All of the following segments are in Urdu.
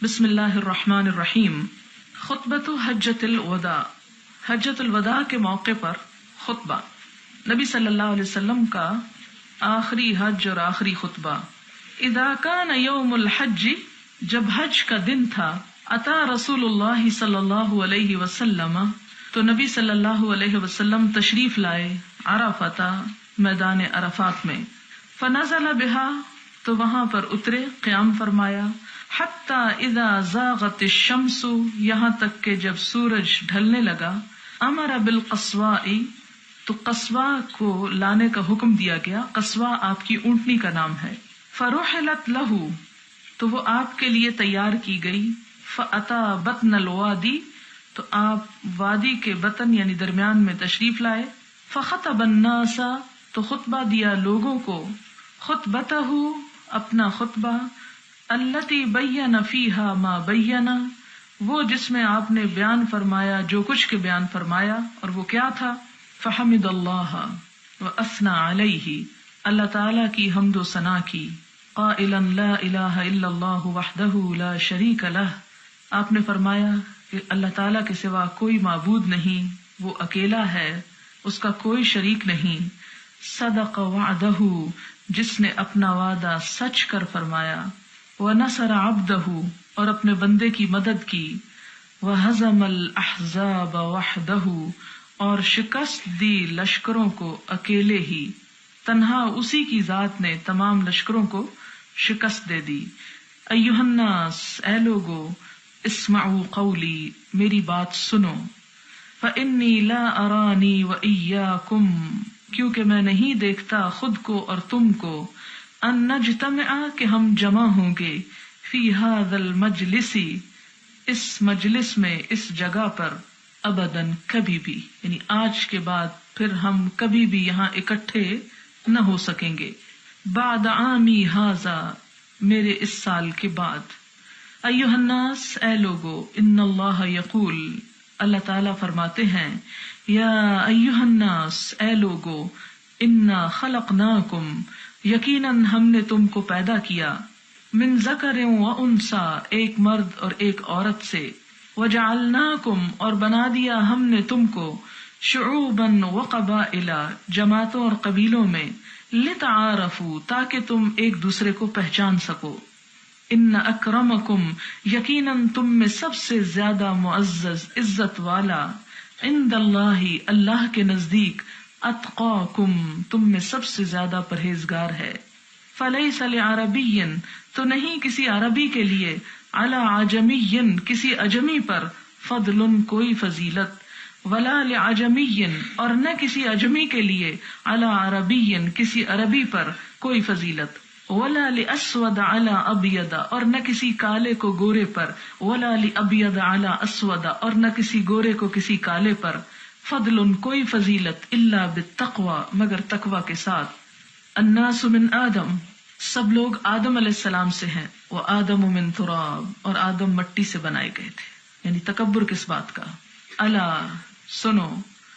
بسم اللہ الرحمن الرحیم۔ خطبۃ حجۃ الوداع، حجۃ الوداع کے موقع پر خطبہ، نبی صلی اللہ علیہ وسلم کا آخری حج اور آخری خطبہ۔ اذا کان یوم الحج، جب حج کا دن تھا، اتا رسول اللہ صلی اللہ علیہ وسلم، تو نبی صلی اللہ علیہ وسلم تشریف لائے عرفۃ، میدان عرفات میں، فنزل بہا، تو وہاں پر اترے، قیام فرمایا، حتی اذا زاغت الشمس، یہاں تک کہ جب سورج ڈھلنے لگا، امر بالقصواء، تو قصواء کو لانے کا حکم دیا گیا۔ قصواء آپ کی اونٹنی کا نام ہے۔ فرحلت لہ، تو وہ آپ کے لیے تیار کی گئی۔ فاتا بطن الوادی، تو آپ وادی کے بطن یعنی درمیان میں تشریف لائے۔ فخطب الناس، تو خطبہ دیا لوگوں کو، خطبتہ، اپنا خطبہ، التی بین فیہا ما بین، وہ جس میں آپ نے بیان فرمایا جو کچھ کے بیان فرمایا، اور وہ کیا تھا؟ فحمد اللہ واثنى علیہ، اللہ تعالی کی حمد و ثنا کی، قائلا لا الہ الا اللہ وحدہ لا شریک لہ، آپ نے فرمایا کہ اللہ تعالی کے سوا کوئی معبود نہیں، وہ اکیلا ہے، اس کا کوئی شریک نہیں۔ صدق وعدہ، جس نے اپنا وعدہ سچ کر فرمایا، وَنَصَرَ عَبْدَهُ، اور اپنے بندے کی مدد کی، وَهَزَمَ الْأَحْزَابَ وَحْدَهُ، اور شکست دی لشکروں کو اکیلے ہی، تنہا اسی کی ذات نے تمام لشکروں کو شکست دے دی۔ ایھا الناس، اے لوگو، اسمعوا قولی، میری بات سنو، فإنی لا ارانی وإیاکم، کیونکہ میں نہیں دیکھتا خود کو اور تم کو، ان نجتمع، کہ ہم جمع ہوں گے، فی ھذا المجلس، اس مجلس میں، اس جگہ پر، ابداً، کبھی بھی، یعنی آج کے بعد پھر ہم کبھی بھی یہاں اکٹھے نہ ہو سکیں گے، بعد عامی ھذا، میرے اس سال کے بعد۔ ایھا الناس، اے لوگو، ان اللہ یقول، اللہ تعالیٰ فرماتے ہیں، یا ایھا الناس، اے لوگو، انا خلقناکم، یقیناً ہم نے تم کو پیدا کیا، من ذکر و انثی، ایک مرد اور ایک عورت سے، وجعلناکم، اور بنا دیا ہم نے تم کو، شعوبا و قبائل، جماعتوں اور قبیلوں میں، لتعارفوا، تاکہ تم ایک دوسرے کو پہچان سکو۔ ان اکرمکم، یقیناً تم میں سب سے زیادہ معزز، عزت والا، عند اللہ، اللہ کے نزدیک، اتقاکم، تم میں سب سے زیادہ پرہیزگار ہے۔ فلیس لعربی، تو نہیں کسی عربی کے لیے، علی عجمی، کسی اجمی پر، فضل، کوئی فضیلت، ولا لعجمی، اور نہ کسی اجمی کے لیے، علی عربی، کسی عربی پر کوئی فضیلت، ولا لاسود علی ابید، اور نہ کسی کالے کو گورے پر، ولا لابید علی اسود، اور نہ کسی گورے کو کسی کالے پر، فضل، کوئی فضیلت، الا بالتقوی، مگر تقوی کے ساتھ۔ الناس من آدم، سب لوگ آدم علیہ السلام سے ہیں، وآدم من تراب، اور آدم مٹی سے بنائے گئے تھے، یعنی تکبر کس بات کا؟ الا، سنو،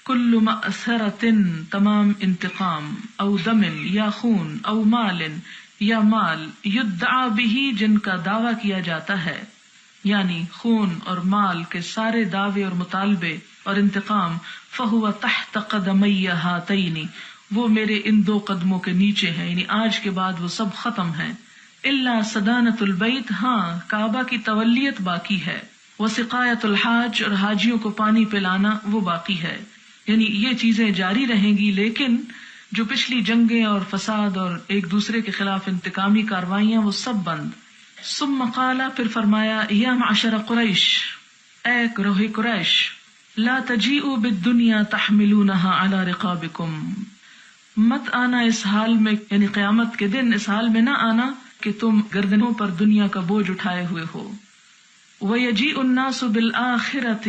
کل مأثرۃ، تمام انتقام، او دم، یا خون، او مال، یا مال، یدعا بہ، جن کا دعویٰ کیا جاتا ہے، یعنی خون اور مال کے سارے دعوے اور مطالبے اور انتقام، فہو تحت قدمی ہاتین، وہ میرے ان دو قدموں کے نیچے ہیں، یعنی آج کے بعد وہ سب ختم ہیں۔ الا صدانۃ البیت، ہاں کعبہ کی تولیت باقی ہے، وسقایۃ الحاج، اور حاجیوں کو پانی پلانا وہ باقی ہے، یعنی یہ چیزیں جاری رہیں گی، لیکن جو پچھلی جنگیں اور فساد اور ایک دوسرے کے خلاف انتقامی کاروائیاں وہ سب بند۔ ثم قال، پھر فرمایا، یا معشر قریش، اے گروہ قریش، لا تجیئوا بالدنیا تحملونها علی رقابکم، مت آنا اس حال میں، یعنی قیامت کے دن اس حال میں نہ آنا کہ تم گردنوں پر دنیا کا بوجھ اٹھائے ہوئے ہو۔ وَيَجِيءُ النَّاسُ بِالْآخِرَةِ،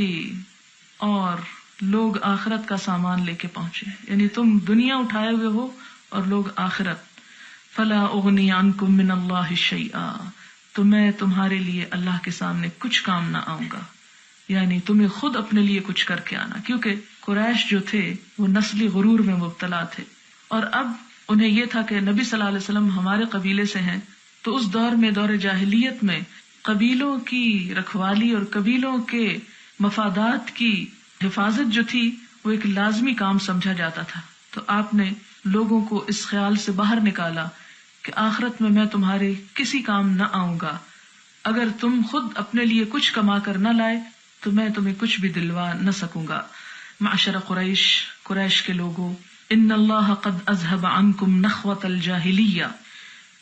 اور لوگ آخرت کا سامان لے کے پہنچے، یعنی تم دنیا اٹھائے ہوئے ہو اور لوگ آخرت۔ فَلَا أُغْنِي عَنْكُم مِّنَ اللَّهِ شَيْئًا، تو میں تمہارے لیے اللہ کے سامنے کچھ کام نہ آؤں گا، یعنی تمہیں خود اپنے لیے کچھ کر کے آنا، کیونکہ قریش جو تھے وہ نسلی غرور میں مبتلا تھے، اور اب انہیں یہ تھا کہ نبی صلی اللہ علیہ وسلم ہمارے قبیلے سے ہیں، تو اس دور میں، دور جاہلیت میں، قبیلوں کی رکھوالی اور قبیلوں کے مفادات کی حفاظت جو تھی وہ ایک لازمی کام سمجھا جاتا تھا. تو آپ نے لوگوں کو اس خیال سے باہر نکالا کہ آخرت میں تمہارے کسی کام نہ آؤں گا. اگر تم خود اپنے لیے کچھ کما کر نہ لائے تو میں تمہیں کچھ بھی دلوا نہ سکوں گا. معشر قریش، قریش کے لوگوں، ان اللہ قد اذهب عنکم نخوۃ الجاہلیہ،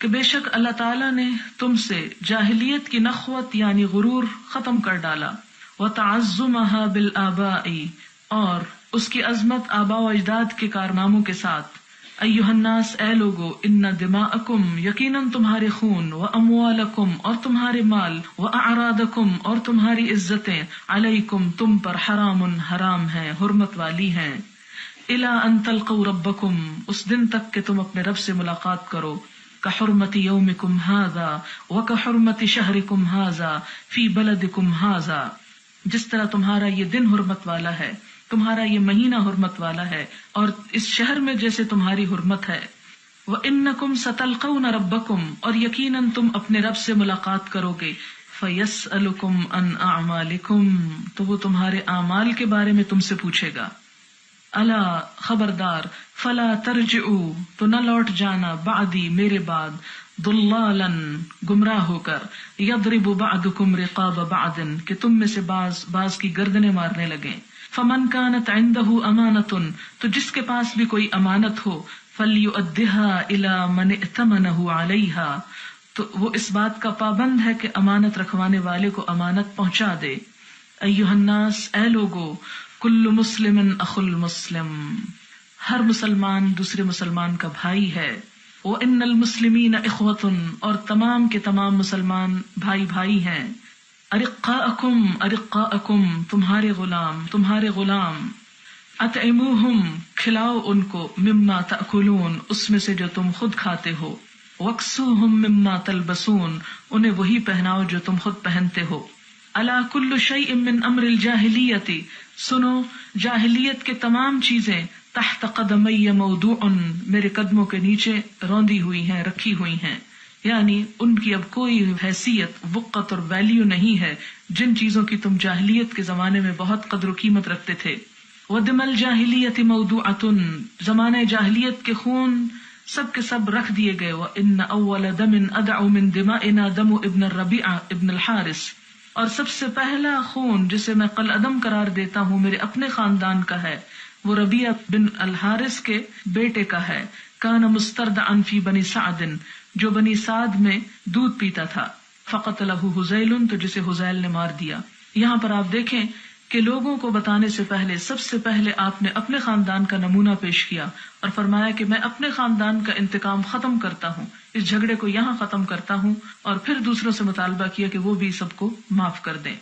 کہ بے شک اللہ تعالیٰ نے تم سے جاہلیت کی نخوت یعنی غرور ختم کر ڈالا. وتعظمها بالآباء، اور اس کی عظمت آباء و اجداد کے کارناموں کے ساتھ. ایھا الناس، اے لوگو، ان دماءکم، یقیناً تمہارے خون، واموالکم، اور تمہارے مال، واعراضکم، اور تمہاری عزتیں، علیکم، تم پر، حرام، حرام ہیں، حرمت والی ہیں. الی ان تلقوا ربکم، اس دن تک کہ تم اپنے رب سے ملاقات کرو. کحرمت یومکم ھذا وکحرمت شہرکم ھذا فی بلدکم ھذا، جس طرح تمہارا یہ دن حرمت والا ہے، تمہارا یہ مہینہ حرمت والا ہے، اور اس شہر میں جیسے تمہاری حرمت ہے. وَإِنَّكُمْ سَتَلْقَوْنَ رَبَّكُمْ، اور یقیناً تم اپنے رب سے ملاقات کرو گے. فَيَسْأَلُكُمْ عَنْ أَعْمَالِكُمْ، تو وہ تمہارے اعمال کے بارے میں تم سے پوچھے گا. الا، خبردار، فلا ترجعوا، تو نہ لوٹ جانا، بعدی، میرے بعد، ضلالا، گمراہ ہو کر، یضرب بعضکم رقاب بعض، کہ تم میں سے بعض کی گردنیں مارنے لگیں. فمن كانت عنده امانة، تو جس کے پاس بھی کوئی امانت ہو، فليؤدها الى من ائتمنه عليها، تو وہ اس بات کا پابند ہے کہ امانت رکھوانے والے کو امانت پہنچا دے. ایھا الناس، اے لوگو، کل مسلم اخو المسلم، ہر مسلمان دوسرے مسلمان کا بھائی ہے. وان المسلمین اخوة، اور تمام کے تمام مسلمان بھائی بھائی ہیں. ارقاءکم، ارقاءکم، تمہارے غلام، تمہارے غلام. اطعموہم، کھلاؤ ان کو، مما تأکلون، اس میں سے جو تم خود کھاتے ہو. وکسوہم مما تلبسون، انہیں وہی پہناؤ جو تم خود پہنتے ہو. الا کل شیء من امر الجاہلیۃ، سنو، جاہلیت کے تمام چیزیں، تحت قدمی موضوع، میرے قدموں کے نیچے روندی ہوئی ہیں، رکھی ہوئی ہیں. یعنی ان کی اب کوئی حیثیت، وقت اور ویلیو نہیں ہے جن چیزوں کی تم جاہلیت کے زمانے میں بہت قدر و قیمت رکھتے تھے. ودم الجاہلیت موضوعۃ، زمانہ جاہلیت کے خون سب کے سب رکھ دیے گئے. وان اول دم ادع من دمائنا دم ابن الربیع ابن الحارث، اور سب سے پہلا خون جسے میں قلعدم قرار دیتا ہوں میرے اپنے خاندان کا ہے، وہ ربیع بن الحارث کے بیٹے کا ہے. کان مستردعا فی بنی سعد، جو بنی سعد میں دودھ پیتا تھا. فقتلہ حذیل، تو جسے حذیل نے مار دیا. یہاں پر آپ دیکھیں کہ لوگوں کو بتانے سے پہلے سب سے پہلے آپ نے اپنے خاندان کا نمونہ پیش کیا اور فرمایا کہ میں اپنے خاندان کا انتقام ختم کرتا ہوں، اس جھگڑے کو یہاں ختم کرتا ہوں، اور پھر دوسروں سے مطالبہ کیا کہ وہ بھی سب کو معاف کر دیں.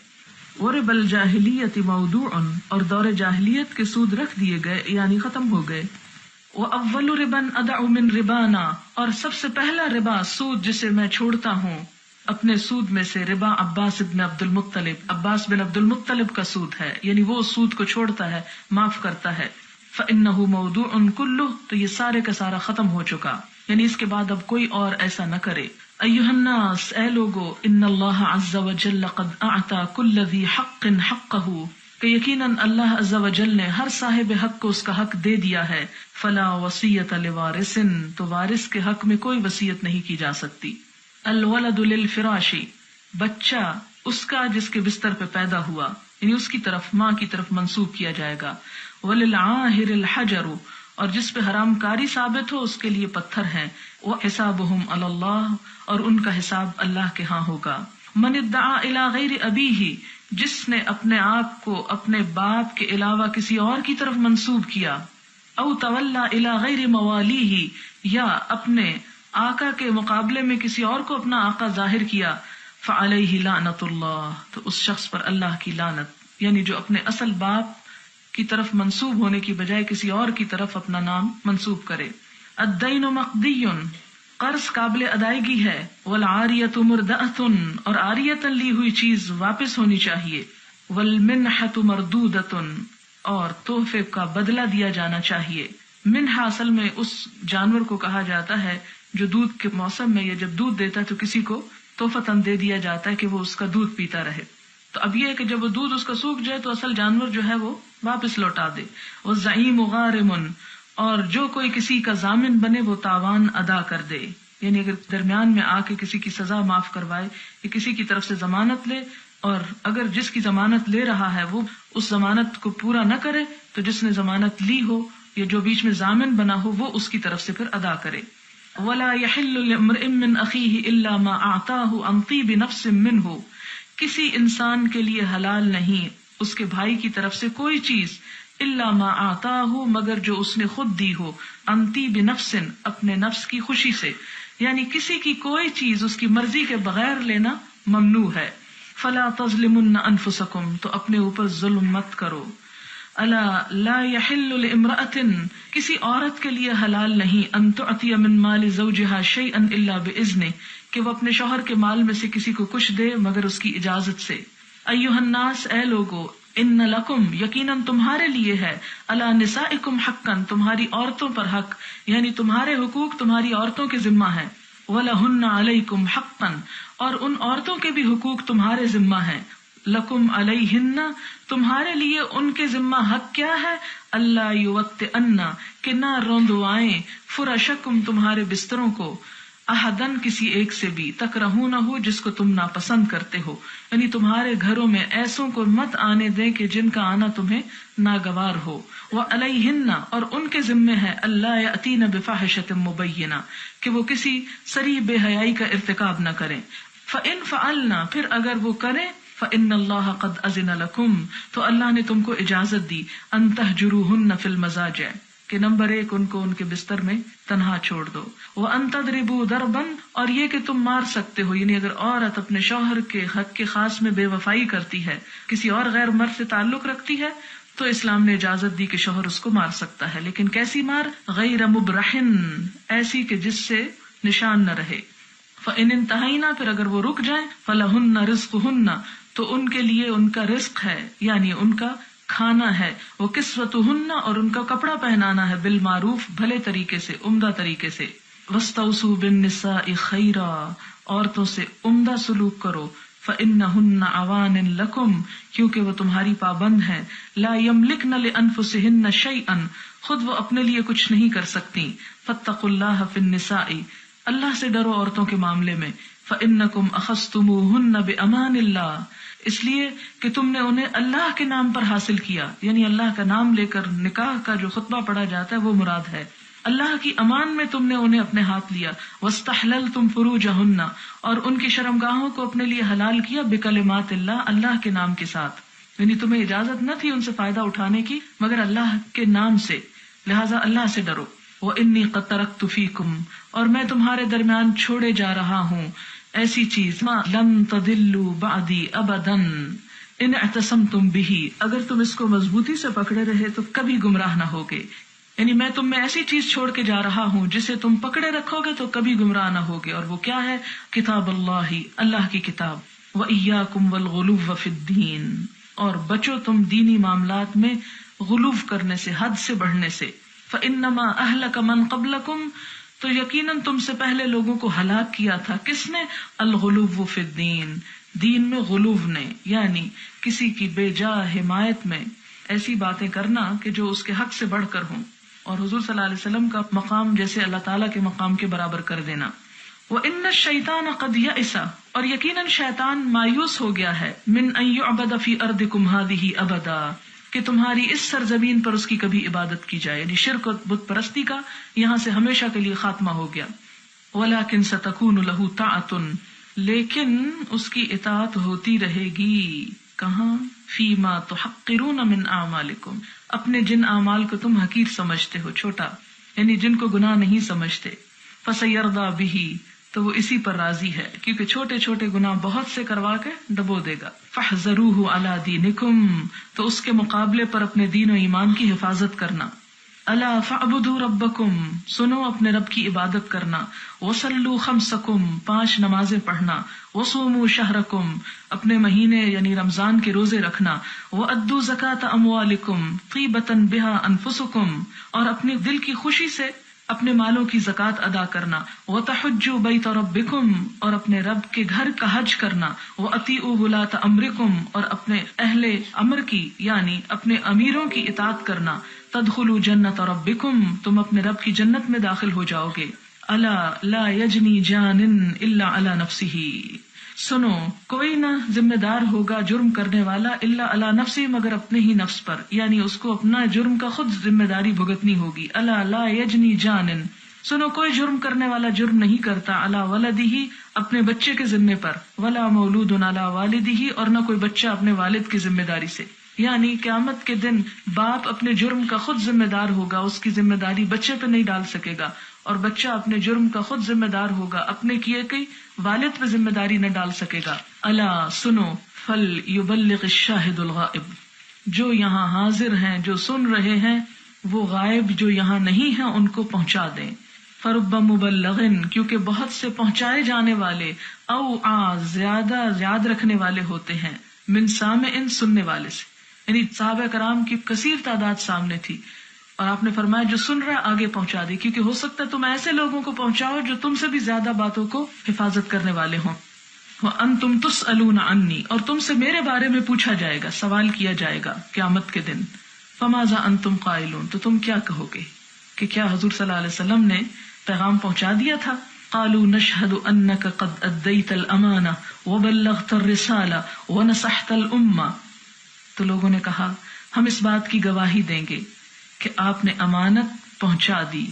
ورب الجاہلیت موضوع، اور دور جاہلیت کے سود رکھ دیے گئے یعنی ختم ہو گئے. وَأَوَّلُ رِبًا أَدَعُ مِن رِبَانَا، اور سب سے پہلا ربا، سود جسے میں چھوڑتا ہوں اپنے سود میں سے، ربا عباس بن عبد المطلب، عباس بن عبد المطلب کا سود ہے، یعنی وہ سود کو چھوڑتا ہے، معاف کرتا ہے. فَإِنَّهُ مَوْضُوعٌ كُلُّهُ، تو یہ سارے کا سارا ختم ہو چکا، یعنی اس کے بعد اب کوئی اور ایسا نہ کرے. ایھا الناس، اے لوگو، ان اللہ عز وجل قد اعطى كل ذی حق حقہ، کہ یقیناً اللہ عز و جل نے ہر صاحب حق کو اس کا حق دے دیا ہے. فلا وصیۃ لوارث، تو وارث کے حق میں کوئی وصیت نہیں کی جا سکتی. الولد للفراش، بچہ اس کا جس کے بستر پہ پیدا ہوا، یعنی اس کی طرف، ماں کی طرف منسوب کیا جائے گا. وللعاہر الحجر، اور جس پہ حرام کاری ثابت ہو اس کے لیے پتھر ہیں. وحسابهم علی اللہ، اور ان کا حساب اللہ کے ہاں ہوگا. من ادعا الی غیر ابیہ، جس نے اپنے آپ کو اپنے باپ کے علاوہ کسی اور کی طرف منسوب کیا. او تولا الی غیر موالیہ، یا اپنے آقا کے مقابلے میں کسی اور کو اپنا آقا ظاہر کیا. فعلیہ لعنت اللہ، تو اس شخص پر اللہ کی لعنت، یعنی جو اپنے اصل باپ کی طرف منسوب ہونے کی بجائے کسی اور کی طرف اپنا نام منسوب کرے. الدین مقضی، قرض قابل ادائیگی ہے. والعاریۃ مردأۃ، اور عاریۃ لی ہوئی چیز واپس ہونی چاہیے. والمنحۃ مردودۃ، اور تحفے کا بدلہ دیا جانا چاہیے. منحہ اصل میں اس جانور کو کہا جاتا ہے جو دودھ کے موسم میں یا جب دودھ دیتا ہے تو کسی کو تحفتاً دے دیا جاتا ہے کہ وہ اس کا دودھ پیتا رہے. تو اب یہ ہے کہ جب وہ دودھ اس کا سوکھ جائے تو اصل جانور جو ہے وہ واپس لوٹا دے. وَالزَّعِیمُ غَارِمٌ، اور جو کوئی کسی کا ضامن بنے وہ تاوان ادا کر دے. یعنی اگر درمیان میں آ کے کسی کی سزا معاف کروائے یا کسی کی طرف سے ضمانت لے، اور اگر جس کی ضمانت لے رہا ہے وہ اس ضمانت کو پورا نہ کرے تو جس نے ضمانت لی ہو یا جو بیچ میں ضامن بنا ہو وہ اس کی طرف سے پھر ادا کرے. وَلَا يَحِلُّ لِامْرِئٍ مِّنْ أَخِيهِ إِلَّا مَا أَعْطَاهُ عَنْ طِيبِ نَفْسٍ مِّنْهُ، کسی انسان کے لیے حلال نہیں اس کے بھائی کی طرف سے کوئی چیز الا ما آتاہ، مگر جو اس نے خود دی ہو، عن طیب نفس، اپنے نفس کی خوشی سے. یعنی کسی کی کوئی چیز اس کی مرضی کے بغیر لینا ممنوع ہے. فلا تظلمن انفسکم، تو اپنے اوپر ظلم مت کرو. الا لا يحل لامرأة، کسی عورت کے لیے حلال نہیں ان تعطی من مال زوجها شيئا الا باذنه، کہ وہ اپنے شوہر کے مال میں سے کسی کو کچھ دے مگر اس کی اجازت سے. ایھا الناس، اے لوگو، ان لکم، یقیناً تمہارے لیے ہے، علی نسائکم حقا، تمہاری عورتوں پر حق، یعنی تمہارے حقوق تمہاری عورتوں کے ذمہ ہیں. ولہن علیکم حقا، اور ان عورتوں کے بھی حقوق تمہارے ذمہ ہیں. لکم علیہن، تمہارے لیے ان کے ذمہ حق کیا ہے؟ اللہ یوطئن، کہ نہ روندوائیں، فرشکم، تمہارے بستروں کو، احدن، کسی ایک سے بھی، تکرہونہ، جس کو تم ناپسند کرتے ہو. یعنی تمہارے گھروں میں ایسوں کو مت آنے دیں کہ جن کا آنا تمہیں ناگوار ہو. وعلیہن، اور ان کے ذمے ہے، اللہ یأتین بفاحشۃ مبینہ، کہ وہ کسی صریح بے حیائی کا ارتکاب نہ کریں. فإن فعلنا، پھر اگر وہ کریں، فإن اللہ قد أذن لکم، تو اللہ نے تم کو اجازت دی، ان تہجروہن فی المضاجع، کہ نمبر 1 ان کو ان کے بستر میں تنہا چھوڑ دو. وَأَن تَضْرِبُوا ضَرْبًا، اور یہ کہ تم مار سکتے ہو. یعنی اگر عورت اپنے شوہر کے حق کے خاص میں بے وفائی کرتی ہے، کسی اور غیر مرد سے تعلق رکھتی ہے، تو اسلام نے اجازت دی کہ شوہر اس کو مار سکتا ہے. لیکن کیسی مار؟ غیر مبرحن، ایسی کہ جس سے نشان نہ رہے. فَإِنِ انتہینا، پھر اگر وہ رک جائیں، فَلَهُنَّ رِزْقُهُنَّ، تو ان کے لیے ان کا رزق ہے، یعنی ان کا کھانا ہے. وہ کسوتہن، اور ان کا کپڑا پہنانا ہے، بالمعروف، بھلے طریقے سے، عمدہ طریقے سے. واستوصوا بالنساء خیرا، عورتوں سے عمدہ سلوک کرو. فإنہن عوان لکم، کیونکہ وہ تمہاری پابند ہیں. لا یملکن لانفسہن شیئا، خود وہ اپنے لیے کچھ نہیں کر سکتی. فاتقوا اللہ فی النساء، اللہ سے ڈرو عورتوں کے معاملے میں. فإنکم اخذتموہن بأمان اللہ، اس لیے کہ تم نے انہیں اللہ کے نام پر حاصل کیا. یعنی اللہ کا نام لے کر نکاح کا جو خطبہ پڑھا جاتا ہے وہ مراد ہے. اللہ کی امان میں تم نے انہیں اپنے ہاتھ لیا. واستحللتم فروجہن، اور ان کی شرمگاہوں کو اپنے لیے حلال کیا. بکلمات اللہ، اللہ کے نام کے ساتھ. یعنی تمہیں اجازت نہ تھی ان سے فائدہ اٹھانے کی مگر اللہ کے نام سے، لہذا اللہ سے ڈرو. وإنی قد ترکت فیکم، اور میں تمہارے درمیان چھوڑے جا رہا ہوں ایسی چیز، ما لن تضلوا بعدی ابدا ان اعتصمتم به، اگر تم اس کو مضبوطی سے پکڑے رہے تو کبھی گمراہ نہ ہوگے. یعنی میں تم میں ایسی چیز چھوڑ کے جا رہا ہوں جسے تم پکڑے رکھو گے تو کبھی گمراہ نہ ہوگے. اور وہ کیا ہے؟ کتاب اللہ، اللہ کی کتاب. وإیاکم والغلو فی الدین، اور بچو تم دینی معاملات میں غلو کرنے سے، حد سے بڑھنے سے. فإنما أهلك من قبلكم، تو یقیناً تم سے پہلے لوگوں کو ہلاک کیا تھا. کس نے؟ الغلو فی الدین، دین میں غلو نے، یعنی کسی کی بے جا حمایت میں ایسی باتیں کرنا کہ جو اس کے حق سے بڑھ کر ہوں، اور حضور صلی اللہ علیہ وسلم کا مقام جیسے اللہ تعالیٰ کے مقام کے برابر کر دینا. وَإِنَّ الشَّيْطَانَ قَدْ يَئِسَ، اور یقیناً شیطان مایوس ہو گیا ہے، مِنْ أَنْ يُعْبَدَ فِي أَرْضِكُمْ هَذِهِ أَبَدًا، کہ تمہاری اس سرزمین پر اس کی کبھی عبادت کی جائے. یعنی شرک و بت پرستی کا یہاں سے ہمیشہ کے لیے خاتمہ ہو گیا. وَلَكِنْ سَتَكُونُ لَهُ طَاعَةٌ، لیکن اس کی اطاعت ہوتی رہے گی. کہاں؟ فِيمَا تُحَقِّرُونَ مِنْ أَعْمَالِكُمْ، اپنے جن اعمال کو تم حقیر سمجھتے ہو، چھوٹا، یعنی جن کو گناہ نہیں سمجھتے. فَسَيَرْضَى بِهِ، تو وہ اسی پر راضی ہے، کیونکہ چھوٹے چھوٹے گناہ بہت سے کروا کے ڈبو دے گا. فَاحْذَرُوهُ عَلَى دِينِكُمْ، تو اس کے مقابلے پر اپنے دین و ایمان کی حفاظت کرنا. الا فاعبدوا ربکم، سنو اپنے رب کی عبادت کرنا. وصلوا خمسکم، 5 نمازیں پڑھنا. وصوموا شہرکم، اپنے مہینے یعنی رمضان کے روزے رکھنا. وادوا زکاة اموالکم طیبۃ بها انفسکم، اور اپنے دل کی خوشی سے اپنے مالوں کی زکوٰۃ ادا کرنا، وَتَحُجُّوا بَيْتَ رَبِّكُمْ اور اپنے رب کے گھر کا حج کرنا، وَأَطِيعُوا وُلَاةَ أَمْرِكُمْ اور اپنے اہل امر کی یعنی اپنے امیروں کی اطاعت کرنا، تَدْخُلُوا جَنَّةَ رَبِّكُمْ تم اپنے رب کی جنت میں داخل ہو جاؤ گے۔ أَلَا لَا يَجْنِي جَانٍ إِلَّا عَلَى نَفْسِهِ سنو کوئی نہ ذمہ دار ہوگا جرم کرنے والا الا علی نفسی مگر اپنے ہی نفس پر، یعنی اس کو اپنا جرم کا خود ذمہ داری بھگتنی ہوگی۔ الا لا یجنی جانن سنو کوئی جرم کرنے والا جرم نہیں کرتا علی ولدہ اپنے بچے کے ذمے پر، ولا مولود علی والدہ اور نہ کوئی بچہ اپنے والد کی ذمہ داری سے، یعنی قیامت کے دن باپ اپنے جرم کا خود ذمہ دار ہوگا، اس کی ذمہ داری بچے پہ نہیں ڈال سکے گا، اور بچہ اپنے جرم کا خود ذمہ دار ہوگا، اپنے کیے کی والد پہ ذمہ داری نہ ڈال سکے گا۔ الا سنو فل یبلغ الشاہد الغائب جو یہاں حاضر ہیں جو سن رہے ہیں وہ غائب جو یہاں نہیں ہیں ان کو پہنچا دیں۔ فرب مبلغ کیونکہ بہت سے پہنچائے جانے والے او زیادہ یاد رکھنے والے ہوتے ہیں، من سامع سننے والے سے، یعنی صحابہ کرام کی کثیر تعداد سامنے تھی اور آپ نے فرمایا جو سن رہا ہے آگے پہنچا دے، کیونکہ ہو سکتا ہے تم ایسے لوگوں کو پہنچاؤ جو تم سے بھی زیادہ باتوں کو حفاظت کرنے والے ہوں۔ وَأَنْتُمْ تُسْأَلُونَ عَنِّي اور تم سے میرے بارے میں پوچھا جائے گا، سوال کیا جائے گا قیامت کے دن۔ فَمَاذَا أَنْتُمْ قَائِلُونَ تو تم کیا کہو گے کہ کیا حضور صلی اللہ علیہ وسلم نے پیغام پہنچا دیا تھا؟ قَالُوا نَشْهَدُ أَنَّكَ قَدْ أَدَّيْتَ الْأَمَانَةَ وَبَلَّغْتَ الرِّسَالَةَ وَنَصَحْتَ الْأُمَّةَ تو لوگوں نے کہا ہم اس بات کی گواہی دیں گے کہ آپ نے امانت پہنچا دی،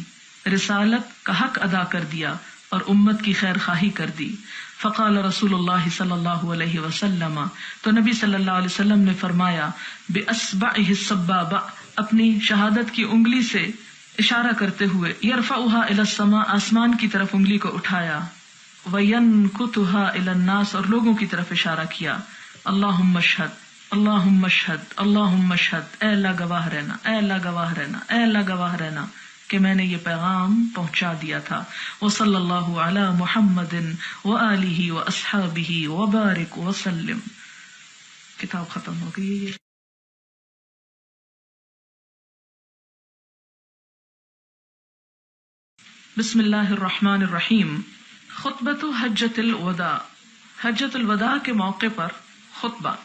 رسالت کا حق ادا کر دیا اور امت کی خیر خواہی کر دی۔ فقال رسول اللہ صلی اللہ علیہ وسلم تو نبی صلی اللہ علیہ وسلم نے فرمایا بِأَصْبَعِهِ السَّبَّابَةِ اپنی شہادت کی انگلی سے اشارہ کرتے ہوئے، يَرْفَعُهَا إِلَى السَّمَاءِ آسمان کی طرف انگلی کو اٹھایا، وَيَنْكُتُهَا إِلَى النَّاسِ اور لوگوں کی طرف اشارہ کیا، اللہم اشہد اللہم اشہد اللہم اشہد اے اللہ گواہ رہنا، اے اللہ گواہ رہنا، اے اللہ گواہ رہنا کہ میں نے یہ پیغام پہنچا دیا تھا۔ وصلی اللہ علی محمد وآلہ واصحابہ وبارک وسلم۔ کتاب ختم ہو گئی ہے۔ بسم اللہ الرحمن الرحیم۔ خطبۃ حجۃ الوداع حجۃ الوداع کے موقع پر خطبہ،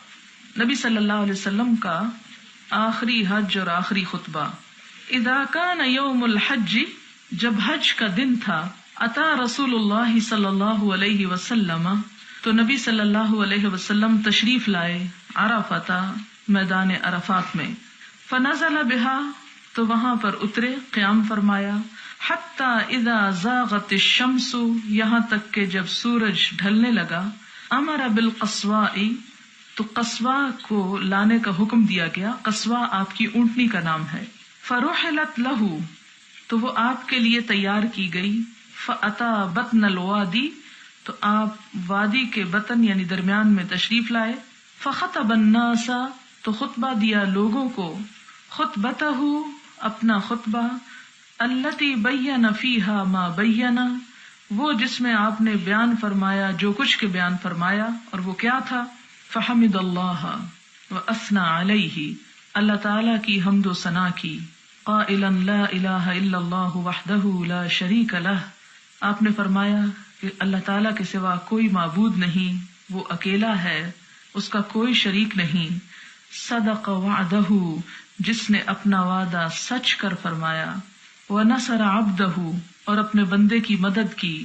نبی صلی اللہ علیہ وسلم کا آخری حج اور آخری خطبہ۔ اذا کان یوم الحج جب حج کا دن تھا، اتا رسول اللہ صلی اللہ علیہ وسلم تو نبی صلی اللہ علیہ وسلم تشریف لائے عرفہ میدان عرفات میں، فنزل بها تو وہاں پر اترے، قیام فرمایا، حتی اذا زاغت الشمس یہاں تک کہ جب سورج ڈھلنے لگا، امر بالقصواء تو قصواء کو لانے کا حکم دیا گیا، قصواء آپ کی اونٹنی کا نام ہے، فرحلت لہ تو وہ آپ کے لیے تیار کی گئی، فاتا بطن الوادی تو آپ وادی کے بطن یعنی درمیان میں تشریف لائے، فخطب الناس تو خطبہ دیا لوگوں کو، خطبتہ اپنا خطبہ، التی بین فیہا ما بین وہ جس میں آپ نے بیان فرمایا جو کچھ کے بیان فرمایا، اور وہ کیا تھا؟ فحمد اللہ واثنى علیہ اللہ تعالی کی حمد و ثنا کی، قائلا لا الہ الا اللہ وحدہ لا شریک لہ آپ نے فرمایا کہ اللہ تعالی کے سوا کوئی معبود نہیں، وہ اکیلا ہے، اس کا کوئی شریک نہیں، صدق وعدہ جس نے اپنا وعدہ سچ کر فرمایا، ونصر عبدہ اور اپنے بندے کی مدد کی،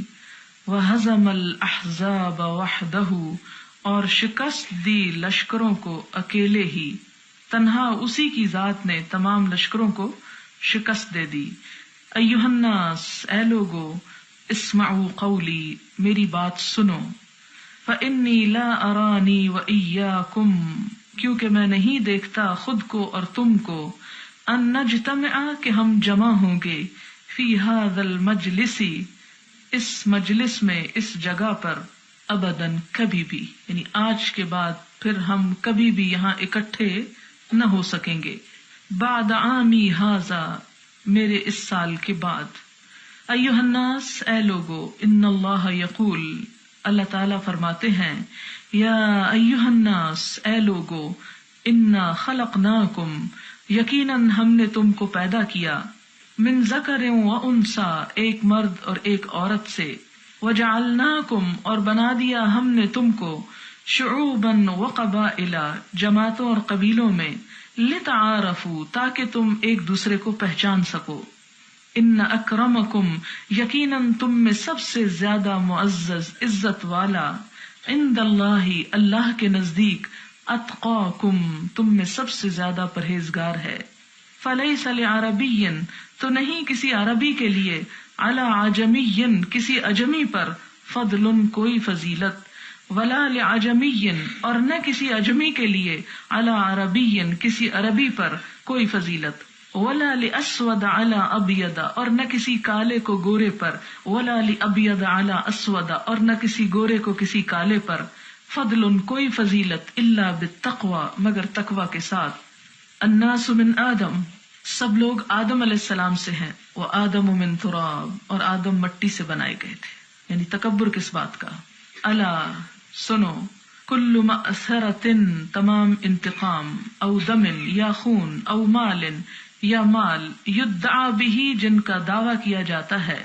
وہزم الاحزاب وحدہ اور شکست دی لشکروں کو اکیلے ہی، تنہا اسی کی ذات نے تمام لشکروں کو شکست دے دی۔ ایھا الناس اے لوگو، اسمعوا قولی میری بات سنو، فانی لا ارانی وایاکم کیونکہ میں نہیں دیکھتا خود کو اور تم کو، ان نجتمع کہ ہم جمع ہوں گے، فی ھذا المجلس اس مجلس میں اس جگہ پر، ابداً کبھی بھی، یعنی آج کے بعد پھر ہم کبھی بھی یہاں اکٹھے نہ ہو سکیں گے، بعد عامی ھذا میرے اس سال کے بعد۔ ایھا الناس اے لوگو، ان اللہ یقول اللہ تعالیٰ فرماتے ہیں، یا ایھا الناس اے لوگو، انا خلقناکم یقیناً ہم نے تم کو پیدا کیا، من ذکر و انثی، ایک مرد اور ایک عورت سے، وجعلناکم، اور بنا دیا ہم نے تم کو، شعوبا و قبائل، جماعتوں اور قبیلوں میں، لتعارفوا، تاکہ تم ایک دوسرے کو پہچان سکو، ان اکرمکم، یقیناً تم میں سب سے زیادہ معزز عزت والا، عند اللہ، اللہ کے نزدیک، اتقاکم، تم میں سب سے زیادہ پرہیزگار ہے۔ فلیس لعربی، تو نہیں کسی عربی کے لیے، علی عجمی، کسی اجمی پر، فضل، کوئی فضیلت، ولا لعجمی، اور نہ کسی اجمی کے لیے، علی عربی، کسی عربی پر کوئی فضیلت، ولا لاسود علی ابیض، اور نہ کسی کالے کو گورے پر، ولا لابیض علی اسود، اور نہ کسی گورے کو کسی کالے پر، فضل، کوئی فضیلت، الا بالتقوی، مگر تقوی کے ساتھ۔ الناس من آدم، سب لوگ آدم علیہ السلام سے ہیں، وآدم من تراب، اور آدم مٹی سے بنائے گئے تھے، یعنی تکبر کس بات کا۔ الا، سنو، کل مأثرۃ، تمام انتقام، او دم، یا خون، او مال، یا مال، یدعا بہ، جن کا دعویٰ کیا جاتا ہے،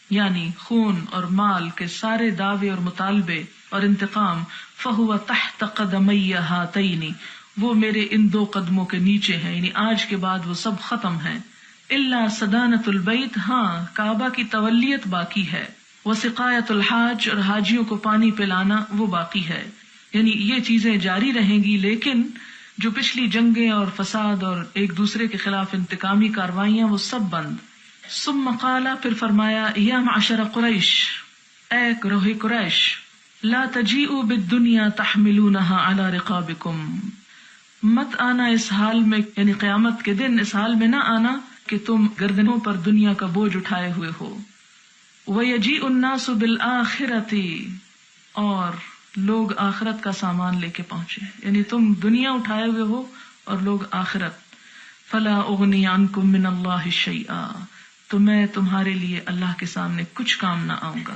یعنی خون اور مال کے سارے دعوے اور مطالبے اور انتقام، فہو تحت قدمی ہاتین، وہ میرے ان دو قدموں کے نیچے ہیں، یعنی آج کے بعد وہ سب ختم ہیں۔ الا صدانۃ البیت، ہاں کعبہ کی تولیت باقی ہے، وسقایۃ الحاج، اور حاجیوں کو پانی پلانا وہ باقی ہے، یعنی یہ چیزیں جاری رہیں گی، لیکن جو پچھلی جنگیں اور فساد اور ایک دوسرے کے خلاف انتقامی کاروائیاں وہ سب بند۔ ثم قال، پھر فرمایا، یا معشر قریش، اے گروہ قریش، لا تجیئوا بالدنیا تحملونها علی رقابکم، مت آنا اس حال میں، یعنی قیامت کے دن اس حال میں نہ آنا کہ تم گردنوں پر دنیا کا بوجھ اٹھائے ہوئے ہو۔ وَيَجِيءُ النَّاسُ بِالْآخِرَةِ، اور لوگ آخرت کا سامان لے کے پہنچے، یعنی تم دنیا اٹھائے ہوئے ہو اور لوگ آخرت۔ فَلَا أُغْنِي عَنْكُم مِّنَ اللَّهِ شَيْئًا، تو میں تمہارے لیے اللہ کے سامنے کچھ کام نہ آؤں گا،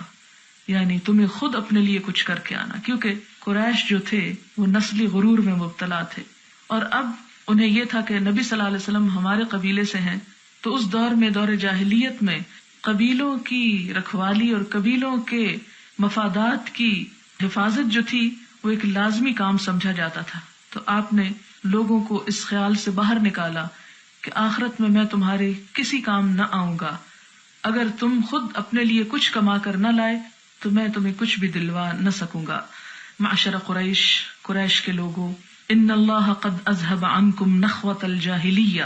یعنی تمہیں خود اپنے لیے کچھ کر کے آنا، کیونکہ قریش جو تھے وہ نسلی غرور میں مبتلا تھے، اور اب انہیں یہ تھا کہ نبی صلی اللہ علیہ وسلم ہمارے قبیلے سے ہیں، تو اس دور میں، دور جاہلیت میں، قبیلوں کی رکھوالی اور قبیلوں کے مفادات کی حفاظت جو تھی وہ ایک لازمی کام سمجھا جاتا تھا۔ تو آپ نے لوگوں کو اس خیال سے باہر نکالا کہ آخرت میں تمہارے کسی کام نہ آؤں گا، اگر تم خود اپنے لیے کچھ کما کر نہ لائے تو میں تمہیں کچھ بھی دلوا نہ سکوں گا۔ معشر قریش، قریش کے لوگوں، ان اللہ قد اذهب عنکم نخوۃ الجاہلیہ،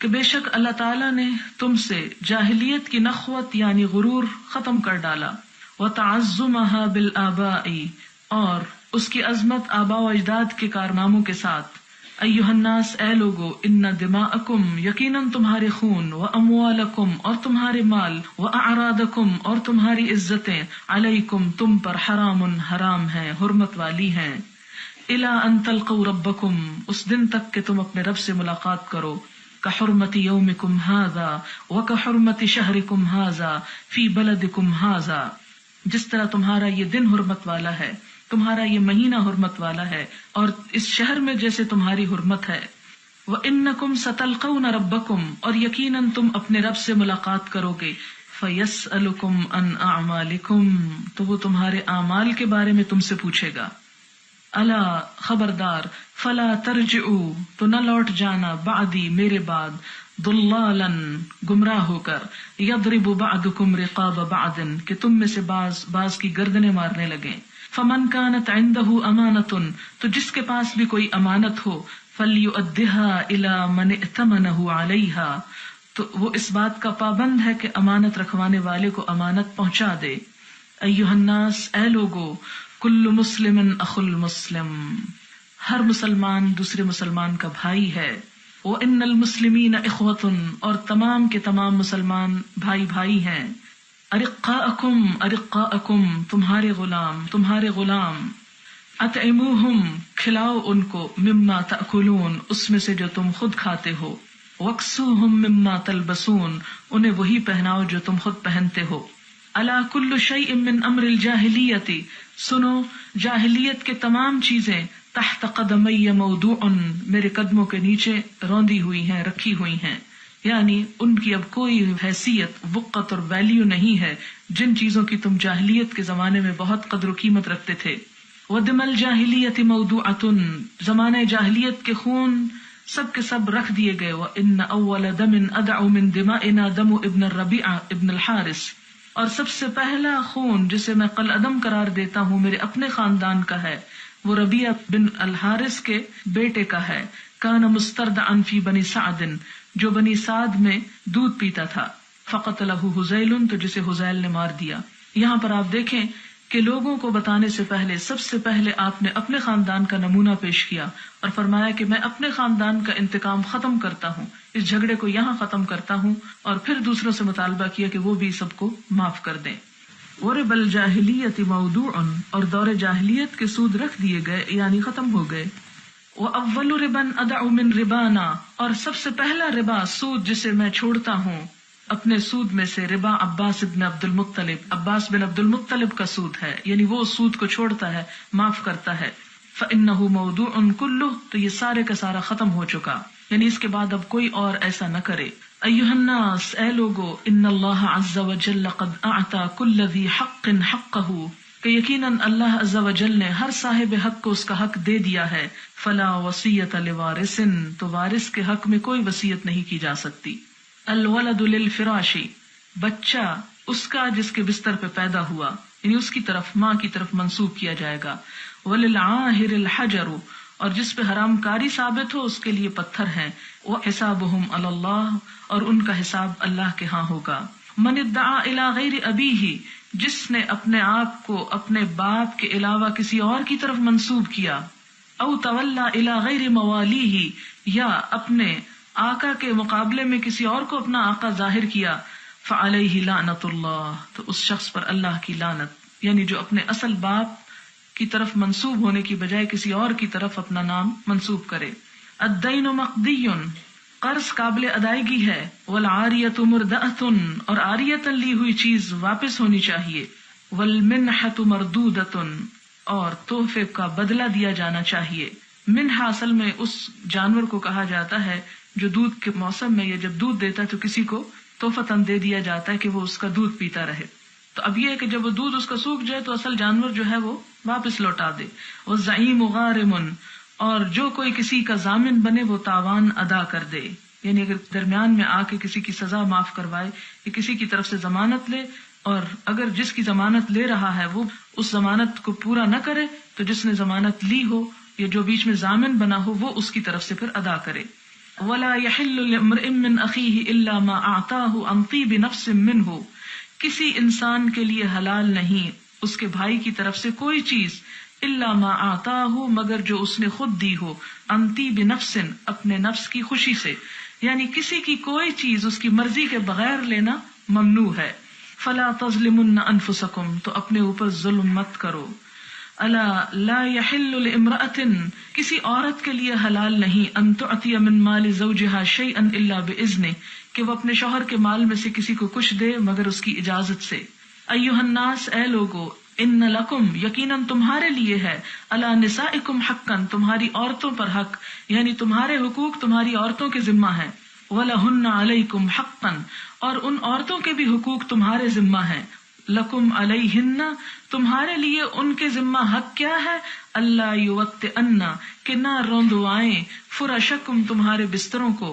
کہ بے شک اللہ تعالیٰ نے تم سے جاہلیت کی نخوت یعنی غرور ختم کر ڈالا، وتعظمها بالآباء، اور اس کی عظمت آباء و اجداد کے کارناموں کے ساتھ۔ ایھا الناس، اے لوگو، ان دماءکم، یقیناً تمہارے خون، واموالکم، اور تمہارے مال، واعراضکم، اور تمہاری عزتیں، علیکم، تم پر، حرام، حرام ہیں، حرمت والی ہیں، الی ان تلقوا ربکم، اس دن تک کہ تم اپنے رب سے ملاقات کرو، کحرمت یومکم ھذا وکحرمت شہرکم ھذا فی بلدکم ھذا، جس طرح تمہارا یہ دن حرمت والا ہے، تمہارا یہ مہینہ حرمت والا ہے، اور اس شہر میں جیسے تمہاری حرمت ہے۔ وَإِنَّكُمْ سَتَلْقَوْنَ رَبَّكُمْ، اور یقیناً تم اپنے رب سے ملاقات کرو گے، فَيَسْأَلُكُمْ عَنْ أَعْمَالِكُمْ، تو وہ تمہارے اعمال کے بارے میں تم سے پوچھے گا۔ الا، خبردار، فَلَا تَرْجِعُوا، تو نہ لوٹ جانا، بعدی، میرے بعد، ضلالاً، گمراہ ہو کر، یضرب بعضکم رقاب بعض، کہ تم میں سے بعض کی گردنیں مارنے لگیں۔ فمن كانت عنده امانة، تو جس کے پاس بھی کوئی امانت ہو، فليؤدها الى من ائتمنه عليها، تو وہ اس بات کا پابند ہے کہ امانت رکھوانے والے کو امانت پہنچا دے۔ ایھا الناس، اے لوگو، کل مسلم اخو المسلم، ہر مسلمان دوسرے مسلمان کا بھائی ہے، وان المسلمین اخوۃ، اور تمام کے تمام مسلمان بھائی بھائی ہیں، ارقاءکم، ارقاءکم، تمہارے غلام، اطعموہم، کھلاؤ ان کو، مما تأکلون، اس میں سے جو تم خود کھاتے ہو، وکسوہم مما تلبسون، انہیں وہی پہناؤ جو تم خود پہنتے ہو۔ الا کل شیء من امر الجاہلیۃ، سنو، جاہلیت کے تمام چیزیں، تحت قدمی موضوع، میرے قدموں کے نیچے روندی ہوئی ہیں، رکھی ہوئی ہیں۔ یعنی ان کی اب کوئی حیثیت، وقت اور ویلیو نہیں ہے جن چیزوں کی تم جاہلیت کے زمانے میں بہت قدر و قیمت رکھتے تھے. وَدِمَ الْجَاهِلِيَّةِ مَوْضُوعَةٌ، زمانہ جاہلیت کے خون سب کے سب رکھ دیے گئے. وَإِنَّ أَوَّلَ دَمٍ أَدْعُ مِن دِمَائِنَا دَمُ ابن الربیع ابن الحارث، اور سب سے پہلا خون جسے میں قلعدم قرار دیتا ہوں میرے اپنے خاندان کا ہے، وہ ربیع بن الحارث کے بیٹے کا ہے. کان مستردعا فی بنی سعد، جو بنی سعد میں دودھ پیتا تھا. فقتلہ حذیل، تو جسے حذیل نے مار دیا. یہاں پر آپ دیکھیں کہ لوگوں کو بتانے سے پہلے سب سے پہلے آپ نے اپنے خاندان کا نمونہ پیش کیا اور فرمایا کہ میں اپنے خاندان کا انتقام ختم کرتا ہوں، اس جھگڑے کو یہاں ختم کرتا ہوں، اور پھر دوسروں سے مطالبہ کیا کہ وہ بھی سب کو معاف کر دیں. ورب الجاہلیت موضوع، اور دور جاہلیت کے سود رکھ دیے گئے یعنی ختم ہو گئے. وَأَوَّلُ رِبًا أَدَعُ مِن رِبَانَا، اور سب سے پہلا ربا، سود جسے میں چھوڑتا ہوں اپنے سود میں سے، ربا عباس بن عبد المطلب، عباس بن عبد المطلب کا سود ہے، یعنی وہ سود کو چھوڑتا ہے، معاف کرتا ہے. فَإِنَّهُ مَوْضُوعٌ كُلُّهُ، تو یہ سارے کا سارا ختم ہو چکا، یعنی اس کے بعد اب کوئی اور ایسا نہ کرے. أَيُّهَا النَّاسُ، اے لوگو، إِنَّ اللَّهَ عَزَّ وَجَلَّ قَدْ أَعْطَى كُلَّ ذِي حَقٍّ حَقَّهُ، کہ یقیناً اللہ عز و جل نے ہر صاحب حق کو اس کا حق دے دیا ہے. فَلَا وَصِيَّةَ لِوَارِثٍ، تو وارث کے حق میں کوئی وصیت نہیں کی جا سکتی. الولد للفراش، بچہ اس کا جس کے بستر پہ پیدا ہوا، یعنی اس کی طرف، ماں کی طرف منسوب کیا جائے گا. وللعاہر الحجر، اور جس پہ حرام کاری ثابت ہو اس کے لیے پتھر ہیں. وحسابہم علی اللہ، اور ان کا حساب اللہ کے ہاں ہوگا. من ادعا الی غیر ابیہ، جس نے اپنے آپ کو اپنے باپ کے علاوہ کسی اور کی طرف منسوب کیا. او تولا الی غیر موالیہ، یا اپنے آقا کے مقابلے میں کسی اور کو اپنا آقا ظاہر کیا. فعلیہ لعنت اللہ، تو اس شخص پر اللہ کی لعنت، یعنی جو اپنے اصل باپ کی طرف منسوب ہونے کی بجائے کسی اور کی طرف اپنا نام منسوب کرے. الدین مقضی، قرض قابل ادائیگی ہے. والعاریۃ مردأۃ، اور عاریۃ لی ہوئی چیز واپس ہونی چاہیے. والمنحۃ مردودۃ، اور تحفے کا بدلہ دیا جانا چاہیے. منحہ اصل میں اس جانور کو کہا جاتا ہے جو دودھ کے موسم میں یا جب دودھ دیتا ہے تو کسی کو تحفتاً دے دیا جاتا ہے کہ وہ اس کا دودھ پیتا رہے. تو اب یہ ہے کہ جب وہ دودھ اس کا سوکھ جائے تو اصل جانور جو ہے وہ واپس لوٹا دے. والزعیم غارم، اور جو کوئی کسی کا ضامن بنے وہ تاوان ادا کر دے، یعنی اگر درمیان میں آ کے کسی کی سزا معاف کروائے یا کسی کی طرف سے ضمانت لے، اور اگر جس کی ضمانت لے رہا ہے وہ اس ضمانت کو پورا نہ کرے تو جس نے ضمانت لی ہو یا جو بیچ میں ضامن بنا ہو وہ اس کی طرف سے پھر ادا کرے. وَلَا يَحِلُّ لِامْرِئٍ مِّنْ أَخِيهِ إِلَّا مَا أَعْطَاهُ عَنْ طِيبِ نَفْسٍ مِّنْهُ، کسی انسان کے لیے حلال نہیں اس کے بھائی کی طرف سے کوئی چیز، إِلَّا مَا أَعْطَاهُ، مگر جو اس نے خود دی ہو، عَنْ طِيبِ نَفْسٍ، اپنے نفس کی خوشی سے، یعنی کسی کی کوئی چیز اس کی مرضی کے بغیر لینا ممنوع ہے. فَلَا تَظْلِمُنَّ أَنفُسَكُمْ، تو اپنے اوپر ظلم مت کرو. الا لا يحل لامرأة، کسی عورت کے لیے حلال نہیں، ان تعطی من مال زوجها شيئا الا باذنه، کہ وہ اپنے شوہر کے مال میں سے کسی کو کچھ دے مگر اس کی اجازت سے. ایھا الناس، اے لوگو، ان لکم، یقیناً تمہارے لیے ہے، علی نسائکم حقا، تمہاری عورتوں پر حق، یعنی تمہارے حقوق تمہاری عورتوں کے ذمہ ہیں. ولہن علیکم حقا، اور ان عورتوں کے بھی حقوق تمہارے ذمہ ہیں. لکم علیہن، تمہارے لیے ان کے ذمہ حق کیا ہے؟ اللہ یوطئن، کہ نہ روندوائیں، فرشکم، تمہارے بستروں کو،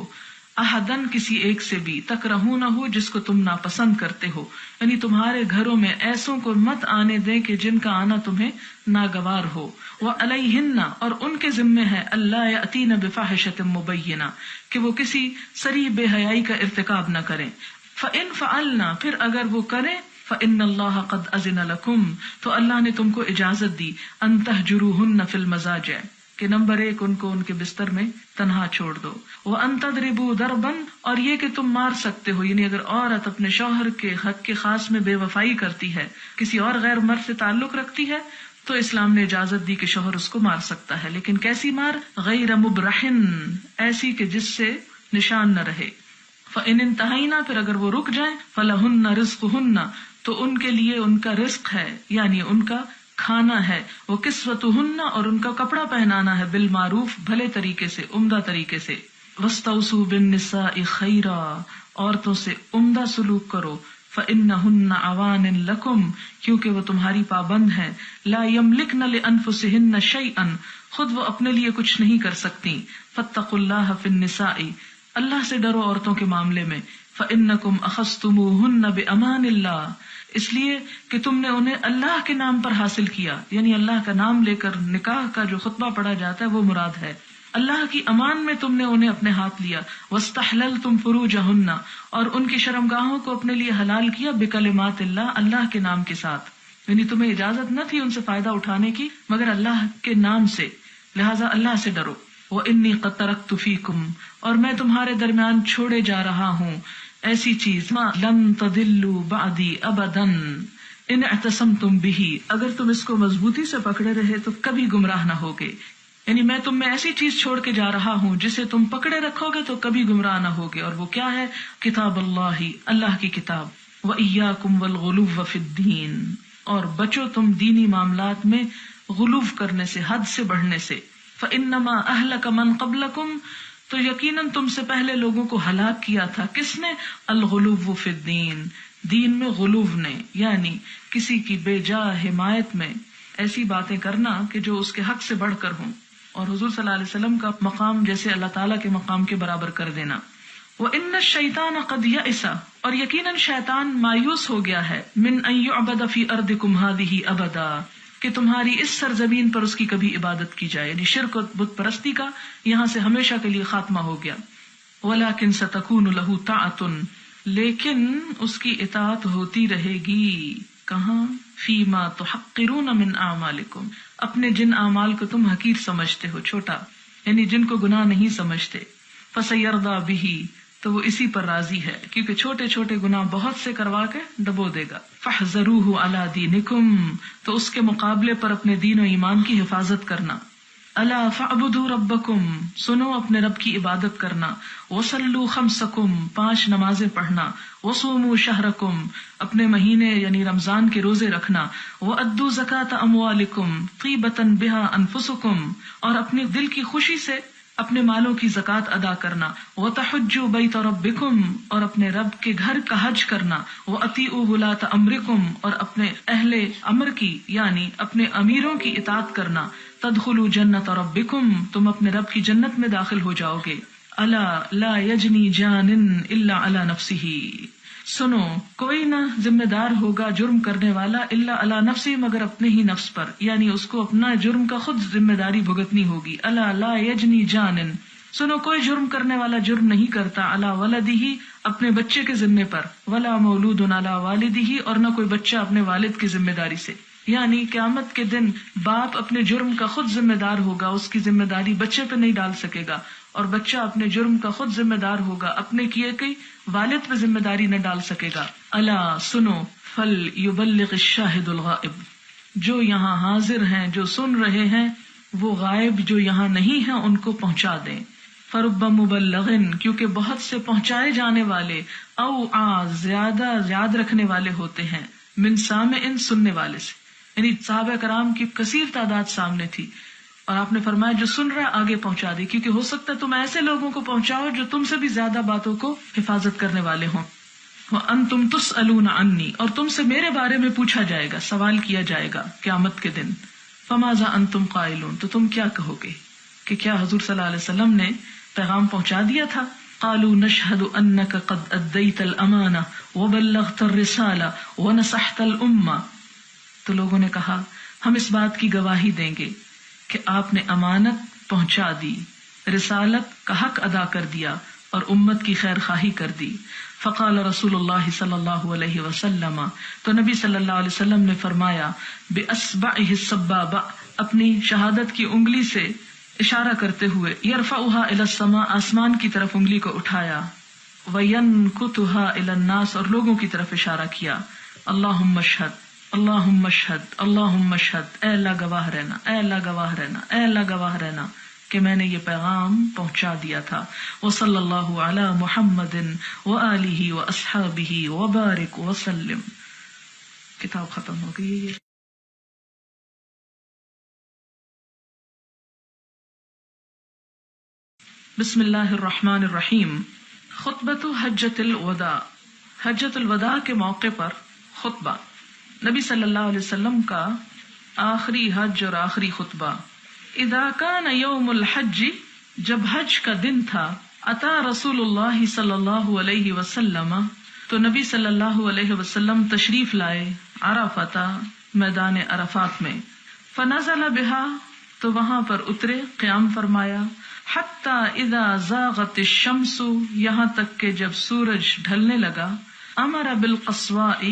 احدن، کسی ایک سے بھی، تکرہونہ، جس کو تم ناپسند کرتے ہو، یعنی تمہارے گھروں میں ایسوں کو مت آنے دیں کہ جن کا آنا تمہیں ناگوار ہو. وعلیہن، اور ان کے ذمے ہے، اللہ یأتین بفاحشۃ مبینہ، کہ وہ کسی صریح بے حیائی کا ارتکاب نہ کریں. فإن فعلنا، پھر اگر وہ کریں، فإن اللہ قد أذن لکم، تو اللہ نے تم کو اجازت دی، ان تہجروہن فی المضاجع، کہ نمبر 1 ان کو ان کے بستر میں تنہا چھوڑ دو. وان تضربوا ضربا، اور یہ کہ تم مار سکتے ہو، یعنی اگر عورت اپنے شوہر کے حق کے خاص میں بے وفائی کرتی ہے، کسی اور غیر مرد سے تعلق رکھتی ہے، تو اسلام نے اجازت دی کہ شوہر اس کو مار سکتا ہے، لیکن کیسی مار؟ غیر مبرحن، ایسی کہ جس سے نشان نہ رہے. فإن انتہینا، پھر اگر وہ رک جائیں، فلہن رزقہن، تو ان کے لیے ان کا رزق ہے، یعنی ان کا کھانا ہے. وہ کسوتہن، اور ان کا کپڑا پہنانا ہے، بالمعروف، بھلے طریقے سے، عمدہ طریقے سے. وَاسْتَوْصُوا بِالنِّسَاءِ خَيْرًا، عورتوں سے عمدہ سلوک کرو، فَإِنَّهُنَّ عَوَانٍ لَكُمْ، کیونکہ وہ تمہاری پابند ہیں، لَا يَمْلِكْنَ لِأَنفُسِهِنَّ شَيْئًا، خود وہ اپنے لیے کچھ نہیں کر سکتی، فَاتَّقُوا اللَّهَ فِي النِّسَاءِ، اللہ سے ڈرو عورتوں کے معاملے میں، فَإِنَّكُمْ أَخَذْتُمُوهُنَّ بِأَمَانِ اللَّهِ، اس لیے کہ تم نے انہیں اللہ کے نام پر حاصل کیا، یعنی اللہ کا نام لے کر نکاح کا جو خطبہ پڑھا جاتا ہے وہ مراد ہے، اللہ کی امان میں تم نے انہیں اپنے ہاتھ لیا، وَاسْتَحْلَلْتُمْ فُرُوجَهُنَّ، اور ان کی شرمگاہوں کو اپنے لیے حلال کیا، بِكَلِمَاتِ اللَّهِ، اللہ کے نام کے ساتھ، یعنی تمہیں اجازت نہ تھی ان سے فائدہ اٹھانے کی مگر اللہ کے نام سے، لہٰذا اللہ سے ڈرو۔ وَإِنِّي قَدْ تَرَكْتُ فِيكُمْ، اور میں تمہارے درمیان چھوڑے جا رہا ہوں ایسی چیز، مَا لَن تَضِلُّوا بَعْدِي أَبَدًا إِنِ اعْتَصَمْتُمْ بِهِ، اگر تم اس کو مضبوطی سے پکڑے رہے تو کبھی گمراہ نہ ہوگے، یعنی میں تم میں ایسی چیز چھوڑ کے جا رہا ہوں جسے تم پکڑے رکھو گے تو کبھی گمراہ نہ ہوگے، اور وہ کیا ہے؟ کتاب اللہ، اللہ کی کتاب، وَإِيَّاكُمْ وَالْغُلُوَّ فِي الدِّينِ، اور بچو تم دینی معاملات میں غلو کرنے سے، حد سے بڑھنے سے، فَإِنَّمَا أَهْلَكَ مَنْ قَبْلَكُمْ، تو یقیناً تم سے پہلے لوگوں کو ہلاک کیا تھا، کس نے؟ الغلو فی الدین، دین میں غلو نے، یعنی کسی کی بے جا حمایت میں ایسی باتیں کرنا کہ جو اس کے حق سے بڑھ کر ہوں، اور حضور صلی اللہ علیہ وسلم کا مقام جیسے اللہ تعالیٰ کے مقام کے برابر کر دینا۔ وَإِنَّ الشَّيْطَانَ قَدْ يَئِسَ، اور یقیناً شیطان مایوس ہو گیا ہے، مِنْ أَنْ يُعْبَدَ فِي أَرْضِكُمْ هَذِهِ أَبَدًا، کہ تمہاری اس سرزمین پر اس کی کبھی عبادت کی جائے، یعنی شرک و بت پرستی کا یہاں سے ہمیشہ کے لیے خاتمہ ہو گیا۔ وَلَكِنْ سَتَكُونُ لَهُ طَاعَةٌ، لیکن اس کی اطاعت ہوتی رہے گی، کہاں؟ فِيمَا تُحَقِّرُونَ مِنْ أَعْمَالِكُمْ، اپنے جن اعمال کو تم حقیر سمجھتے ہو، چھوٹا، یعنی جن کو گناہ نہیں سمجھتے، فَسَيَرْضَى بِهِ، تو وہ اسی پر راضی ہے، کیونکہ چھوٹے چھوٹے گناہ بہت سے کروا کے ڈبو دے گا۔ فَاحْذَرُوهُ عَلَى دِينِكُمْ، تو اس کے مقابلے پر اپنے دین و ایمان کی حفاظت کرنا۔ الا فاعبدوا ربکم، سنو اپنے رب کی عبادت کرنا، وصلوا خمسکم، 5 نمازیں پڑھنا، وصوموا شہرکم، اپنے مہینے یعنی رمضان کے روزے رکھنا، وادوا زکاة اموالکم طیبۃ بها انفسکم، اور اپنے دل کی خوشی سے اپنے مالوں کی زکوٰۃ ادا کرنا، وتحجوا بیت ربکم، اور اپنے رب کے گھر کا حج کرنا، واطیعوا ولاۃ امرکم، اور اپنے اہل امر کی یعنی اپنے امیروں کی اطاعت کرنا، تدخلوا جنت ربکم، تم اپنے رب کی جنت میں داخل ہو جاؤ گے۔ الا لا یجنی جان الا علی نفسہ، سنو کوئی نہ ذمہ دار ہوگا جرم کرنے والا الا علی نفسہ، مگر اپنے ہی نفس پر، یعنی اس کو اپنا جرم کا خود ذمہ داری بھگتنی ہوگی۔ الا لا یجنی جان، سنو کوئی جرم کرنے والا جرم نہیں کرتا، علی ولدہ، اپنے بچے کے ذمے پر، ولا مولود علی والدہ، اور نہ کوئی بچہ اپنے والد کی ذمہ داری سے، یعنی قیامت کے دن باپ اپنے جرم کا خود ذمہ دار ہوگا، اس کی ذمہ داری بچے پہ نہیں ڈال سکے گا، اور بچہ اپنے جرم کا خود ذمہ دار ہوگا، اپنے کیے کی والد پہ ذمہ داری نہ ڈال سکے گا۔ الا سنو، فل یبلغ الشاہد الغائب، جو یہاں حاضر ہیں، جو سن رہے ہیں، وہ غائب جو یہاں نہیں ہیں ان کو پہنچا دیں۔ فرب مبلغ، کیونکہ بہت سے پہنچائے جانے والے، او زیادہ یاد رکھنے والے ہوتے ہیں، من سامع، سننے والے سے، یعنی صحابہ کرام کی کثیر تعداد سامنے تھی، اور آپ نے فرمایا جو سن رہا ہے آگے پہنچا دے، کیونکہ ہو سکتا ہے تم ایسے لوگوں کو پہنچاؤ جو تم سے بھی زیادہ باتوں کو حفاظت کرنے والے ہوں۔ وَأَنْتُمْ تُسْأَلُونَ عَنِّي، اور تم سے میرے بارے میں پوچھا جائے گا، سوال کیا جائے گا قیامت کے دن۔ فَمَاذَا أَنْتُمْ قَائِلُونَ، تو تم کیا کہو گے کہ کیا حضور صلی اللہ علیہ وسلم نے پیغام پہنچا دیا تھا؟ قالوا نشهد انك قد اديت الامانه وبلغت الرساله ونصحت الامه، تو لوگوں نے کہا ہم اس بات کی گواہی دیں گے کہ آپ نے امانت پہنچا دی، رسالت کا حق ادا کر دیا، اور امت کی خیر خواہی کر دی۔ فقال رسول اللہ صلی اللہ علیہ وسلم، تو نبی صلی اللہ علیہ وسلم نے فرمایا، باصبعہ السبابہ، اپنی شہادت کی انگلی سے اشارہ کرتے ہوئے، یرفعها الی السماء، آسمان کی طرف انگلی کو اٹھایا، وینکتها الی الناس، اور لوگوں کی طرف اشارہ کیا، اللہم اشہد، اللہم اشہد، اللہم اشہد، اے اللہ گواہ رہنا، اے اللہ گواہ رہنا، اے اللہ گواہ رہنا کہ میں نے یہ پیغام پہنچا دیا تھا۔ وصلی اللہ علی محمد وآلہ واصحابہ وبارک وسلم۔ کتاب ختم ہو گئی ہے۔ بسم اللہ الرحمن الرحیم۔ خطبۃ حجۃ الوداع، حجۃ الوداع کے موقع پر خطبہ، نبی صلی اللہ علیہ وسلم کا آخری حج اور آخری خطبہ۔ اذا کان یوم الحج، جب حج کا دن تھا، اتا رسول اللہ صلی اللہ علیہ وسلم، تو نبی صلی اللہ علیہ وسلم تشریف لائے عرفہ، میدان عرفات میں، فنزل بها، تو وہاں پر اترے، قیام فرمایا، حتی اذا زاغت الشمس، یہاں تک کہ جب سورج ڈھلنے لگا، امر بالقصواء،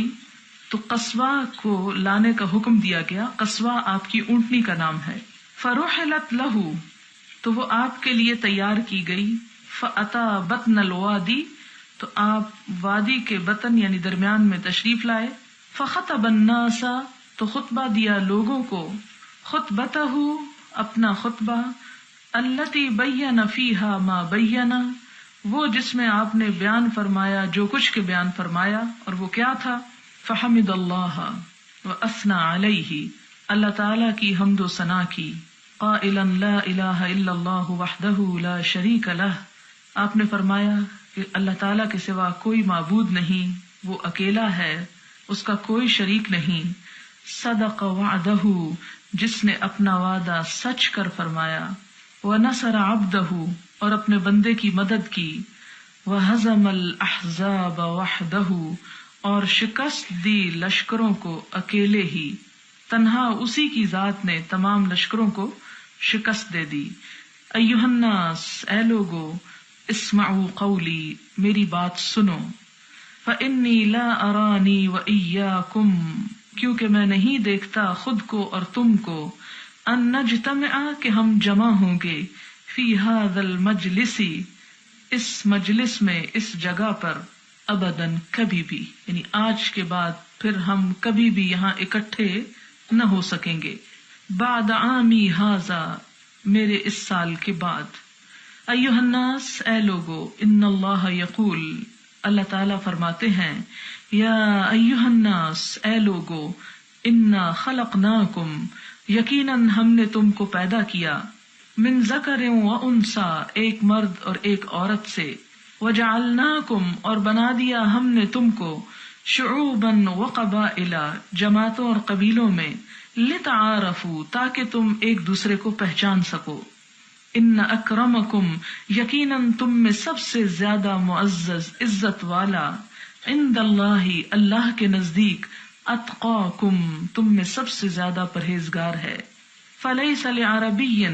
تو قصواء کو لانے کا حکم دیا گیا۔ قصواء آپ کی اونٹنی کا نام ہے۔ فرحلت لہ، تو وہ آپ کے لیے تیار کی گئی۔ فاتا بطن الوادی، تو آپ وادی کے بطن یعنی درمیان میں تشریف لائے۔ فخطب الناس، تو خطبہ دیا لوگوں کو، خطبتہ، اپنا خطبہ، التی بین فیہا ما بین، وہ جس میں آپ نے بیان فرمایا جو کچھ کے بیان فرمایا، اور وہ کیا تھا؟ فحمد اللہ واثنى علیہ، اللہ تعالی کی حمد و ثنا کی، قائلا لا الہ الا اللہ وحدہ لا شریک لہ، آپ نے فرمایا کہ اللہ تعالیٰ کے سوا کوئی معبود نہیں، وہ اکیلا ہے، اس کا کوئی شریک نہیں۔ صدق وعدہ، جس نے اپنا وعدہ سچ کر فرمایا، وَنَصَرَ عَبْدَهُ، اور اپنے بندے کی مدد کی، وَهَزَمَ الْأَحْزَابَ وَحْدَهُ، اور شکست دی لشکروں کو اکیلے ہی، تنہا اسی کی ذات نے تمام لشکروں کو شکست دے دی۔ ایھا الناس، اے لوگو، اسمعوا قولی، میری بات سنو، فإنی لا ارانی وإیاکم، کیونکہ میں نہیں دیکھتا خود کو اور تم کو، ان نجتمع، کہ ہم جمع ہوں گے، فی ھذا المجلس، اس مجلس میں، اس جگہ پر، ابداً، کبھی بھی، یعنی آج کے بعد پھر ہم کبھی بھی یہاں اکٹھے نہ ہو سکیں گے، بعد عامی ھذا، میرے اس سال کے بعد۔ ایھا الناس، اے لوگو، ان اللہ یقول، اللہ تعالیٰ فرماتے ہیں، یا ایھا الناس، اے لوگو، انا خلقناکم، یقیناً ہم نے تم کو پیدا کیا، من ذکر و انثی، ایک مرد اور ایک عورت سے، وجعلناکم، اور بنا دیا ہم نے تم کو، شعوبا و قبائل، جماعتوں اور قبیلوں میں، لتعارفوا، تاکہ تم ایک دوسرے کو پہچان سکو۔ ان اکرمکم، یقیناً تم میں سب سے زیادہ معزز، عزت والا، عند اللہ، اللہ کے نزدیک، اتقاکم، تم میں سب سے زیادہ پرہیزگار ہے۔ فلیس لعربی،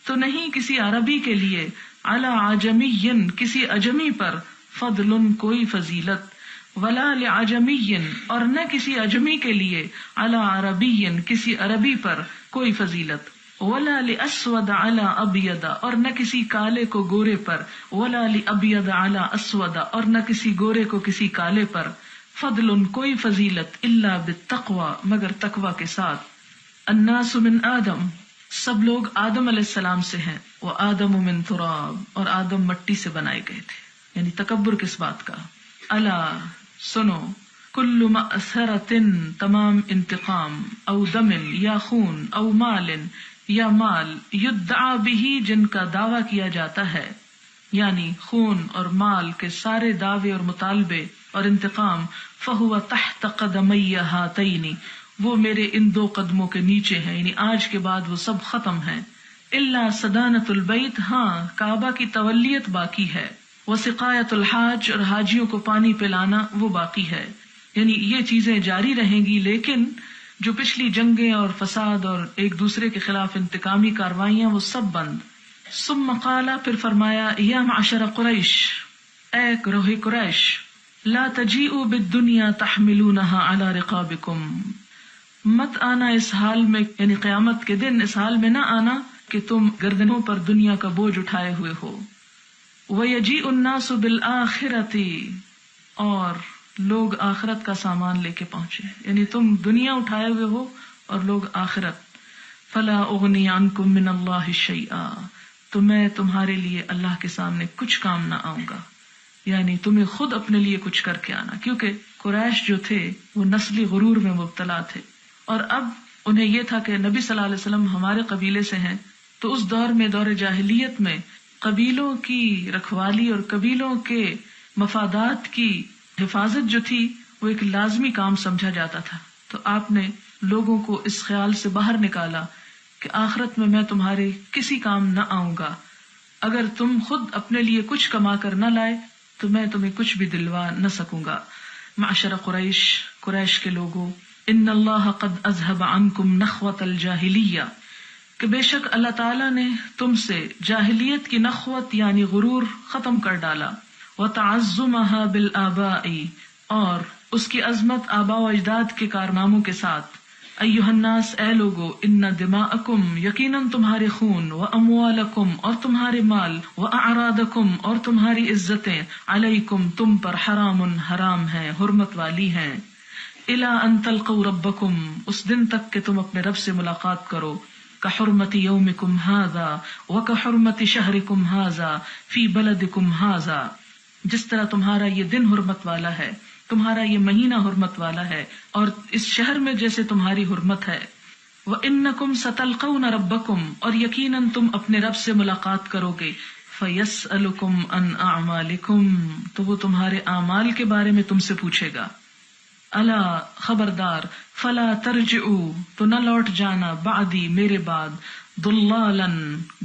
تو نہیں کسی عربی کے لیے، علی عجمی، کسی عجمی پر، فضل، کوئی فضیلت، ولا لعجمی، اور نہ کسی عجمی کے لیے، علی عربی، کسی عربی پر کوئی فضیلت، ولا لاسود علی ابید، اور نہ کسی کالے کو گورے پر، ولا لابید علی اسود، اور نہ کسی گورے کو کسی کالے پر، فضل، کوئی فضیلت، الا بالتقوی، مگر تقوی کے ساتھ۔ الناس من آدم، سب لوگ آدم علیہ السلام سے ہیں، وآدم من تراب، اور آدم مٹی سے بنائے گئے تھے، یعنی تکبر کس بات کا؟ الا، سنو، کل مأثرۃ، تمام انتقام، او دم، یا خون، او مال، یا مال، یدعا بہ، جن کا دعویٰ کیا جاتا ہے، یعنی خون اور مال کے سارے دعوے اور مطالبے اور انتقام، فہو تحت قدمی ہاتین، وہ میرے ان دو قدموں کے نیچے ہیں، یعنی آج کے بعد وہ سب ختم ہیں۔ الا صدانۃ البیت، ہاں کعبہ کی تولیت باقی ہے، وسقایۃ الحاج، اور حاجیوں کو پانی پلانا وہ باقی ہے، یعنی یہ چیزیں جاری رہیں گی، لیکن جو پچھلی جنگیں اور فساد اور ایک دوسرے کے خلاف انتقامی کاروائیاں وہ سب بند۔ ثم قال، پھر فرمایا، یا معشر قریش، اے گروہ قریش، لا تجیئوا بالدنیا تحملونها علی رقابکم، مت آنا اس حال میں، یعنی قیامت کے دن اس حال میں نہ آنا کہ تم گردنوں پر دنیا کا بوجھ اٹھائے ہوئے ہو۔ وَيَجِيءُ النَّاسُ بِالْآخِرَةِ، اور لوگ آخرت کا سامان لے کے پہنچے، یعنی تم دنیا اٹھائے ہوئے ہو اور لوگ آخرت۔ فَلَا أُغْنِي عَنْكُم مِّنَ اللَّهِ شَيْئًا، تو میں تمہارے لیے اللہ کے سامنے کچھ کام نہ آؤں گا، یعنی تمہیں خود اپنے لیے کچھ کر کے آنا، کیونکہ قریش جو تھے وہ نسلی غرور میں مبتلا تھے، اور اب انہیں یہ تھا کہ نبی صلی اللہ علیہ وسلم ہمارے قبیلے سے ہیں، تو اس دور میں، دور جاہلیت میں، قبیلوں کی رکھوالی اور قبیلوں کے مفادات کی حفاظت جو تھی وہ ایک لازمی کام سمجھا جاتا تھا. تو آپ نے لوگوں کو اس خیال سے باہر نکالا کہ آخرت میں تمہارے کسی کام نہ آؤں گا. اگر تم خود اپنے لیے کچھ کما کر نہ لائے تو میں تمہیں کچھ بھی دلوا نہ سکوں گا. معشر قریش کے لوگوں، ان اللہ قد اذهب عنکم نخوۃ الجاہلیہ، کہ بے شک اللہ تعالیٰ نے تم سے جاہلیت کی نخوت یعنی غرور ختم کر ڈالا. وتعظمها بالآباء، اور اس کی عظمت آباء و اجداد کے کارناموں کے ساتھ. ایھا الناس، اے لوگو، ان دماءکم، یقیناً تمہارے خون، واموالکم، اور تمہارے مال، واعراضکم، اور تمہاری عزتیں، علیکم، تم پر، حرام ہیں، حرمت والی ہیں. الی ان تلقوا ربکم، اس دن تک کہ تم اپنے رب سے ملاقات کرو. کحرمت یومکم ھذا وکحرمت شہرکم ھذا فی بلدکم ھذا، جس طرح تمہارا یہ دن حرمت والا ہے، تمہارا یہ مہینہ حرمت والا ہے، اور اس شہر میں جیسے تمہاری حرمت ہے. وَإِنَّكُمْ سَتَلْقَوْنَ رَبَّكُمْ، اور یقیناً تم اپنے رب سے ملاقات کرو گے. فَيَسْأَلُكُمْ عَنْ أَعْمَالِكُمْ، تو وہ تمہارے اعمال کے بارے میں تم سے پوچھے گا. الا، خبردار، فَلَا تَرْجِعُوا، تو نہ لوٹ جانا، بعدی، میرے بعد، ضلالاً،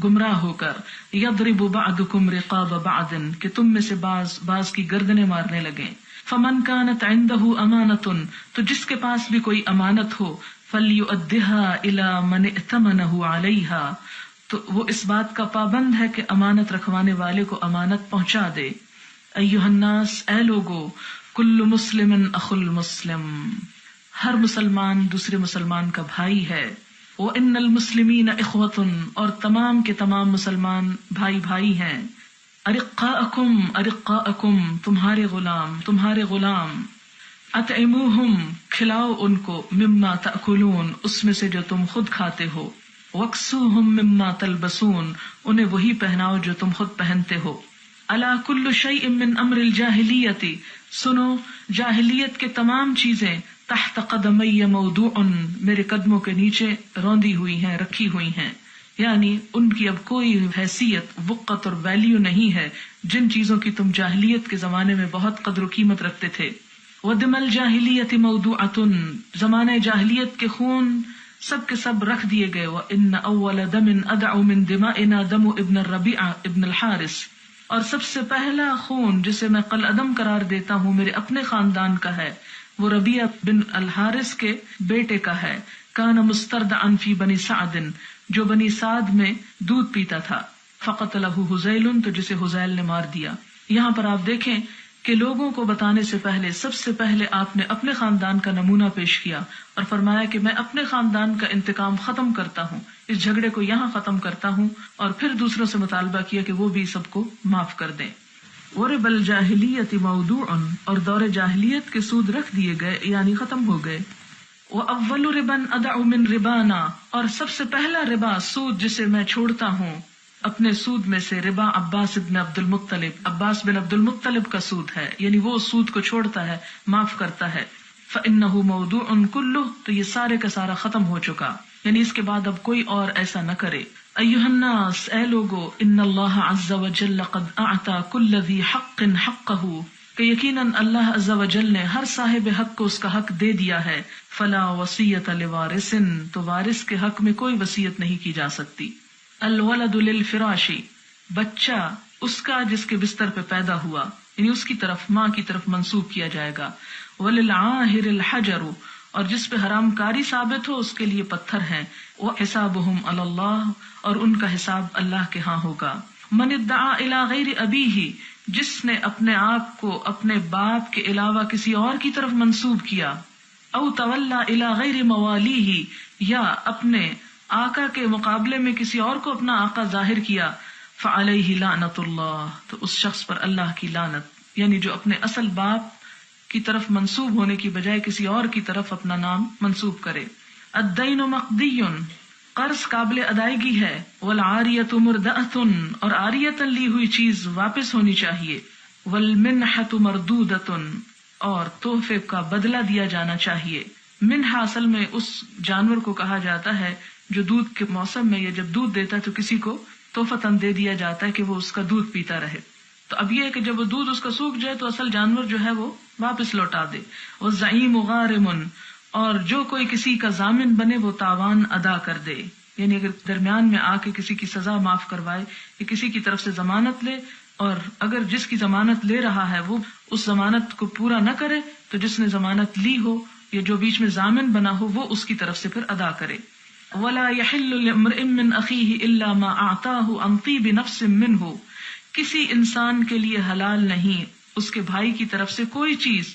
گمراہ ہو کر، یضرب بعضکم رقاب بعض، کہ تم میں سے بعض کی گردنیں مارنے لگیں. فمن كانت عنده امانۃ، تو جس کے پاس بھی کوئی امانت ہو، فلیؤدها الى من ائتمنه علیها، تو وہ اس بات کا پابند ہے کہ امانت رکھوانے والے کو امانت پہنچا دے. ایھا الناس، اے لوگو، کل مسلم اخو المسلم، ہر مسلمان دوسرے مسلمان کا بھائی ہے. وان المسلمین اخوۃ، اور تمام کے تمام مسلمان بھائی ہیں. ارقاءکم، تمہارے غلام. اطعموہم، کھلاؤ ان کو، مما تأکلون، اس میں سے جو تم خود کھاتے ہو. واکسوہم مما تلبسون، انہیں وہی پہناؤ جو تم خود پہنتے ہو. الا کل شیء من امر الجاہلیۃ، سنو، جاہلیت کے تمام چیزیں، تحت قدمی موضوع، میرے قدموں کے نیچے روندی ہوئی ہیں، رکھی ہوئی ہیں. یعنی ان کی اب کوئی حیثیت، وقت اور ویلیو نہیں ہے جن چیزوں کی تم جاہلیت کے زمانے میں بہت قدر و قیمت رکھتے تھے. ودم الجاہلیت موضوعۃ، زمانہ جاہلیت کے خون سب کے سب رکھ دیے گئے. وان اول دم ادع من دمائنا دم ابن الربیع ابن الحارث، اور سب سے پہلا خون جسے میں قلعدم قرار دیتا ہوں میرے اپنے خاندان کا ہے، وہ ربیع بن الحارث کے بیٹے کا ہے. کان مستردعا فی بنی سعد، جو بنی سعد میں دودھ پیتا تھا. فقتلہ حذیل، تو جسے حذیل نے مار دیا. یہاں پر آپ دیکھیں کہ لوگوں کو بتانے سے پہلے سب سے پہلے آپ نے اپنے خاندان کا نمونہ پیش کیا اور فرمایا کہ میں اپنے خاندان کا انتقام ختم کرتا ہوں، اس جھگڑے کو یہاں ختم کرتا ہوں، اور پھر دوسروں سے مطالبہ کیا کہ وہ بھی سب کو معاف کر دیں. ورب الجاہلیت موضوع، اور دور جاہلیت کے سود رکھ دیے گئے یعنی ختم ہو گئے. وَأَوَّلُ رِبًا أَدَعُ مِن رِبَانَا، اور سب سے پہلا ربا، سود جسے میں چھوڑتا ہوں اپنے سود میں سے، ربا عباس بن عبد المطلب، عباس بن عبد المطلب کا سود ہے، یعنی وہ سود کو چھوڑتا ہے، معاف کرتا ہے. فَإِنَّهُ مَوْضُوعٌ كُلُّهُ، تو یہ سارے کا سارا ختم ہو چکا، یعنی اس کے بعد اب کوئی اور ایسا نہ کرے. ایھا الناس، اے لوگو، ان اللہ عز وجل قد اعطى كل ذی حق حقہ، کہ یقیناً اللہ عز وجل نے ہر صاحب حق کو اس کا حق دے دیا ہے. فلا وصیۃ لوارث، تو وارث کے حق میں کوئی وصیت نہیں کی جا سکتی. الولد للفراش، بچہ اس کا جس کے بستر پہ پیدا ہوا، یعنی اس کی طرف، ماں کی طرف منسوب کیا جائے گا. وللعاہر الحجر، اور جس پہ حرام کاری ثابت ہو اس کے لیے پتھر ہیں. وحسابہم علی اللہ، اور ان کا حساب اللہ کے ہاں ہوگا. من ادعا الی غیر ابیہ، جس نے اپنے آپ کو اپنے باپ کے علاوہ کسی اور کی طرف منسوب کیا. او تولا الی غیر موالیہ، یا اپنے آقا کے مقابلے میں کسی اور کو اپنا آقا ظاہر کیا. فعلیہ لعنت اللہ، تو اس شخص پر اللہ کی لعنت، یعنی جو اپنے اصل باپ کی طرف منسوب ہونے کی بجائے کسی اور کی طرف اپنا نام منسوب کرے. الدین مقضی، قرض قابل ادائیگی ہے. والعاریۃ مردأۃ، اور عاریۃ لی ہوئی چیز واپس ہونی چاہیے. والمنحۃ مردودۃ، اور تحفے کا بدلہ دیا جانا چاہیے. منحہ اصل میں اس جانور کو کہا جاتا ہے جو دودھ کے موسم میں یا جب دودھ دیتا ہے تو کسی کو تحفتاً دے دیا جاتا ہے کہ وہ اس کا دودھ پیتا رہے. تو اب یہ ہے کہ جب وہ دودھ اس کا سوکھ جائے تو اصل جانور جو ہے وہ واپس لوٹا دے. وَالزَّعِیمُ غَارِمٌ، اور جو کوئی کسی کا ضامن بنے وہ تاوان ادا کر دے. یعنی اگر درمیان میں آ کے کسی کی سزا معاف کروائے یا کسی کی طرف سے ضمانت لے، اور اگر جس کی ضمانت لے رہا ہے وہ اس ضمانت کو پورا نہ کرے تو جس نے ضمانت لی ہو یا جو بیچ میں ضامن بنا ہو وہ اس کی طرف سے پھر ادا کرے. وَلَا يَحِلُّ لِامْرِئٍ مِّنْ أَخِيهِ إِلَّا مَا أَعْطَاهُ عَنْ طِيبِ نَفْسٍ مِّنْهُ، کسی انسان کے لیے حلال نہیں اس کے بھائی کی طرف سے کوئی چیز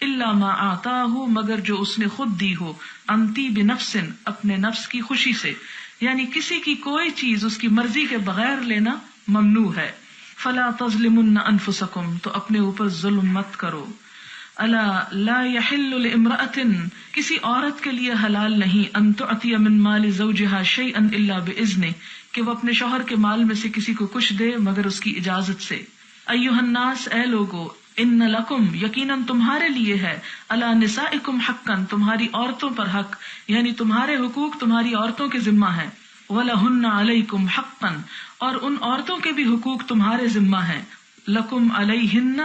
الا ما آتاہ، مگر جو اس نے خود دی ہو، عن طیب نفس، اپنے نفس کی خوشی سے. یعنی کسی کی کوئی چیز اس کی مرضی کے بغیر لینا ممنوع ہے. فلا تظلمن انفسکم، تو اپنے اوپر ظلم مت کرو. الا لا يحل لامرأة، کسی عورت کے لیے حلال نہیں ان تعطی من مال زوجها شيئا الا باذنه، کہ وہ اپنے شوہر کے مال میں سے کسی کو کچھ دے مگر اس کی اجازت سے. ایھا الناس، اے لوگو، ان لکم، یقیناً تمہارے لیے ہے، علی نسائکم حقا، تمہاری عورتوں پر حق، یعنی تمہارے حقوق تمہاری عورتوں کے ذمہ ہیں. ولہن علیکم حقا، اور ان عورتوں کے بھی حقوق تمہارے ذمہ ہیں. لکم علیہن،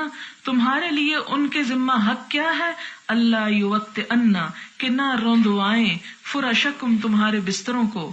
تمہارے لیے ان کے ذمہ حق کیا ہے؟ اللہ یوطئن، کہ نہ روندوائیں، فرشکم، تمہارے بستروں کو،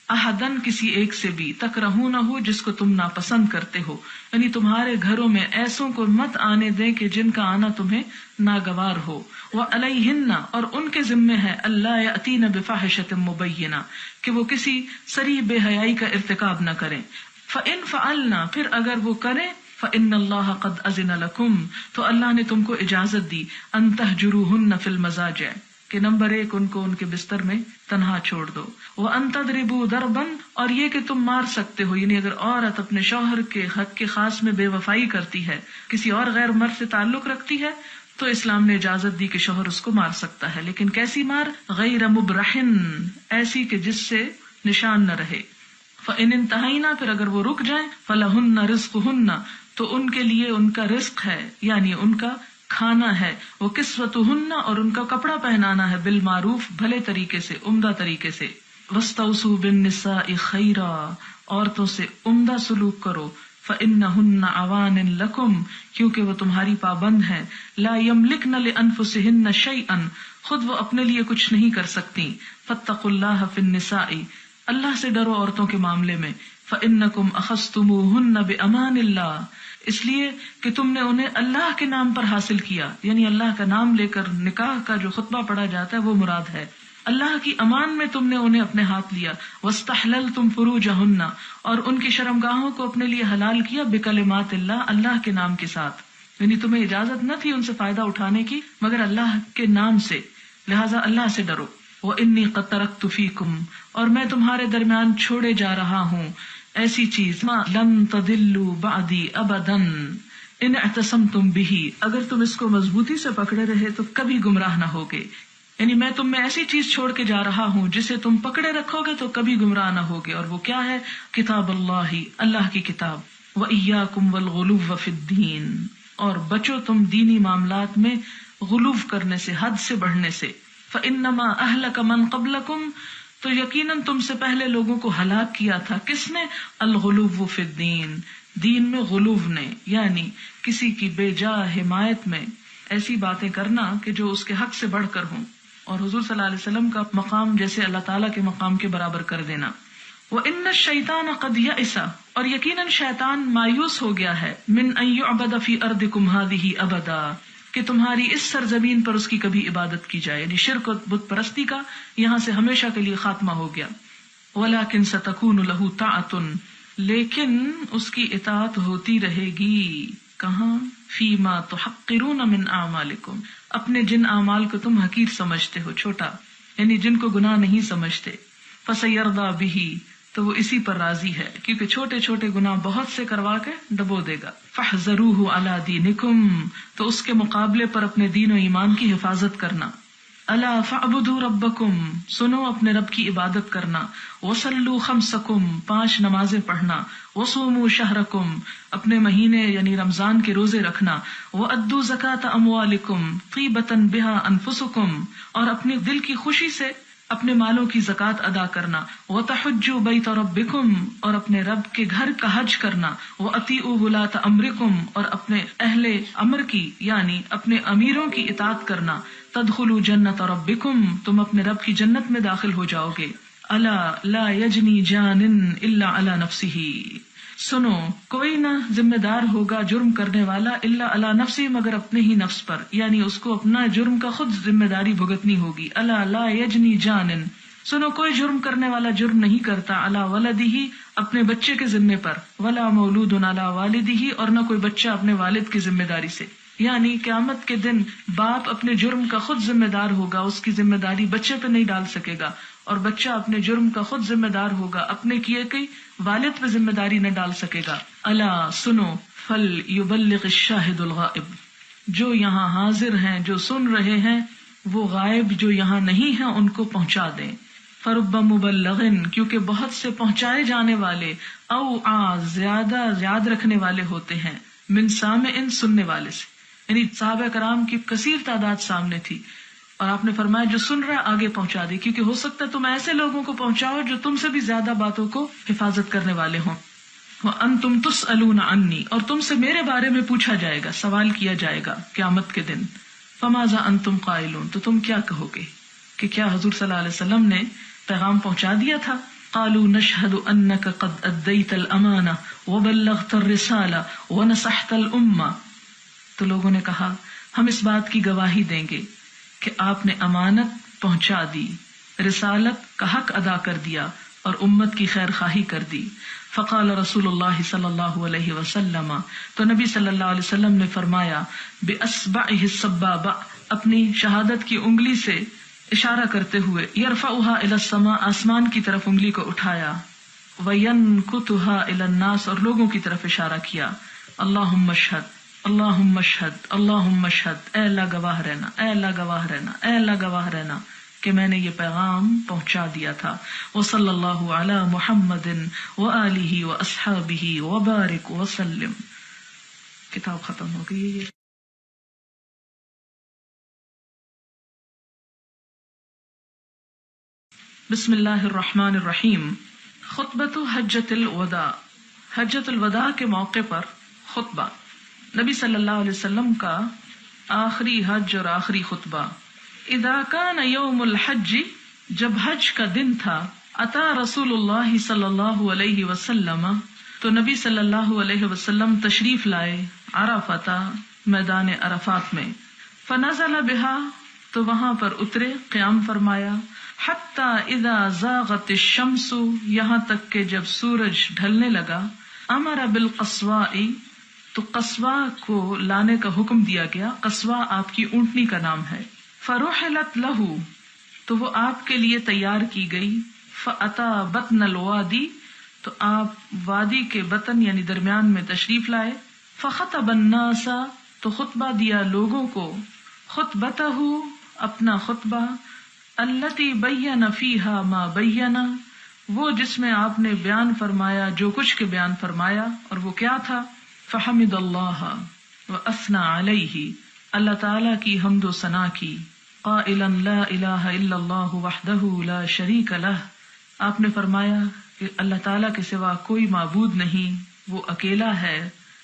احدن، کسی ایک سے بھی، تکرہونہ، جس کو تم ناپسند کرتے ہو. یعنی تمہارے گھروں میں ایسوں کو مت آنے دیں کہ جن کا آنا تمہیں ناگوار ہو. وعلیہن، اور ان کے ذمے ہے، اللہ یأتین بفاحشۃ مبینہ، کہ وہ کسی صریح بے حیائی کا ارتکاب نہ کریں. فإن فعلنا، پھر اگر وہ کریں، فإن اللہ قد أذن لکم، تو اللہ نے تم کو اجازت دی، ان تہجروہن فی المضاجع، کہ نمبر 1 ان کو ان کے بستر میں تنہا چھوڑ دو. وَأَن تَضْرِبُوا ضَرْبًا، اور یہ کہ تم مار سکتے ہو. یعنی اگر عورت اپنے شوہر کے حق کے خاص میں بے وفائی کرتی ہے، کسی اور غیر مرد سے تعلق رکھتی ہے، تو اسلام نے اجازت دی کہ شوہر اس کو مار سکتا ہے. لیکن کیسی مار؟ غیر مبرحن، ایسی کہ جس سے نشان نہ رہے. فَإِنِ انْتَهَيْنَا، پھر اگر وہ رک جائیں، فَلَهُنَّ رِزْقُهُنَّ، تو ان کے لیے ان کا رزق ہے، یعنی ان کا کھانا ہے. وہ کسوتہن، اور ان کا کپڑا پہنانا ہے، بالمعروف، بھلے طریقے سے، عمدہ طریقے سے. واستوصوا بالنساء خیرا، عورتوں سے عمدہ سلوک کرو. فإنہن عوان لکم، کیونکہ وہ تمہاری پابند ہیں. لا یملکن لانفسہن شیئا، خود وہ اپنے لیے کچھ نہیں کر سکتی. فاتقوا اللہ فی النساء، اللہ سے ڈرو عورتوں کے معاملے میں. فإنکم اخذتموہن بأمان اللہ، اس لیے کہ تم نے انہیں اللہ کے نام پر حاصل کیا. یعنی اللہ کا نام لے کر نکاح کا جو خطبہ پڑھا جاتا ہے وہ مراد ہے. اللہ کی امان میں تم نے انہیں اپنے ہاتھ لیا. واستحللتم فروجہن، اور ان کی شرمگاہوں کو اپنے لیے حلال کیا، بکلمات اللہ، اللہ کے نام کے ساتھ. یعنی تمہیں اجازت نہ تھی ان سے فائدہ اٹھانے کی مگر اللہ کے نام سے، لہٰذا اللہ سے ڈرو. وانی قد ترکت فیکم، اور میں تمہارے درمیان چھوڑے جا رہا ہوں ایسی چیز، ما لن تضلوا بعدی ابدا ان اعتصمتم به، اگر تم اس کو مضبوطی سے پکڑے رہے تو کبھی گمراہ نہ ہوگے. یعنی میں تم میں ایسی چیز چھوڑ کے جا رہا ہوں جسے تم پکڑے رکھو گے تو کبھی گمراہ نہ ہوگے. اور وہ کیا ہے؟ کتاب اللہ، اللہ کی کتاب. وإیاکم والغلو فی الدین، اور بچو تم دینی معاملات میں غلو کرنے سے، حد سے بڑھنے سے. فإنما أهلك من قبلكم، تو یقیناً تم سے پہلے لوگوں کو ہلاک کیا تھا. کس نے؟ الغلو فی الدین، دین میں غلو نے، یعنی کسی کی بے جا حمایت میں ایسی باتیں کرنا کہ جو اس کے حق سے بڑھ کر ہوں، اور حضور صلی اللہ علیہ وسلم کا مقام جیسے اللہ تعالیٰ کے مقام کے برابر کر دینا. وَإِنَّ الشَّيْطَانَ قَدْ يَئِسَ، اور یقیناً شیطان مایوس ہو گیا ہے، مِنْ أَنْ يُعْبَدَ فِي أَرْضِكُمْ هَذِهِ أَبَدًا، کہ تمہاری اس سرزمین پر اس کی کبھی عبادت کی جائے. یعنی شرک و بت پرستی کا یہاں سے ہمیشہ کے لیے خاتمہ ہو گیا. وَلَكِنْ سَتَكُونُ لَهُ طَاعَةٌ، لیکن اس کی اطاعت ہوتی رہے گی. کہاں؟ فِيمَا تُحَقِّرُونَ مِنْ أَعْمَالِكُمْ، اپنے جن اعمال کو تم حقیر سمجھتے ہو، چھوٹا، یعنی جن کو گناہ نہیں سمجھتے. فَسَيَرْضَى بِهِ، تو وہ اسی پر راضی ہے، کیونکہ چھوٹے چھوٹے گناہ بہت سے کروا کے ڈبو دے گا. فَاحْذَرُوهُ عَلَى دِينِكُمْ، تو اس کے مقابلے پر اپنے دین و ایمان کی حفاظت کرنا. أَلَا فَاعْبُدُوا رَبَّكُمْ، سنو اپنے رب کی عبادت کرنا. وَصَلُّوا خَمْسَكُمْ، 5 نمازیں پڑھنا. وَصُومُوا شَهْرَكُمْ، اپنے مہینے یعنی رمضان کے روزے رکھنا. وَأَدُّوا زَكَاةَ أَمْوَالِكُمْ طِيبَةً بِهَا أَنفُسُكُمْ، اور اپنے دل کی خوشی سے اپنے مالوں کی زکوٰۃ ادا کرنا، وَتَحُجُّوا بَيْتَ رَبِّكُمْ اور اپنے رب کے گھر کا حج کرنا، وَأَطِيعُوا وُلَاةَ أَمْرِكُمْ اور اپنے اہل امر کی یعنی اپنے امیروں کی اطاعت کرنا، تدخلوا جنت ربکم تم اپنے رب کی جنت میں داخل ہو جاؤ گے۔ الا لا یجنی جان الا علی نفسہ سنو کوئی نہ ذمہ دار ہوگا جرم کرنے والا الا علی نفسی مگر اپنے ہی نفس پر، یعنی اس کو اپنا جرم کا خود ذمہ داری بھگتنی ہوگی۔ الا لا یجنی جان سنو کوئی جرم کرنے والا جرم نہیں کرتا علی ولدہ اپنے بچے کے ذمے پر، ولا مولود علی والدہ اور نہ کوئی بچہ اپنے والد کی ذمہ داری سے، یعنی قیامت کے دن باپ اپنے جرم کا خود ذمہ دار ہوگا، اس کی ذمہ داری بچے پہ نہیں ڈال سکے گا، اور بچہ اپنے جرم کا خود ذمہ دار ہوگا، اپنے کیے کی والد پہ ذمہ داری نہ ڈال سکے گا۔ الا سنو فل یبلغ الشاہد الغائب جو یہاں حاضر ہیں جو سن رہے ہیں وہ غائب جو یہاں نہیں ہیں ان کو پہنچا دیں۔ فرب مبلغ کیونکہ بہت سے پہنچائے جانے والے او زیادہ یاد رکھنے والے ہوتے ہیں، من سامع سننے والے سے، یعنی صحابہ کرام کی کثیر تعداد سامنے تھی اور آپ نے فرمایا جو سن رہا ہے آگے پہنچا دے، کیونکہ ہو سکتا ہے تم ایسے لوگوں کو پہنچاؤ جو تم سے بھی زیادہ باتوں کو حفاظت کرنے والے ہوں۔ وَأَنْتُمْ تُسْأَلُونَ عَنِّي اور تم سے میرے بارے میں پوچھا جائے گا، سوال کیا جائے گا قیامت کے دن۔ فَمَاذَا أَنْتُمْ قَائِلُونَ تو تم کیا کہو گے کہ کیا حضور صلی اللہ علیہ وسلم نے پیغام پہنچا دیا تھا؟ قالوا نشهد انك قد اديت الامانه وبلغت الرساله ونصحت الامه تو لوگوں نے کہا ہم اس بات کی گواہی دیں گے کہ آپ نے امانت پہنچا دی، رسالت کا حق ادا کر دیا اور امت کی خیر خواہی کر دی۔ فقال رسول اللہ صلی اللہ علیہ وسلم تو نبی صلی اللہ علیہ وسلم نے فرمایا باصبعه السبابہ اپنی شہادت کی انگلی سے اشارہ کرتے ہوئے، یرفعها الى السماء آسمان کی طرف انگلی کو اٹھایا، وینکتها الى الناس اور لوگوں کی طرف اشارہ کیا، اللہم اشہد اللہم اشہد اللہم اشہد اے اللہ گواہ رہنا، اے اللہ گواہ رہنا، اے اللہ گواہ رہنا کہ میں نے یہ پیغام پہنچا دیا تھا۔ وصلی اللہ علی محمد وآلہ واصحابہ وبارک وسلم۔ کتاب ختم ہو گئی ہے۔ بسم اللہ الرحمن الرحیم۔ خطبۃ حجۃ الوداع حجۃ الوداع کے موقع پر خطبہ، نبی صلی اللہ علیہ وسلم کا آخری حج اور آخری خطبہ۔ اذا کان یوم الحج جب حج کا دن تھا، اتا رسول اللہ صلی اللہ علیہ وسلم تو نبی صلی اللہ علیہ وسلم تشریف لائے عرفۃ میدان عرفات میں، فنزل بہا تو وہاں پر اترے، قیام فرمایا، حتی اذا زاغت الشمس یہاں تک کہ جب سورج ڈھلنے لگا، امر بالقصواء تو قصواء کو لانے کا حکم دیا گیا، قصواء آپ کی اونٹنی کا نام ہے، فرحلت لہ تو وہ آپ کے لیے تیار کی گئی، فاتا بطن الوادی تو آپ وادی کے بطن یعنی درمیان میں تشریف لائے، فخطب الناس تو خطبہ دیا لوگوں کو، خطبتہ اپنا خطبہ، التی بین فیہا ما بین وہ جس میں آپ نے بیان فرمایا جو کچھ کے بیان فرمایا، اور وہ کیا تھا؟ فحمد اللہ واثنى علیہ اللہ تعالی کی حمد و ثنا کی، قائلا لا الہ الا اللہ وحدہ لا شریک لہ آپ نے فرمایا کہ اللہ تعالی کے سوا کوئی معبود نہیں، وہ اکیلا ہے،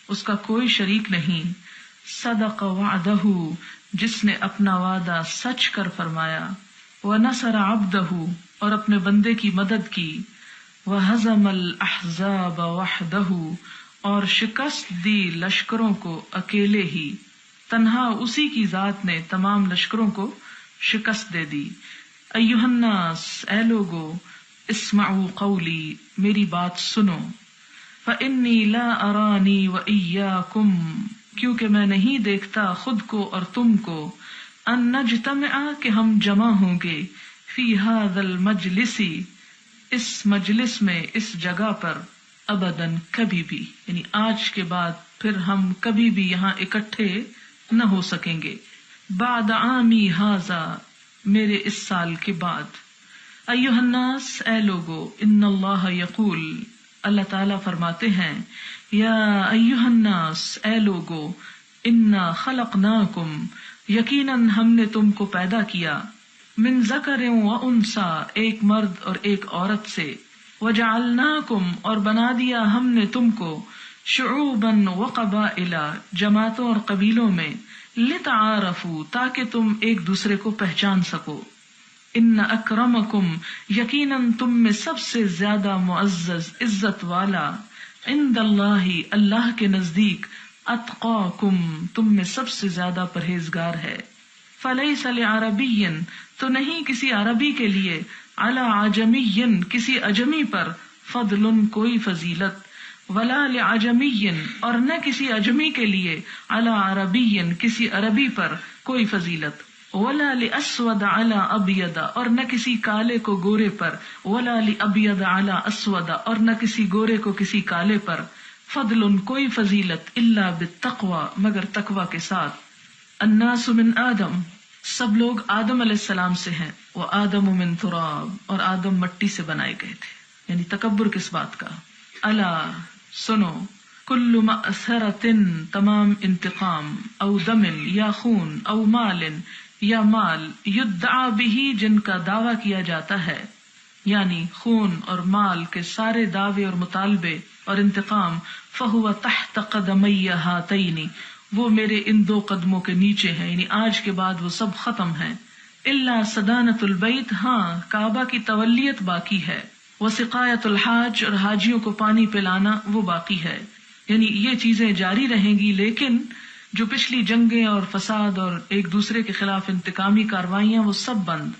اس کا کوئی شریک نہیں، صدق وعدہ جس نے اپنا وعدہ سچ کر فرمایا، وَنَصَرَ عَبْدَهُ اور اپنے بندے کی مدد کی، وَهَزَمَ الْأَحْزَابَ وَحْدَهُ اور شکست دی لشکروں کو اکیلے ہی، تنہا اسی کی ذات نے تمام لشکروں کو شکست دے دی۔ ایھا الناس اے لوگو، اسمعوا قولی میری بات سنو، فإنی لا ارانی وإیاکم کیونکہ میں نہیں دیکھتا خود کو اور تم کو، ان نجتمع کہ ہم جمع ہوں گے، فی ھذا المجلس اس مجلس میں، اس جگہ پر، ابداً کبھی بھی، یعنی آج کے بعد پھر ہم کبھی بھی یہاں اکٹھے نہ ہو سکیں گے، بعد عامی ھذا میرے اس سال کے بعد۔ ایھا الناس اے لوگو، ان اللہ یقول اللہ تعالیٰ فرماتے ہیں، یا ایھا الناس اے لوگو، انا خلقناکم یقیناً ہم نے تم کو پیدا کیا، من ذکر و انثی، ایک مرد اور ایک عورت سے، وجعلناکم، اور بنا دیا ہم نے تم کو، شعوبا وقبائل، جماعتوں اور قبیلوں میں، لتعارفوا، تاکہ تم ایک دوسرے کو پہچان سکو، ان اکرمکم، یقیناً تم میں سب سے زیادہ معزز عزت والا، عند اللہ، اللہ کے نزدیک، اتقاکم، تم میں سب سے زیادہ پرہیزگار ہے، فلیس لعربی، تو نہیں کسی عربی کے لیے، علی عجمی، کسی عجمی پر، فضل، کوئی فضیلت، ولا لعجمی، اور نہ کسی عجمی کے لیے، علی عربی، کسی عربی پر کوئی فضیلت، ولا لاسود علی ابید، اور نہ کسی کالے کو گورے پر، ولا لابید علی اسود، اور نہ کسی گورے کو کسی کالے پر، فضل، کوئی فضیلت، الا بالتقوی، مگر تقوی کے ساتھ، الناس من آدم، سب لوگ آدم علیہ السلام سے ہیں، وآدم من تراب، اور آدم مٹی سے بنائے گئے تھے، یعنی تکبر کس بات کا، الا، سنو، کل مأثرۃ، تمام انتقام، او دم، یا خون، او مال، یا مال، یدعا بہ، جن کا دعویٰ کیا جاتا ہے، یعنی خون اور مال کے سارے دعوے اور مطالبے اور انتقام، فہو تحت قدمی ہاتین، وہ میرے ان دو قدموں کے نیچے ہیں، یعنی آج کے بعد وہ سب ختم ہیں، الا صدانۃ البیت، ہاں کعبہ کی تولیت باقی ہے، وسقایۃ الحاج، اور حاجیوں کو پانی پلانا وہ باقی ہے، یعنی یہ چیزیں جاری رہیں گی، لیکن جو پچھلی جنگیں اور فساد اور ایک دوسرے کے خلاف انتقامی کاروائیاں وہ سب بند۔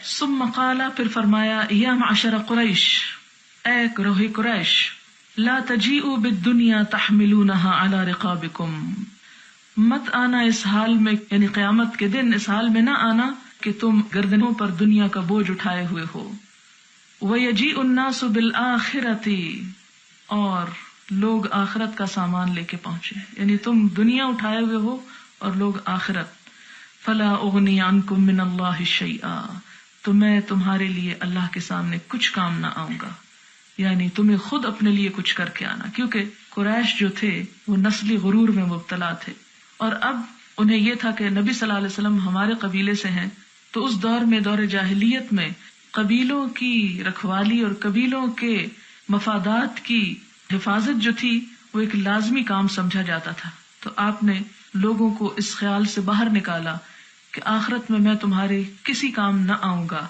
ثم قال، پھر فرمایا، یا معشر قریش، اے گروہ قریش، لا تجیئوا بالدنیا تحملونها علی رقابکم، مت آنا اس حال میں، یعنی قیامت کے دن اس حال میں نہ آنا کہ تم گردنوں پر دنیا کا بوجھ اٹھائے ہوئے ہو، وَيَجِيءُ النَّاسُ بِالْآخِرَةِ، اور لوگ آخرت کا سامان لے کے پہنچے، یعنی تم دنیا اٹھائے ہوئے ہو اور لوگ آخرت، فَلَا أُغْنِي عَنْكُم مِّنَ اللَّهِ شَيْئًا، تو میں تمہارے لیے اللہ کے سامنے کچھ کام نہ آؤں گا، یعنی تمہیں خود اپنے لیے کچھ کر کے آنا، کیونکہ قریش جو تھے وہ نسلی غرور میں مبتلا تھے، اور اب انہیں یہ تھا کہ نبی صلی اللہ علیہ وسلم ہمارے قبیلے سے ہیں، تو اس دور میں، دور جاہلیت میں، قبیلوں کی رکھوالی اور قبیلوں کے مفادات کی حفاظت جو تھی وہ ایک لازمی کام سمجھا جاتا تھا، تو آپ نے لوگوں کو اس خیال سے باہر نکالا کہ آخرت میں تمہارے کسی کام نہ آؤں گا،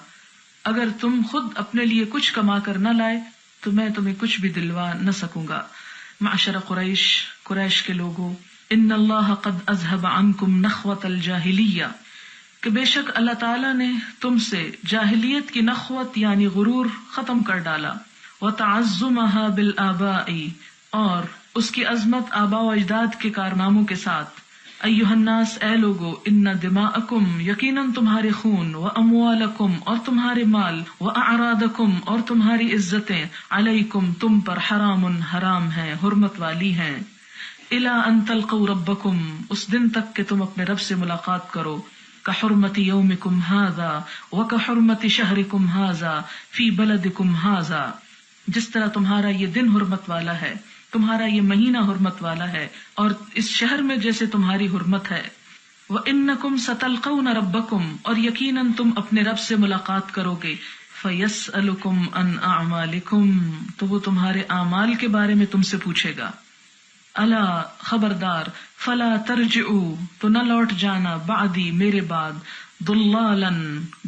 اگر تم خود اپنے لیے کچھ کما کر نہ لائے تو میں تمہیں کچھ بھی دلوا نہ سکوں گا۔ معشر قریش، قریش کے لوگوں، ان اللہ قد اذهب عنکم نخوۃ الجاہلیہ، کہ بے شک اللہ تعالیٰ نے تم سے جاہلیت کی نخوت یعنی غرور ختم کر ڈالا، وتعظمها بالآباء، اور اس کی عظمت آباء و اجداد کے کارناموں کے ساتھ، ایھا الناس، اے لوگو، ان دماءکم، یقیناً تمہارے خون، واموالکم، اور تمہارے مال، واعراضکم، اور تمہاری عزتیں، علیکم، تم پر، حرام، حرام ہیں، حرمت والی ہیں، الی ان تلقوا ربکم، اس دن تک کہ تم اپنے رب سے ملاقات کرو، کحرمت یومکم ھذا وکحرمت شہرکم ھذا فی بلدکم ھذا، جس طرح تمہارا یہ دن حرمت والا ہے، تمہارا یہ مہینہ حرمت والا ہے، اور اس شہر میں جیسے تمہاری حرمت ہے، وَإِنَّكُمْ سَتَلْقَوْنَ رَبَّكُمْ، اور یقیناً تم اپنے رب سے ملاقات کرو گے، فَيَسْأَلُكُمْ عَنْ أَعْمَالِكُمْ، تو وہ تمہارے اعمال کے بارے میں تم سے پوچھے گا، الا، خبردار، فَلَا تَرْجِعُوا، تو نہ لوٹ جانا، بَعْدِي، میرے بعد، ضلالا،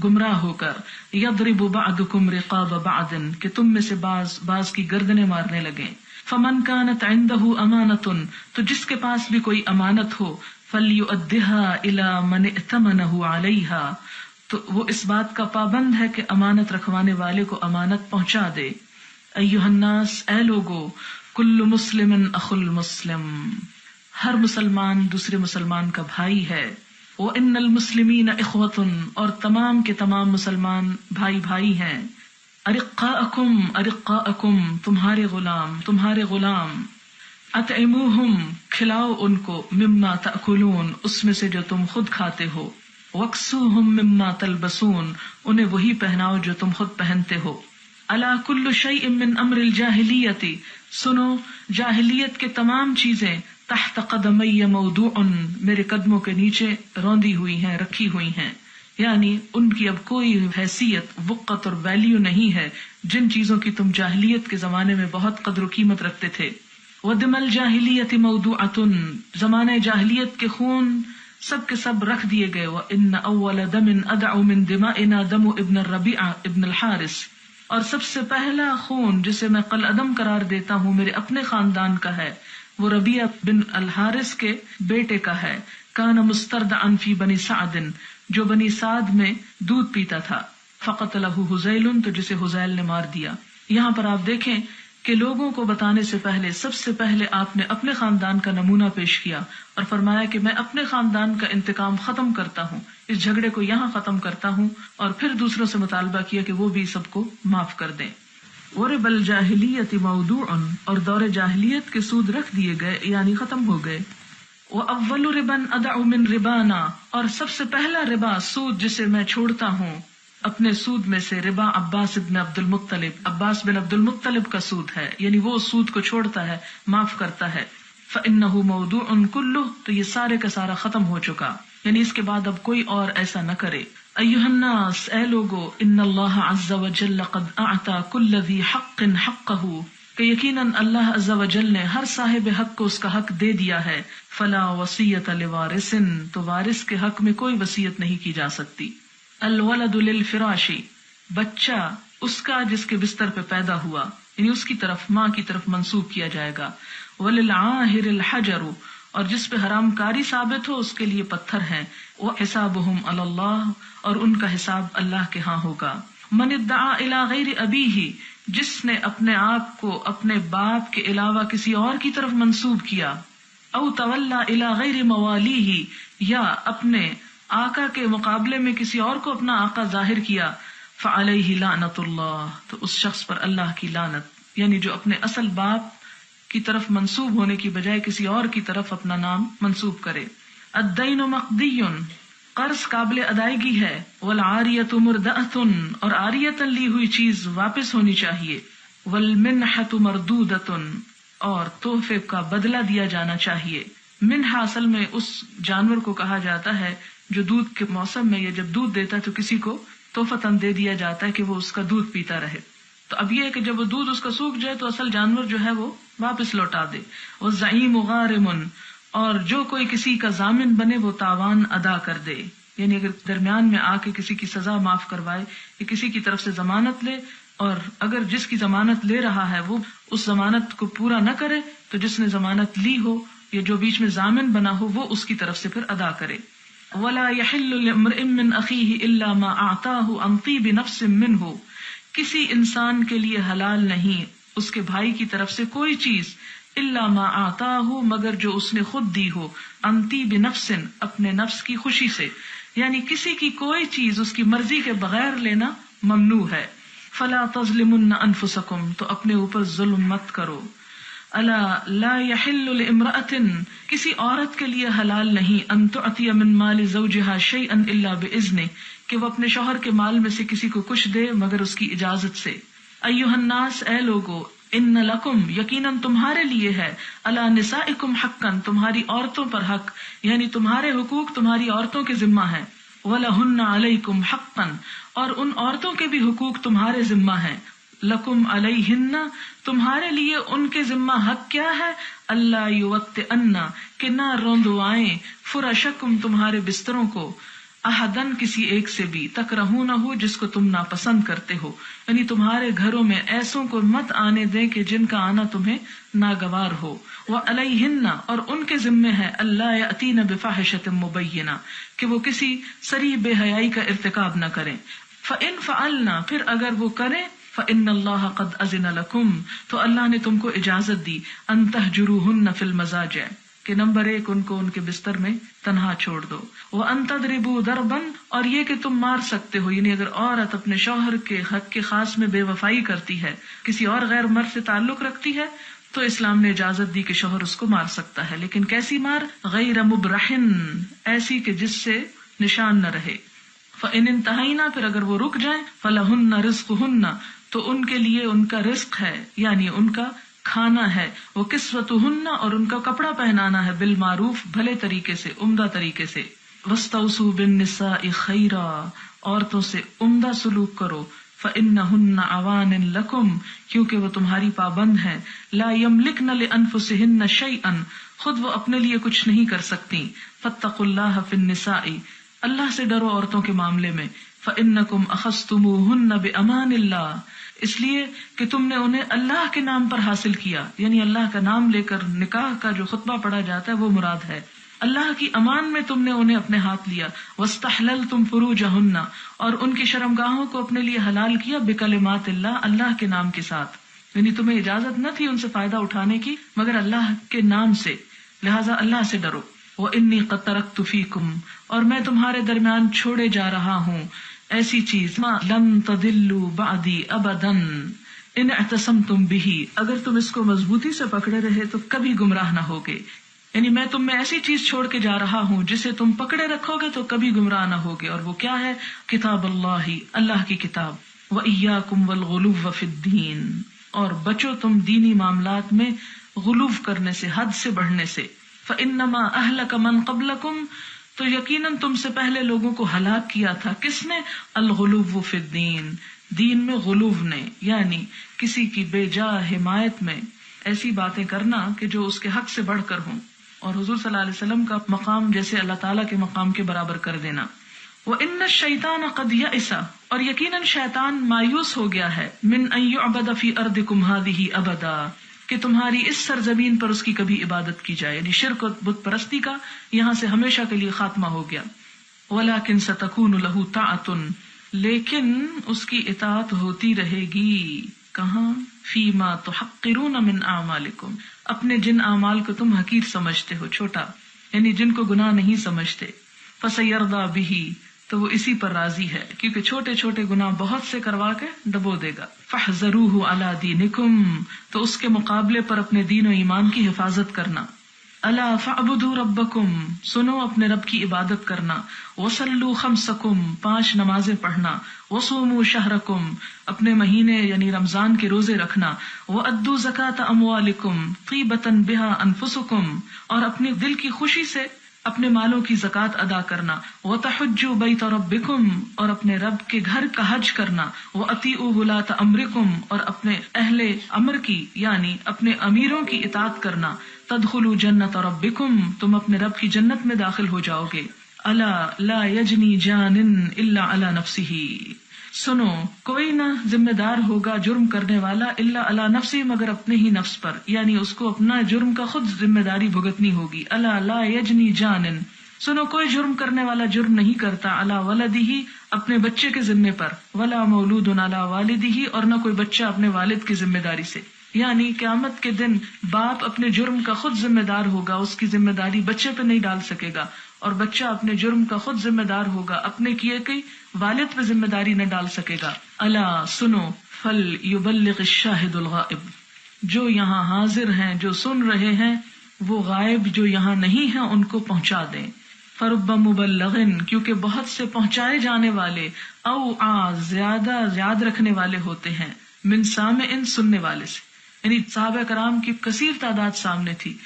گمراہ ہو کر، یضرب بعضکم رقاب بعض، کہ تم میں سے بعض کی گردنیں مارنے لگیں، فمن كانت عنده امانۃ، تو جس کے پاس بھی کوئی امانت ہو، فلیؤدها الى من ائتمنه علیها، تو وہ اس بات کا پابند ہے کہ امانت رکھوانے والے کو امانت پہنچا دے، ایھا الناس، اے لوگو، کل مسلم اخو المسلم، ہر مسلمان دوسرے مسلمان کا بھائی ہے، وَإِنَّ الْمُسْلِمِينَ إِخْوَةٌ، اور تمام کے تمام مسلمان بھائی بھائی ہیں، ارقاءکم، ارقاءکم، تمہارے غلام، اطعموہم، کھلاؤ ان کو، مما تأکلون، اس میں سے جو تم خود کھاتے ہو، وَاكْسُوهُم مما تلبسون، انہیں وہی پہناؤ جو تم خود پہنتے ہو، الا کل شیء من امر الجاہلیۃ، سنو، جاہلیت کے تمام چیزیں، تحت قدمی موضوع، میرے قدموں کے نیچے روندی ہوئی ہیں، رکھی ہوئی ہیں، یعنی ان کی اب کوئی حیثیت، وقت اور ویلیو نہیں ہے جن چیزوں کی تم جاہلیت کے زمانے میں بہت قدر و قیمت رکھتے تھے. وَدِمَ الْجَاهِلِيَّةِ مَوْضُوعَةٌ، زمانہ جاہلیت کے خون سب کے سب رکھ دیے گئے. وَإِنَّ أَوَّلَ دَمٍ أَدْعُ مِن دِمَائِنَا دَمُ ابن الربیع ابن الحارث، اور سب سے پہلا خون جسے میں قلعدم قرار دیتا ہوں میرے اپنے خاندان کا ہے، وہ ربیع بن الحارث کے بیٹے کا ہے. کان مستردعا فی بنی سعد، جو بنی سعد میں دودھ پیتا تھا. فقتلہ حذیل، تو جسے حذیل نے مار دیا. یہاں پر آپ دیکھیں کہ لوگوں کو بتانے سے پہلے سب سے پہلے آپ نے اپنے خاندان کا نمونہ پیش کیا اور فرمایا کہ میں اپنے خاندان کا انتقام ختم کرتا ہوں، اس جھگڑے کو یہاں ختم کرتا ہوں، اور پھر دوسروں سے مطالبہ کیا کہ وہ بھی سب کو معاف کر دیں. ورب الجاہلیت موضوع، اور دور جاہلیت کے سود رکھ دیے گئے یعنی ختم ہو گئے. وَأَوَّلُ رِبًا أَدَعُ مِن رِبَانَا، اور سب سے پہلا ربا، سود جسے میں چھوڑتا ہوں اپنے سود میں سے، ربا عباس بن عبد المطلب، عباس بن عبد المطلب کا سود ہے، یعنی وہ سود کو چھوڑتا ہے، معاف کرتا ہے. فَإِنَّهُ مَوْضُوعٌ كُلُّهُ، تو یہ سارے کا سارا ختم ہو چکا، یعنی اس کے بعد اب کوئی اور ایسا نہ کرے. ایھا الناس، اے لوگو، ان اللہ عز وجل قد اعطى كل ذی حق حقہ، کہ یقیناً اللہ عز وجل نے ہر صاحب حق کو اس کا حق دے دیا ہے. فلا وصیۃ لوارث، تو وارث کے حق میں کوئی وصیت نہیں کی جا سکتی. الولد للفراش، بچہ اس کا جس کے بستر پہ پیدا ہوا، یعنی اس کی طرف، ماں کی طرف منسوب کیا جائے گا. وللعاہر الحجر، اور جس پہ حرام کاری ثابت ہو اس کے لیے پتھر ہیں. وحسابہم علی اللہ، اور ان کا حساب اللہ کے ہاں ہوگا. من ادعا الی غیر ابیہ، جس نے اپنے آپ کو اپنے باپ کے علاوہ کسی اور کی طرف منسوب کیا. او تولا الی غیر موالیہ، یا اپنے آقا کے مقابلے میں کسی اور کو اپنا آقا ظاہر کیا. فعلیہ لعنت اللہ، تو اس شخص پر اللہ کی لعنت، یعنی جو اپنے اصل باپ کی طرف منسوب ہونے کی بجائے کسی اور کی طرف اپنا نام منسوب کرے. الدین مقضی، قرض قابل ادائیگی ہے. والعاریۃ مردأۃ، اور عاریۃ لی ہوئی چیز واپس ہونی چاہیے. والمنحۃ مردودۃ، اور تحفے کا بدلہ دیا جانا چاہیے. منحہ اصل میں اس جانور کو کہا جاتا ہے جو دودھ کے موسم میں یا جب دودھ دیتا ہے تو کسی کو تحفتاً دے دیا جاتا ہے کہ وہ اس کا دودھ پیتا رہے. تو اب یہ ہے کہ جب وہ دودھ اس کا سوکھ جائے تو اصل جانور جو ہے وہ واپس لوٹا دے. والزعیم غارم، اور جو کوئی کسی کا ضامن بنے وہ تاوان ادا کر دے، یعنی اگر درمیان میں آ کے کسی کی سزا معاف کروائے یا کسی کی طرف سے ضمانت لے، اور اگر جس کی ضمانت لے رہا ہے وہ اس ضمانت کو پورا نہ کرے تو جس نے ضمانت لی ہو یا جو بیچ میں ضامن بنا ہو وہ اس کی طرف سے پھر ادا کرے. ولا يحل لامرئ من اخیہ الا ما اعطاہ عن طیب نفس منہ، کسی انسان کے لیے حلال نہیں اس کے بھائی کی طرف سے کوئی چیز، الا ما اعطاہ، مگر جو اس نے خود دی ہو، عن طیب نفس، اپنے نفس کی خوشی سے، یعنی کسی کی کوئی چیز اس کی مرضی کے بغیر لینا ممنوع ہے. فلا تظلمن انفسکم، تو اپنے اوپر ظلم مت کرو. الا لا يحل لامرأۃ، کسی عورت کے لیے حلال نہیں، ان تعطی من مال زوجها شیئا الا باذنہ، کہ وہ اپنے شوہر کے مال میں سے کسی کو کچھ دے مگر اس کی اجازت سے. ایھا الناس، اے لوگو، ان لکم، یقیناً تمہارے لیے ہے، علی نسائکم حقا، تمہاری عورتوں پر حق، یعنی تمہارے حقوق تمہاری عورتوں کے ذمہ ہیں. ولہن علیکم حقا، اور ان عورتوں کے بھی حقوق تمہارے ذمہ ہیں. لکم علیہن، تمہارے لیے ان کے ذمہ حق کیا ہے؟ اللہ یوطئن، کہ نہ روندوائیں، فرشکم، تمہارے بستروں کو، احدن، کسی ایک سے بھی، تکرہونہ، جس کو تم ناپسند کرتے ہو، یعنی تمہارے گھروں میں ایسوں کو مت آنے دیں کہ جن کا آنا تمہیں ناگوار ہو. وعلیہن، اور ان کے ذمہ ہے، اللہ یأتین بفاحشۃ مبینہ، کہ وہ کسی صریح بے حیائی کا ارتکاب نہ کریں. فإن فعلنا، پھر اگر وہ کریں، فإن اللہ قد أذن لكم، تو اللہ نے تم کو اجازت دی، ان تہجروہن فی المضاجع، کہ نمبر 1 ان کو ان کے بستر میں تنہا چھوڑ دو. وان تضربوا ضربا، اور یہ کہ تم مار سکتے ہو، یعنی اگر عورت اپنے شوہر کے حق کے خاص میں بے وفائی کرتی ہے، کسی اور غیر مرد سے تعلق رکھتی ہے، تو اسلام نے اجازت دی کہ شوہر اس کو مار سکتا ہے. لیکن کیسی مار؟ غیر مبرحن، ایسی کہ جس سے نشان نہ رہے. فإن انتہینا، پھر اگر وہ رک جائیں، فلہن رزقہن، تو ان کے لیے ان کا رزق ہے، یعنی ان کا کھانا ہے. وکسوتہن، اور ان کا کپڑا پہنانا ہے، بالمعروف، بھلے طریقے سے، عمدہ طریقے سے. وَاسْتَوْصُوا بِالنِّسَاءِ خَيْرًا، عورتوں سے عمدہ سلوک کرو، فَإِنَّهُنَّ عَوَانٍ لَكُمْ، کیونکہ وہ تمہاری پابند ہیں، لَا يَمْلِكْنَ لِأَنفُسِهِنَّ شَيْئًا، خود وہ اپنے لیے کچھ نہیں کر سکتی، فَاتَّقُوا اللَّهَ فِي النِّسَاءِ، اللہ سے ڈرو عورتوں کے معاملے میں، فَإِنَّكُمْ أَخَذْتُمُوهُنَّ بِأَمَانِ اللَّهِ، اس لیے کہ تم نے انہیں اللہ کے نام پر حاصل کیا، یعنی اللہ کا نام لے کر نکاح کا جو خطبہ پڑھا جاتا ہے وہ مراد ہے، اللہ کی امان میں تم نے انہیں اپنے ہاتھ لیا، وَاسْتَحْلَلْتُمْ فُرُوجَهُنَّ، اور ان کی شرمگاہوں کو اپنے لیے حلال کیا، بِكَلِمَاتِ اللَّهِ، اللہ کے نام کے ساتھ، یعنی تمہیں اجازت نہ تھی ان سے فائدہ اٹھانے کی مگر اللہ کے نام سے، لہٰذا اللہ سے ڈرو۔ وَإِنِّي قَدْ تَرَكْتُ فِيكُمْ، اور میں تمہارے درمیان چھوڑے جا رہا ہوں ایسی چیز، مَا لَن تَضِلُّوا بَعْدِي أَبَدًا إِنِ اعْتَصَمْتُمْ بِهِ، اگر تم اس کو مضبوطی سے پکڑے رہے تو کبھی گمراہ نہ ہوگے، یعنی میں تم میں ایسی چیز چھوڑ کے جا رہا ہوں جسے تم پکڑے رکھو گے تو کبھی گمراہ نہ ہوگے، اور وہ کیا ہے؟ کتاب اللہ، اللہ کی کتاب، وَإِيَّاكُمْ وَالْغُلُوَّ فِي الدِّينِ، اور بچو تم دینی معاملات میں غلو کرنے سے، حد سے بڑھنے سے، فَإِنَّمَا أَهْلَكَ مَنْ قَبْلَكُمْ، تو یقیناً تم سے پہلے لوگوں کو ہلاک کیا تھا، کس نے؟ الغلو فی الدین، دین میں غلو نے، یعنی کسی کی بے جا حمایت میں ایسی باتیں کرنا کہ جو اس کے حق سے بڑھ کر ہوں، اور حضور صلی اللہ علیہ وسلم کا مقام جیسے اللہ تعالیٰ کے مقام کے برابر کر دینا۔ وَإِنَّ الشَّيْطَانَ قَدْ يَئِسَ، اور یقیناً شیطان مایوس ہو گیا ہے، مِنْ أَنْ يُعْبَدَ فِي أَرْضِكُمْ هَذِهِ أَبَدًا، کہ تمہاری اس سرزمین پر اس کی کبھی عبادت کی جائے، یعنی شرک و بت پرستی کا یہاں سے ہمیشہ کے لیے خاتمہ ہو گیا۔ وَلَكِنْ سَتَكُونُ لَهُ طَاعَةٌ، لیکن اس کی اطاعت ہوتی رہے گی، کہاں؟ فِيمَا تُحَقِّرُونَ مِنْ أَعْمَالِكُمْ، اپنے جن اعمال کو تم حقیر سمجھتے ہو، چھوٹا، یعنی جن کو گناہ نہیں سمجھتے، فَسَيَرْضَى بِهِ، تو وہ اسی پر راضی ہے، کیونکہ چھوٹے چھوٹے گناہ بہت سے کروا کے ڈبو دے گا۔ فَاحْذَرُوهُ عَلَى دِينِكُمْ، تو اس کے مقابلے پر اپنے دین و ایمان کی حفاظت کرنا۔ أَلَا فَاعْبُدُوا رَبَّكُمْ، سنو اپنے رب کی عبادت کرنا۔ وَصَلُّوا خَمْسَكُمْ، 5 نمازیں پڑھنا۔ وَصُومُوا شَهْرَكُمْ، اپنے مہینے یعنی رمضان کے روزے رکھنا۔ وَأَدُّوا زَكَاةَ أَمْوَالِكُمْ طِيبَةً بِهَا أَنفُسُكُمْ، اور اپنی دل کی خوشی سے اپنے مالوں کی زکوٰۃ ادا کرنا۔ وَتَحُجُّوا بَيْتَ رَبِّكُمْ، اور اپنے رب کے گھر کا حج کرنا۔ وَأَطِيعُوا وُلَاةَ أَمْرِكُمْ، اور اپنے اہل امر کی یعنی اپنے امیروں کی اطاعت کرنا۔ تَدْخُلُوا جَنَّةَ رَبِّكُمْ، تم اپنے رب کی جنت میں داخل ہو جاؤ گے۔ أَلَا لَا يَجْنِي جَانٍ إِلَّا عَلَى نَفْسِهِ، سنو کوئی نہ ذمہ دار ہوگا جرم کرنے والا الا علی نفسی، مگر اپنے ہی نفس پر، یعنی اس کو اپنا جرم کا خود ذمہ داری بھگتنی ہوگی۔ الا لا یجنی جانن، سنو کوئی جرم کرنے والا جرم نہیں کرتا، علی ولدہ، اپنے بچے کے ذمے پر، ولا مولود علی والدہ، اور نہ کوئی بچہ اپنے والد کی ذمہ داری سے، یعنی قیامت کے دن باپ اپنے جرم کا خود ذمہ دار ہوگا، اس کی ذمہ داری بچے پہ نہیں ڈال سکے گا، اور بچہ اپنے جرم کا خود ذمہ دار ہوگا، اپنے کیے کی والد پہ ذمہ داری نہ ڈال سکے گا۔ الا سنو، فل یبلغ الشاہد الغائب، جو یہاں حاضر ہیں، جو سن رہے ہیں، وہ غائب جو یہاں نہیں ہیں ان کو پہنچا دیں۔ فرب مبلغ، کیونکہ بہت سے پہنچائے جانے والے، او زیادہ یاد رکھنے والے ہوتے ہیں، من سامع، سننے والے سے، یعنی صحابہ کرام کی کثیر تعداد سامنے تھی،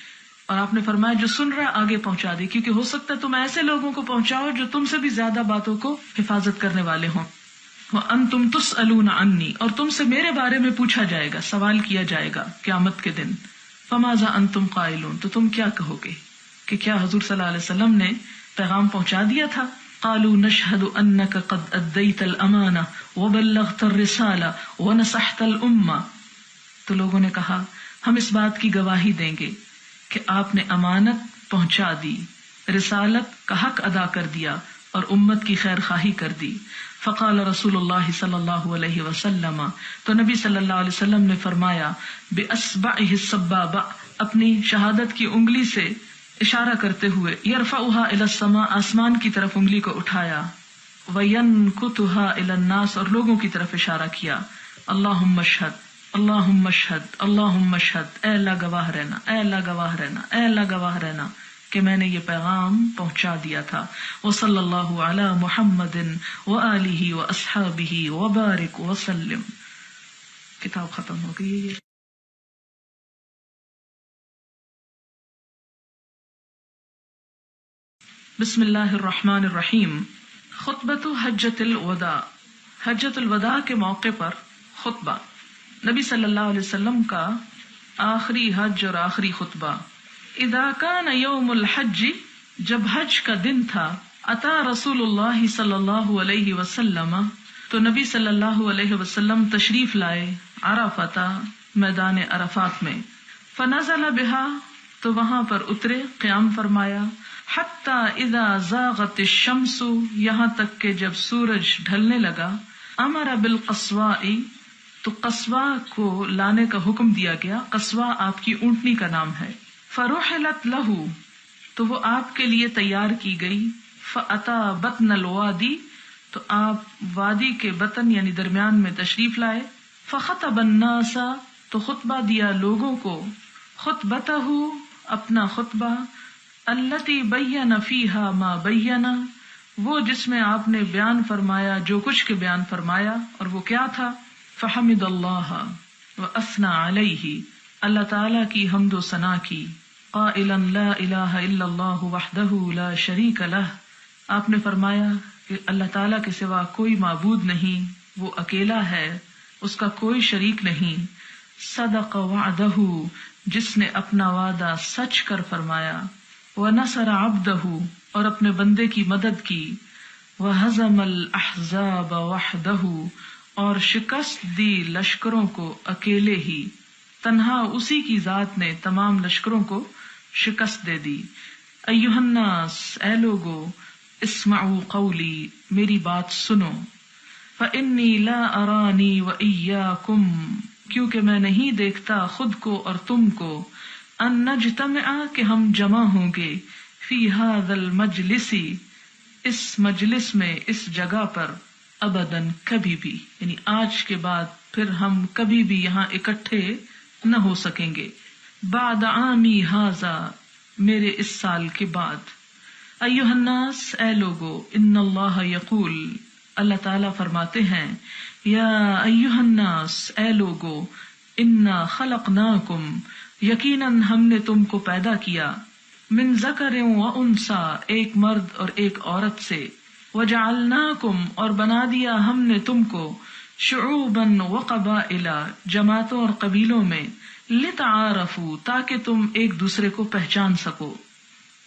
اور آپ نے فرمایا جو سن رہا آگے پہنچا دے، کیونکہ ہو سکتا ہے تم ایسے لوگوں کو پہنچاؤ جو تم سے بھی زیادہ باتوں کو حفاظت کرنے والے ہوں۔ وَأَنْتُمْ تُسْأَلُونَ عَنِّي، اور تم سے میرے بارے میں پوچھا جائے گا، سوال کیا جائے گا قیامت کے دن۔ فَمَاذَا أَنْتُمْ قَائِلُونَ، تو تم کیا کہو گے کہ کیا حضور صلی اللہ علیہ وسلم نے پیغام پہنچا دیا تھا؟ قَالُوا نَشْهَدُ أَنَّكَ قَدْ أَدَّيْتَ الْأَمَانَةَ وَبَلَّغْتَ الرِّسَالَةَ وَنَصَحْتَ الْأُمَّةَ، تو لوگوں نے کہا ہم اس بات کی گواہی دیں گے کہ آپ نے امانت پہنچا دی، رسالت کا حق ادا کر دیا، اور امت کی خیر خواہی کر دی۔ فقال رسول اللہ صلی اللہ علیہ وسلم، تو نبی صلی اللہ علیہ وسلم نے فرمایا، بِأَصْبَعِهِ السَّبَّابَةِ، اپنی شہادت کی انگلی سے اشارہ کرتے ہوئے، يَرْفَعُهَا إِلَى السَّمَاءِ، آسمان کی طرف انگلی کو اٹھایا، وَيَنْكُتُهَا إِلَى النَّاسِ، اور لوگوں کی طرف اشارہ کیا، اللہم اشہد، اللہم اشہد، اللہم اشہد، اے اللہ گواہ رہنا، اے اللہ گواہ رہنا، اے اللہ گواہ رہنا کہ میں نے یہ پیغام پہنچا دیا تھا۔ وصلی اللہ علی محمد وآلہ واصحابہ وبارک وسلم۔ کتاب ختم ہو گئی ہے۔ بسم اللہ الرحمن الرحیم۔ خطبۃ حجۃ الوداع، حجۃ الوداع کے موقع پر خطبہ، نبی صلی اللہ علیہ وسلم کا آخری حج اور آخری خطبہ۔ اذا کان یوم الحج، جب حج کا دن تھا، اتا رسول اللہ صلی اللہ علیہ وسلم، تو نبی صلی اللہ علیہ وسلم تشریف لائے عرفہ، میدان عرفات میں، فنزل بها، تو وہاں پر اترے، قیام فرمایا، حتی اذا زاغت الشمس، یہاں تک کہ جب سورج ڈھلنے لگا، امر بالقصواء، تو قصواء کو لانے کا حکم دیا گیا۔ قصواء آپ کی اونٹنی کا نام ہے۔ فرحلت لہ، تو وہ آپ کے لیے تیار کی گئی۔ فاتا بطن الوادی، تو آپ وادی کے بطن یعنی درمیان میں تشریف لائے۔ فخطب الناس، تو خطبہ دیا لوگوں کو، خطبتہ، اپنا خطبہ، التی بین فیہا ما بین، وہ جس میں آپ نے بیان فرمایا جو کچھ کے بیان فرمایا، اور وہ کیا تھا؟ فحمد اللہ واثنى علیہ، اللہ تعالیٰ کی حمد و ثنا کی، قائلا لا الہ الا اللہ وحدہ لا شریک لہ، آپ نے فرمایا کہ اللہ تعالیٰ کے سوا کوئی معبود نہیں، وہ اکیلا ہے، اس کا کوئی شریک نہیں۔ صدق وعدہ، جس نے اپنا وعدہ سچ کر فرمایا، ونصر عبدہ، اور اپنے بندے کی مدد کی، وہزم الاحزاب وحدہ، اور شکست دی لشکروں کو اکیلے ہی، تنہا اسی کی ذات نے تمام لشکروں کو شکست دے دی۔ ایھا الناس، اے لوگو، اسمعوا قولی، میری بات سنو، فانی لا ارانی وایاکم، کیونکہ میں نہیں دیکھتا خود کو اور تم کو، ان نجتمع، کہ ہم جمع ہوں گے، فی ھذا المجلس، اس مجلس میں، اس جگہ پر، ابداً، کبھی بھی، یعنی آج کے بعد پھر ہم کبھی بھی یہاں اکٹھے نہ ہو سکیں گے، بعد عامی ھذا، میرے اس سال کے بعد۔ ایھا الناس، اے لوگو، ان اللہ یقول، اللہ تعالیٰ فرماتے ہیں، یا ایھا الناس، اے لوگو، انا خلقناکم، یقیناً ہم نے تم کو پیدا کیا، من ذکر و انثی، ایک مرد اور ایک عورت سے، وجعلناکم، اور بنا دیا ہم نے تم کو، شعوبا و قبائل، جماعتوں اور قبیلوں میں، لتعارفوا، تاکہ تم ایک دوسرے کو پہچان سکو۔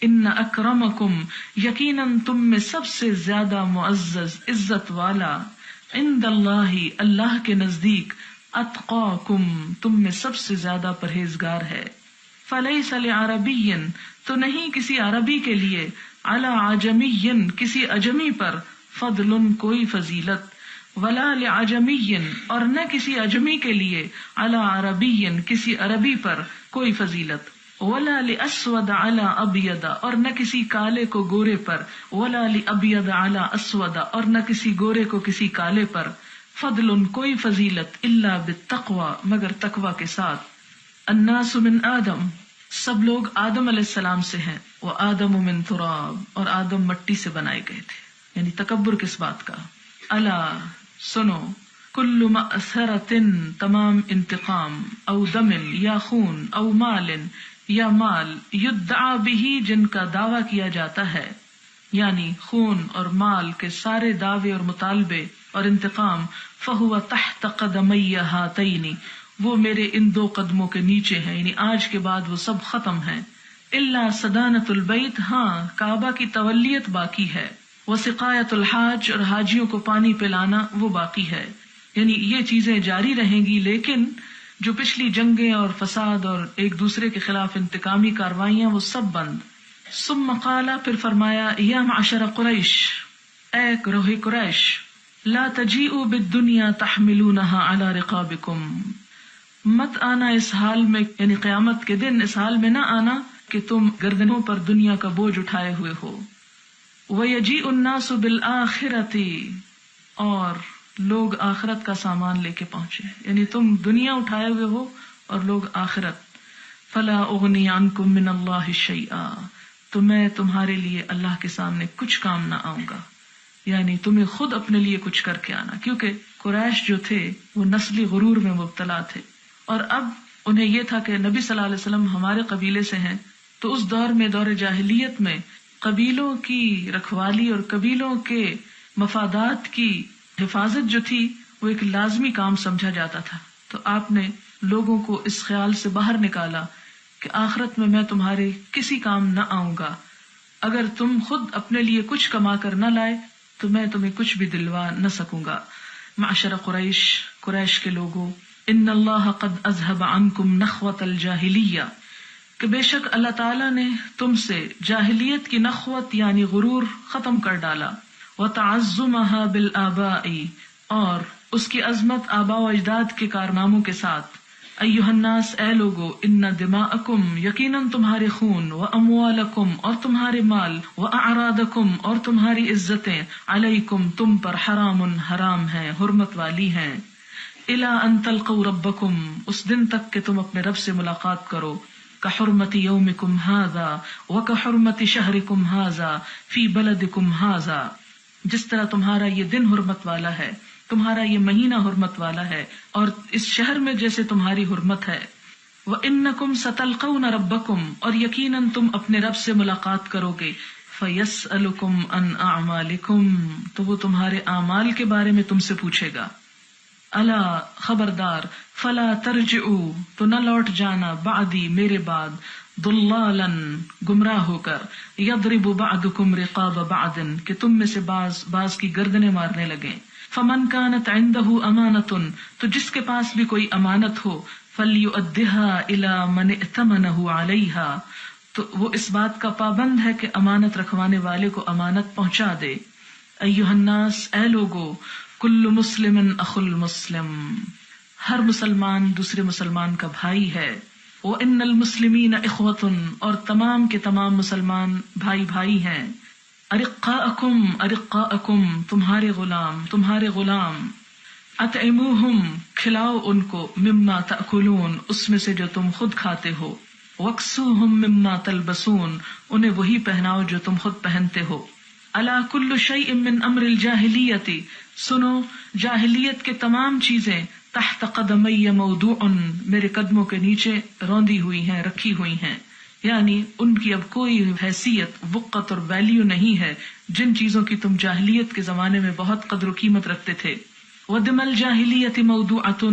ان اکرمکم، یقیناً تم میں سب سے زیادہ معزز، عزت والا، عند اللہ، اللہ کے نزدیک، اتقاکم، تم میں سب سے زیادہ پرہیزگار ہے۔ فلیس لعربی، تو نہیں کسی عربی کے لیے، علی عجمی، کسی اجمی پر، فضل، کوئی فضیلت، ولا لعجمی، اور نہ کسی اجمی کے لیے، علی عربی، کسی عربی پر کوئی فضیلت، ولا لاسود علی ابیض، اور نہ کسی کالے کو گورے پر، ولا لابیض علی اسود، اور نہ کسی گورے کو کسی کالے پر، فضل، کوئی فضیلت، الا بالتقوی، مگر تقوی کے ساتھ۔ الناس من آدم، سب لوگ آدم علیہ السلام سے ہیں، وآدم من تراب، اور آدم مٹی سے بنائے گئے تھے، یعنی تکبر کس بات کا؟ الا، سنو، کل مأثرۃ، تمام انتقام، او دم، یا خون، او مال، یا مال، یدعا بہ، جن کا دعویٰ کیا جاتا ہے، یعنی خون اور مال کے سارے دعوے اور مطالبے اور انتقام، فہو تحت قدمی ہاتین، وہ میرے ان دو قدموں کے نیچے ہیں، یعنی آج کے بعد وہ سب ختم ہیں۔ الا صدانۃ البیت، ہاں کعبہ کی تولیت باقی ہے، وسقایۃ الحاج، اور حاجیوں کو پانی پلانا وہ باقی ہے، یعنی یہ چیزیں جاری رہیں گی، لیکن جو پچھلی جنگیں اور فساد اور ایک دوسرے کے خلاف انتقامی کاروائیاں وہ سب بند۔ ثم قال، پھر فرمایا، یا معشر قریش، اے گروہ قریش، لا تجیئوا بالدنیا تحملونها علی رقابکم، مت آنا اس حال میں، یعنی قیامت کے دن اس حال میں نہ آنا کہ تم گردنوں پر دنیا کا بوجھ اٹھائے ہوئے ہو۔ وَيَجِيءُ النَّاسُ بِالْآخِرَةِ، اور لوگ آخرت کا سامان لے کے پہنچے، یعنی تم دنیا اٹھائے ہوئے ہو اور لوگ آخرت۔ فَلَا أُغْنِي عَنْكُم مِّنَ اللَّهِ شَيْئًا، تو میں تمہارے لیے اللہ کے سامنے کچھ کام نہ آؤں گا، یعنی تمہیں خود اپنے لیے کچھ کر کے آنا، کیونکہ قریش جو تھے وہ نسلی غرور میں مبتلا تھے، اور اب انہیں یہ تھا کہ نبی صلی اللہ علیہ وسلم ہمارے قبیلے سے ہیں، تو اس دور میں، دور جاہلیت میں، قبیلوں کی رکھوالی اور قبیلوں کے مفادات کی حفاظت جو تھی وہ ایک لازمی کام سمجھا جاتا تھا. تو آپ نے لوگوں کو اس خیال سے باہر نکالا کہ آخرت میں تمہارے کسی کام نہ آؤں گا، اگر تم خود اپنے لیے کچھ کما کر نہ لائے تو میں تمہیں کچھ بھی دلوا نہ سکوں گا. معشر قریش، قریش کے لوگوں، ان اللہ قد اذهب عنکم نخوۃ الجاہلیہ، کہ بے شک اللہ تعالیٰ نے تم سے جاہلیت کی نخوت یعنی غرور ختم کر ڈالا. وتعظمها بالآباء، اور اس کی عظمت آباء و اجداد کے کارناموں کے ساتھ. ایھا الناس، اے لوگو، ان دماءکم، یقیناً تمہارے خون، واموالکم، اور تمہارے مال، واعراضکم، اور تمہاری عزتیں، علیکم، تم پر، حرام، حرام ہیں، حرمت والی ہیں. الی ان تلقوا ربکم، اس دن تک کہ تم اپنے رب سے ملاقات کرو. کحرمت یومکم ھذا وکحرمت شہرکم ھذا فی بلدکم ھذا، جس طرح تمہارا یہ دن حرمت والا ہے، تمہارا یہ مہینہ حرمت والا ہے، اور اس شہر میں جیسے تمہاری حرمت ہے. وَإِنَّكُمْ سَتَلْقَوْنَ رَبَّكُمْ، اور یقیناً تم اپنے رب سے ملاقات کرو گے. فَيَسْأَلُكُمْ عَنْ أَعْمَالِكُمْ، تو وہ تمہارے اعمال کے بارے میں تم سے پوچھے گا. الا، خبردار، فَلَا تَرْجِعُوا، تو نہ لوٹ جانا، بعدی، میرے بعد، ضلالاً، گمراہ ہو کر، یضرب بعضکم رقاب بعض، کہ تم میں سے بعض کی گردنیں مارنے لگیں. فمن كانت عنده امانة، تو جس کے پاس بھی کوئی امانت ہو، فليؤدها الى من ائتمنه عليها، تو وہ اس بات کا پابند ہے کہ امانت رکھوانے والے کو امانت پہنچا دے. ایھا الناس، اے لوگو، کل مسلم اخو المسلم، ہر مسلمان دوسرے مسلمان کا بھائی ہے. وان المسلمین اخوة، اور تمام کے تمام مسلمان بھائی بھائی ہیں. ارقاءکم، ارقاءکم، تمہارے غلام، تمہارے غلام. اطعموہم، کھلاؤ ان کو، مما تأکلون، اس میں سے جو تم خود کھاتے ہو. وکسوہم مما تلبسون، انہیں وہی پہناؤ جو تم خود پہنتے ہو. الا کل شیء من امر الجاہلیت، سنو، جاہلیت کے تمام چیزیں، تحت قدمی موضوع، میرے قدموں کے نیچے روندی ہوئی ہیں، رکھی ہوئی ہیں. یعنی ان کی اب کوئی حیثیت، وقت اور ویلیو نہیں ہے جن چیزوں کی تم جاہلیت کے زمانے میں بہت قدر و قیمت رکھتے تھے. ودم الجاہلیت موضوعۃ،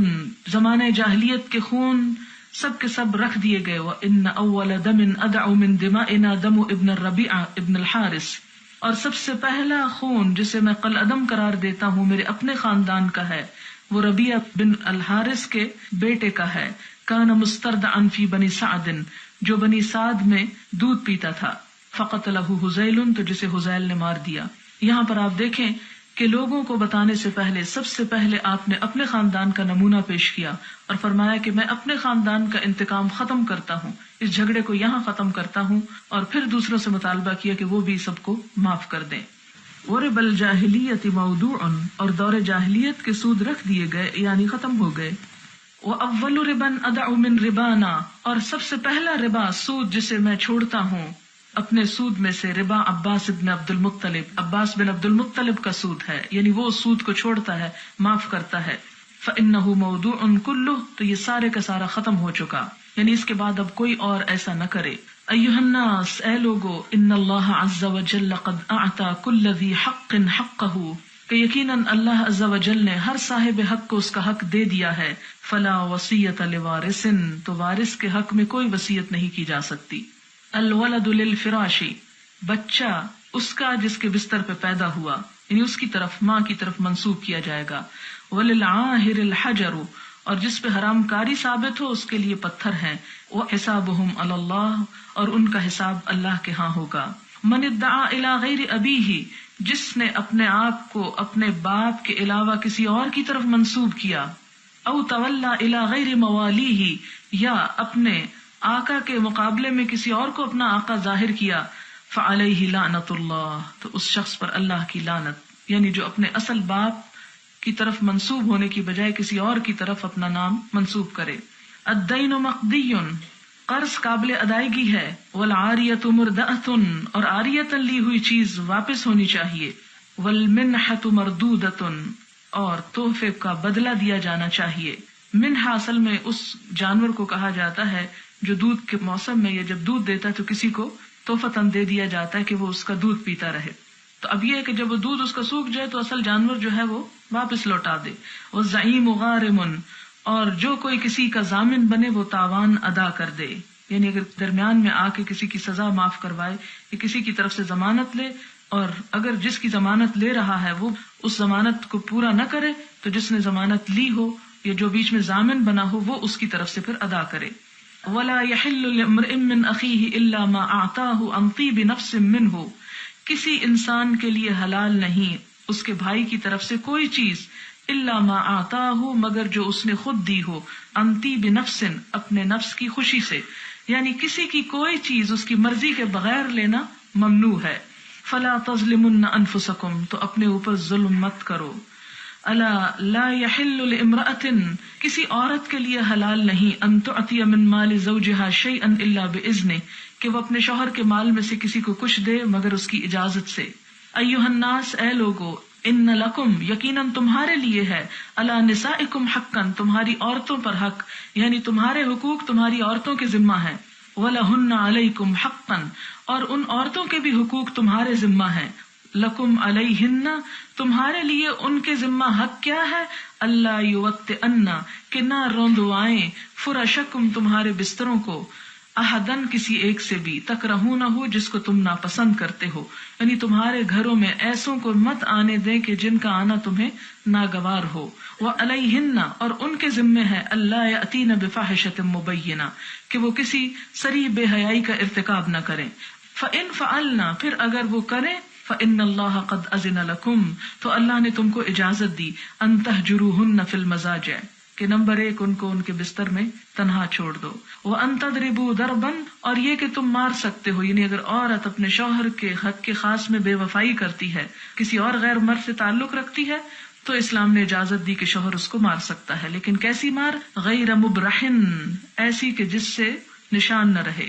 زمانے جاہلیت کے خون سب کے سب رکھ دیے گئے. وان اول دم ادع من دمائنا دم ابن الربیع ابن الحارث، اور سب سے پہلا خون جسے میں قلعدم قرار دیتا ہوں میرے اپنے خاندان کا ہے، وہ ربیع بن الحارث کے بیٹے کا ہے. کان مسترضعا فی بنی سعد، جو بنی سعد میں دودھ پیتا تھا. فقتلہ حذیل، تو جسے حذیل نے مار دیا. یہاں پر آپ دیکھیں کہ لوگوں کو بتانے سے پہلے سب سے پہلے آپ نے اپنے خاندان کا نمونہ پیش کیا اور فرمایا کہ میں اپنے خاندان کا انتقام ختم کرتا ہوں، اس جھگڑے کو یہاں ختم کرتا ہوں، اور پھر دوسروں سے مطالبہ کیا کہ وہ بھی سب کو معاف کر دیں. ورب الجاہلیت موضوع، اور دور جاہلیت کے سود رکھ دیے گئے یعنی ختم ہو گئے. وَأَوَّلُ رِبًا أَدَعُ مِن رِبَانَا، اور سب سے پہلا ربا، سود جسے میں چھوڑتا ہوں اپنے سود میں سے، ربا عباس بن عبد المطلب، عباس بن عبد المطلب کا سود ہے، یعنی وہ سود کو چھوڑتا ہے، معاف کرتا ہے. فَإِنَّهُ مَوْضُوعٌ كُلُّهُ، تو یہ سارے کا سارا ختم ہو چکا، یعنی اس کے بعد اب کوئی اور ایسا نہ کرے. ایھا الناس، اے لوگو، ان اللہ عز وجل قد اعطى كل ذی حق حقہ، کہ یقیناً اللہ عز و جل نے ہر صاحب حق کو اس کا حق دے دیا ہے. فلا وصیۃ لوارث، تو وارث کے حق میں کوئی وصیت نہیں کی جا سکتی. الولد للفراش، بچہ اس کا جس کے بستر پہ پیدا ہوا، یعنی اس کی طرف، ماں کی طرف منسوب کیا جائے گا. وللعاہر الحجر، اور جس پہ حرام کاری ثابت ہو اس کے لیے پتھر ہیں. وحسابهم علی اللہ، اور ان کا حساب اللہ کے ہاں ہوگا. من ادعا الی غیر ابیہ، جس نے اپنے آپ کو اپنے باپ کے علاوہ کسی اور کی طرف منسوب کیا. او تولا الی غیر موالیہ، یا اپنے آقا کے مقابلے میں کسی اور کو اپنا آقا ظاہر کیا. فعلیہ لعنت اللہ، تو اس شخص پر اللہ کی لعنت، یعنی جو اپنے اصل باپ کی طرف منسوب ہونے کی بجائے کسی اور کی طرف اپنا نام منسوب کرے. الدین مقضی، قرض قابل ادائیگی ہے. والعاریۃ مردأۃ، اور عاریۃ لی ہوئی چیز واپس ہونی چاہیے. والمنحۃ مردودۃ، اور تحفے کا بدلہ دیا جانا چاہیے. منحہ اصل میں اس جانور کو کہا جاتا ہے جو دودھ کے موسم میں یا جب دودھ دیتا ہے تو کسی کو تحفتاً دے دیا جاتا ہے کہ وہ اس کا دودھ پیتا رہے. تو اب یہ ہے کہ جب وہ دودھ اس کا سوکھ جائے تو اصل جانور جو ہے وہ واپس لوٹا دے. وَالزَّعِیمُ غَارِمٌ، اور جو کوئی کسی کا ضامن بنے وہ تاوان ادا کر دے. یعنی اگر درمیان میں آ کے کسی کی سزا معاف کروائے یا کسی کی طرف سے ضمانت لے، اور اگر جس کی ضمانت لے رہا ہے وہ اس ضمانت کو پورا نہ کرے تو جس نے ضمانت لی ہو یا جو بیچ میں ضامن بنا ہو وہ اس کی طرف سے پھر ادا کرے. وَلَا يَحِلُّ لِامْرِئٍ مِّنْ أَخِيهِ إِلَّا مَا أَعْطَاهُ عَنْ طِيبِ نَفْسٍ مِّنْهُ، کسی انسان کے لیے حلال نہیں اس کے بھائی کی طرف سے کوئی چیز، الا ما آتاہ، مگر جو اس نے خود دی ہو، عن طیب نفس، اپنے نفس کی خوشی سے. یعنی کسی کی کوئی چیز اس کی مرضی کے بغیر لینا ممنوع ہے. فلا تظلمن انفسکم، تو اپنے اوپر ظلم مت کرو. الا لا يحل لامرأة، کسی عورت کے لیے حلال نہیں، ان تعطی من مال زوجها شيئا الا باذنه، کہ وہ اپنے شوہر کے مال میں سے کسی کو کچھ دے مگر اس کی اجازت سے. ایھا الناس، اے لوگو، ان لکم، یقیناً تمہارے لیے ہے، علی نسائکم حقا، تمہاری عورتوں پر حق، یعنی تمہارے حقوق تمہاری عورتوں کے ذمہ ہیں. ولہن علیکم حقا، اور ان عورتوں کے بھی حقوق تمہارے ذمہ ہیں. لکم علیہن، تمہارے لیے ان کے ذمہ حق کیا ہے؟ اللہ یوطئن، کہ نہ روندوائیں، فرشکم، تمہارے بستروں کو، احدن، کسی ایک سے بھی، تکرہونہ، جس کو تم ناپسند کرتے ہو. یعنی تمہارے گھروں میں ایسوں کو مت آنے دیں کہ جن کا آنا تمہیں ناگوار ہو. وعلیہن، اور ان کے ذمے ہے، اللہ یأتین بفاحشۃ مبینہ، کہ وہ کسی صریح بے حیائی کا ارتکاب نہ کریں. فإن فعلنا، پھر اگر وہ کریں، فإن اللہ قد أذن لکم، تو اللہ نے تم کو اجازت دی، ان تہجروہن فی المضاجع، کہ نمبر 1 ان کو ان کے بستر میں تنہا چھوڑ دو. وَأَن تَضْرِبُوا ضَرْبًا، اور یہ کہ تم مار سکتے ہو. یعنی اگر عورت اپنے شوہر کے حق کے خاص میں بے وفائی کرتی ہے، کسی اور غیر مرد سے تعلق رکھتی ہے، تو اسلام نے اجازت دی کہ شوہر اس کو مار سکتا ہے. لیکن کیسی مار؟ غیر مبرحن، ایسی کہ جس سے نشان نہ رہے.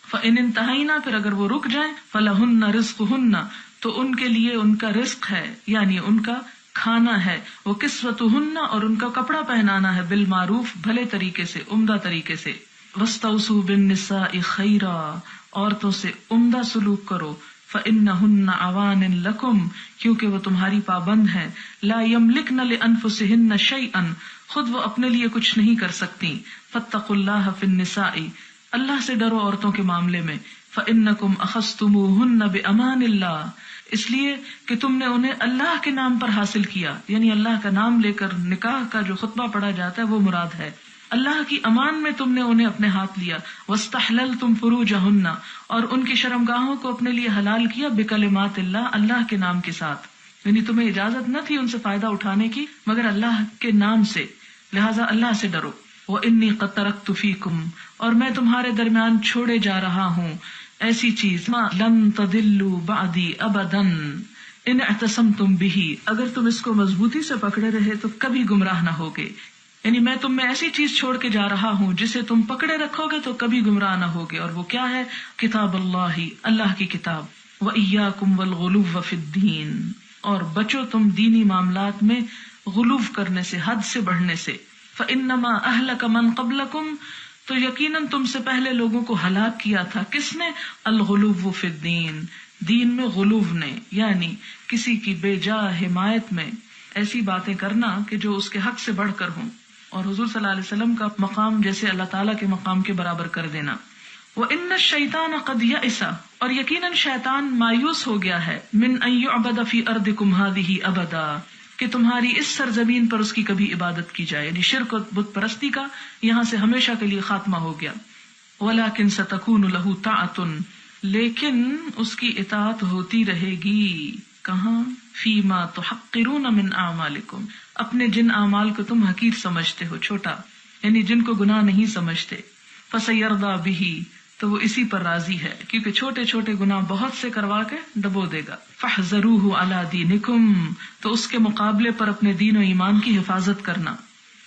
فَإِنِ انْتَهَيْنَا، پھر اگر وہ رک جائیں، فَلَهُنَّ رِزْقُهُنَّ، تو ان کے لیے ان کا رزق ہے، یعنی ان کا کھانا ہے. وہ کسوتہن، اور ان کا کپڑا پہنانا ہے، بالمعروف، بھلے طریقے سے، عمدہ طریقے سے. واستوصوا بالنساء خیرا، عورتوں سے عمدہ سلوک کرو. فإنہن عوان لکم، کیونکہ وہ تمہاری پابند ہیں. لا یملکن لانفسہن شیئا، خود وہ اپنے لیے کچھ نہیں کر سکتی. فاتقوا اللہ فی النساء، اللہ سے ڈرو عورتوں کے معاملے میں. فإنکم اخذتموہن بأمان اللہ، اس لیے کہ تم نے انہیں اللہ کے نام پر حاصل کیا. یعنی اللہ کا نام لے کر نکاح کا جو خطبہ پڑھا جاتا ہے وہ مراد ہے. اللہ کی امان میں تم نے انہیں اپنے ہاتھ لیا. واستحللتم فروجہن، اور ان کی شرمگاہوں کو اپنے لیے حلال کیا، بکلمات اللہ، اللہ کے نام کے ساتھ. یعنی تمہیں اجازت نہ تھی ان سے فائدہ اٹھانے کی مگر اللہ کے نام سے، لہذا اللہ سے ڈرو. وَإِنِّي قَدْ تَرَكْتُ فِيكُمْ، اور میں تمہارے درمیان چھوڑے جا رہا ہوں ایسی چیز، ما لن تضلوا بعدی ابدا ان اعتصمتم به، اگر تم اس کو مضبوطی سے پکڑے رہے تو کبھی گمراہ نہ ہوگے. یعنی میں تم میں ایسی چیز چھوڑ کے جا رہا ہوں جسے تم پکڑے رکھو گے تو کبھی گمراہ نہ ہوگے. اور وہ کیا ہے؟ کتاب اللہ، اللہ کی کتاب. وإیاکم والغلو فی الدین، اور بچو تم دینی معاملات میں غلو کرنے سے، حد سے بڑھنے سے. فإنما أهلك من قبلكم، تو یقیناً تم سے پہلے لوگوں کو ہلاک کیا تھا. کس نے؟ الغلو فی الدین، دین میں غلو نے، یعنی کسی کی بے جا حمایت میں ایسی باتیں کرنا کہ جو اس کے حق سے بڑھ کر ہوں، اور حضور صلی اللہ علیہ وسلم کا مقام جیسے اللہ تعالیٰ کے مقام کے برابر کر دینا. وَإِنَّ الشَّيْطَانَ قَدْ يَئِسَ، اور یقیناً شیطان مایوس ہو گیا ہے، مِنْ أَنْ يُعْبَدَ فِي أَرْضِكُمْ هَذِهِ أَبَدًا، کہ تمہاری اس سرزمین پر اس کی کبھی عبادت کی جائے. یعنی شرک و بت پرستی کا یہاں سے ہمیشہ کے لیے خاتمہ ہو گیا. وَلَكِنْ سَتَكُونُ لَهُ طَاعَةٌ، لیکن اس کی اطاعت ہوتی رہے گی. کہاں؟ فِي مَا تُحَقِّرُونَ مِنْ أَعْمَالِكُمْ، اپنے جن اعمال کو تم حقیر سمجھتے ہو، چھوٹا، یعنی جن کو گناہ نہیں سمجھتے. فَسَيَرْضَى بِهِ، تو وہ اسی پر راضی ہے، کیونکہ چھوٹے چھوٹے گناہ بہت سے کروا کے ڈبو دے گا. فَاحْذَرُوهُ عَلَى دِينِكُمْ، تو اس کے مقابلے پر اپنے دین و ایمان کی حفاظت کرنا.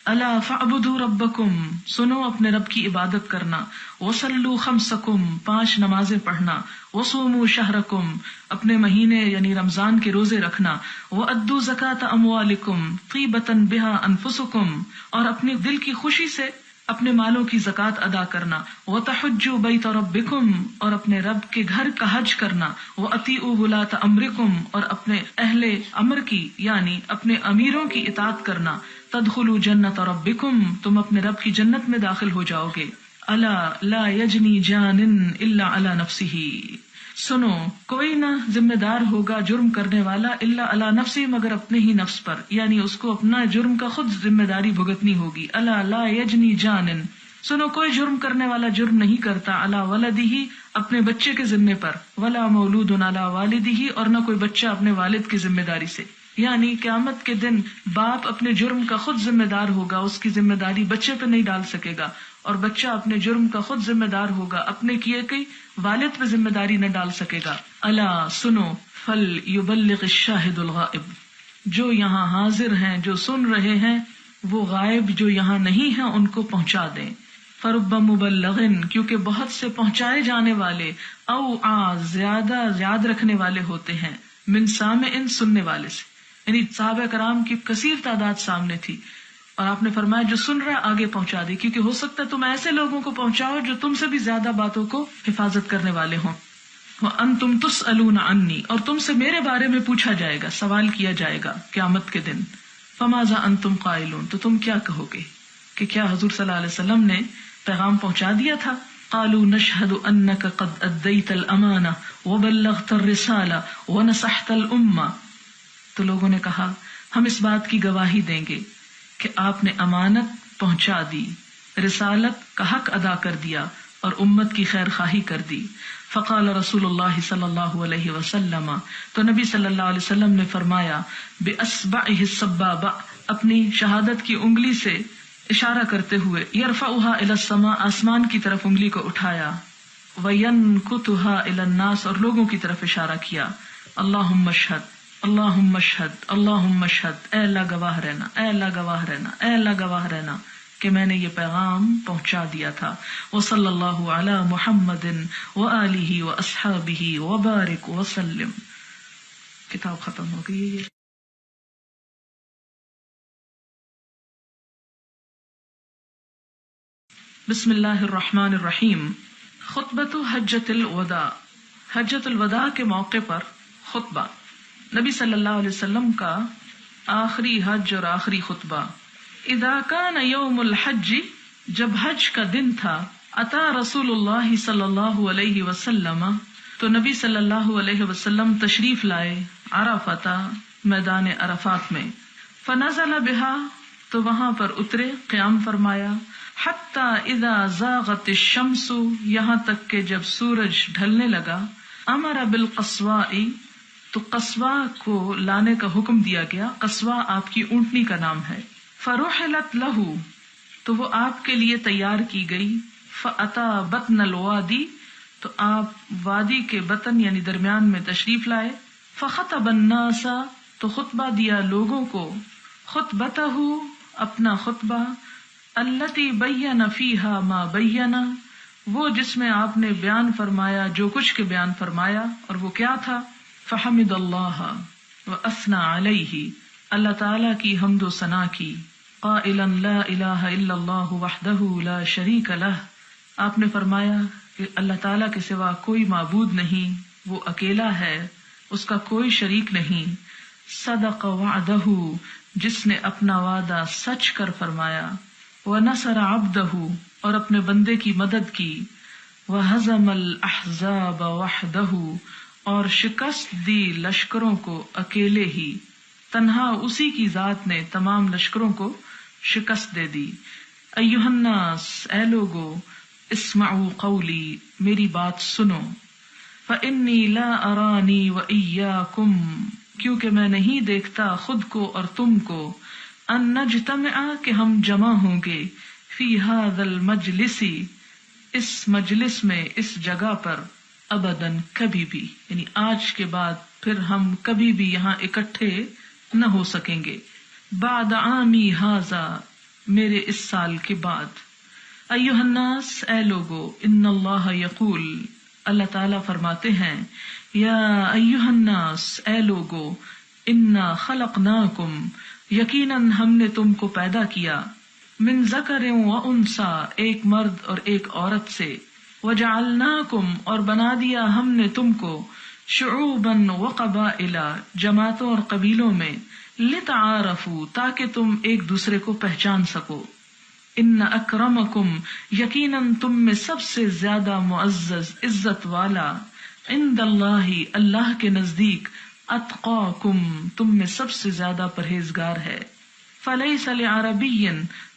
الا فاعبدوا ربکم، سنو اپنے رب کی عبادت کرنا. وصلوا خمسکم، 5 نمازیں پڑھنا. وصوموا شہرکم، اپنے مہینے یعنی رمضان کے روزے رکھنا. وادوا زکاة اموالکم طیبۃ بها انفسکم، اور اپنے دل کی خوشی سے اپنے مالوں کی زکوٰۃ ادا کرنا، وَتَحُجُّوا بَيْتَ رَبِّكُمْ اور اپنے رب کے گھر کا حج کرنا، وَأَطِيعُوا وُلَاةَ أَمْرِكُمْ اور اپنے اہل امر کی یعنی اپنے امیروں کی اطاعت کرنا، تَدْخُلُوا جَنَّةَ رَبِّكُمْ تم اپنے رب کی جنت میں داخل ہو جاؤ گے۔ أَلَا لَا يَجْنِي جَانٍ إِلَّا عَلَى نَفْسِهِ سنو کوئی نہ ذمہ دار ہوگا جرم کرنے والا الا علی نفسی مگر اپنے ہی نفس پر، یعنی اس کو اپنا جرم کا خود ذمہ داری بھگتنی ہوگی۔ الا لا یجنی جانن سنو کوئی جرم کرنے والا جرم نہیں کرتا علی ولدہ اپنے بچے کے ذمے پر، ولا مولود علی والدہ اور نہ کوئی بچہ اپنے والد کی ذمہ داری سے، یعنی قیامت کے دن باپ اپنے جرم کا خود ذمہ دار ہوگا، اس کی ذمہ داری بچے پہ نہیں ڈال سکے گا، اور بچہ اپنے جرم کا خود ذمہ دار ہوگا، اپنے کیے کی والد پہ ذمہ داری نہ ڈال سکے گا۔ الا سنو فل یبلغ الشاہد الغائب جو یہاں حاضر ہیں جو سن رہے ہیں وہ غائب جو یہاں نہیں ہیں ان کو پہنچا دیں۔ فرب مبلغ کیونکہ بہت سے پہنچائے جانے والے، او زیادہ یاد رکھنے والے ہوتے ہیں، من سامع سننے والے سے، یعنی صحابہ کرام کی کثیر تعداد سامنے تھی اور آپ نے فرمایا جو سن رہا ہے آگے پہنچا دے، کیونکہ ہو سکتا ہے تم ایسے لوگوں کو پہنچاؤ جو تم سے بھی زیادہ باتوں کو حفاظت کرنے والے ہوں۔ وَأَنْتُمْ تُسْأَلُونَ عَنِّي اور تم سے میرے بارے میں پوچھا جائے گا، سوال کیا جائے گا قیامت کے دن۔ فَمَاذَا أَنْتُمْ قَائِلُونَ تو تم کیا کہو گے کہ کیا حضور صلی اللہ علیہ وسلم نے پیغام پہنچا دیا تھا؟ قَالُوا نَشْهَدُ أَنَّكَ قَدْ أَدَّيْتَ الْأَمَانَةَ وَبَلَّغْتَ الرِّسَالَةَ وَنَصَحْتَ الْأُمَّةَ تو لوگوں نے کہا ہم اس بات کی گواہی دیں گے کہ آپ نے امانت پہنچا دی، رسالت کا حق ادا کر دیا اور امت کی خیر خواہی کر دی۔ فقال رسول اللہ صلی اللہ علیہ وسلم تو نبی صلی اللہ علیہ وسلم نے فرمایا بِأَصْبَعِهِ السَّبَّابَةِ اپنی شہادت کی انگلی سے اشارہ کرتے ہوئے، يَرْفَعُهَا إِلَى السَّمَاءِ آسمان کی طرف انگلی کو اٹھایا، وَيَنْكُتُهَا إِلَى النَّاسِ اور لوگوں کی طرف اشارہ کیا، اللہم اشہد اللہم اشہد اللہم اشہد اے اللہ گواہ رہنا، اے اللہ گواہ رہنا، اے اللہ گواہ رہنا کہ میں نے یہ پیغام پہنچا دیا تھا۔ وصلی اللہ علی محمد وآلہ واصحابہ وبارک وسلم۔ کتاب ختم ہو گئی ہے۔ بسم اللہ الرحمن الرحیم۔ خطبۃ حجۃ الوداع حجۃ الوداع کے موقع پر خطبہ، نبی صلی اللہ علیہ وسلم کا آخری حج اور آخری خطبہ۔ اذا کان یوم الحج جب حج کا دن تھا، اتا رسول اللہ صلی اللہ علیہ وسلم تو نبی صلی اللہ علیہ وسلم تشریف لائے عرفہ میدان عرفات میں، فنزل بها تو وہاں پر اترے، قیام فرمایا، حتی اذا زاغت الشمس یہاں تک کہ جب سورج ڈھلنے لگا، امر بالقصواء تو قصواء کو لانے کا حکم دیا گیا، قصواء آپ کی اونٹنی کا نام ہے، فرحلت لہ تو وہ آپ کے لیے تیار کی گئی، فاتا بطن الوادی تو آپ وادی کے بطن یعنی درمیان میں تشریف لائے، فخطب الناس تو خطبہ دیا لوگوں کو، خطبتہ اپنا خطبہ، التی بین فیہا ما بین وہ جس میں آپ نے بیان فرمایا جو کچھ کے بیان فرمایا، اور وہ کیا تھا؟ فحمد اللہ واثنى علیہ اللہ تعالی کی حمد و ثنا کی، قائلا لا الہ الا اللہ وحدہ لا شریک لہ آپ نے فرمایا کہ اللہ تعالیٰ کے سوا کوئی معبود نہیں، وہ اکیلا ہے، اس کا کوئی شریک نہیں، صدق وعدہ جس نے اپنا وعدہ سچ کر فرمایا، ونصر عبدہ اور اپنے بندے کی مدد کی، وہزم الاحزاب وحدہ اور شکست دی لشکروں کو اکیلے ہی، تنہا اسی کی ذات نے تمام لشکروں کو شکست دے دی۔ ایھا الناس اے لوگو، اسمعوا قولی میری بات سنو، فإنی لا ارانی وإیاکم کیونکہ میں نہیں دیکھتا خود کو اور تم کو، ان نجتمع کہ ہم جمع ہوں گے، فی ھذا المجلس اس مجلس میں اس جگہ پر، ابداً کبھی بھی، یعنی آج کے بعد پھر ہم کبھی بھی یہاں اکٹھے نہ ہو سکیں گے، بعد عامی ھذا میرے اس سال کے بعد۔ ایھا الناس اے لوگو، ان اللہ یقول اللہ تعالیٰ فرماتے ہیں، یا ایھا الناس اے لوگو، انا خلقناکم یقیناً ہم نے تم کو پیدا کیا، من ذکر و انثی، ایک مرد اور ایک عورت سے، وجعلناکم، اور بنا دیا ہم نے تم کو، شعوبا و قبائل، جماعتوں اور قبیلوں میں، لتعارفوا، تاکہ تم ایک دوسرے کو پہچان سکو، ان اکرمکم، یقیناً تم میں سب سے زیادہ معزز عزت والا، عند اللہ، اللہ کے نزدیک، اتقاکم، تم میں سب سے زیادہ پرہیزگار ہے۔ فلیس لعربی،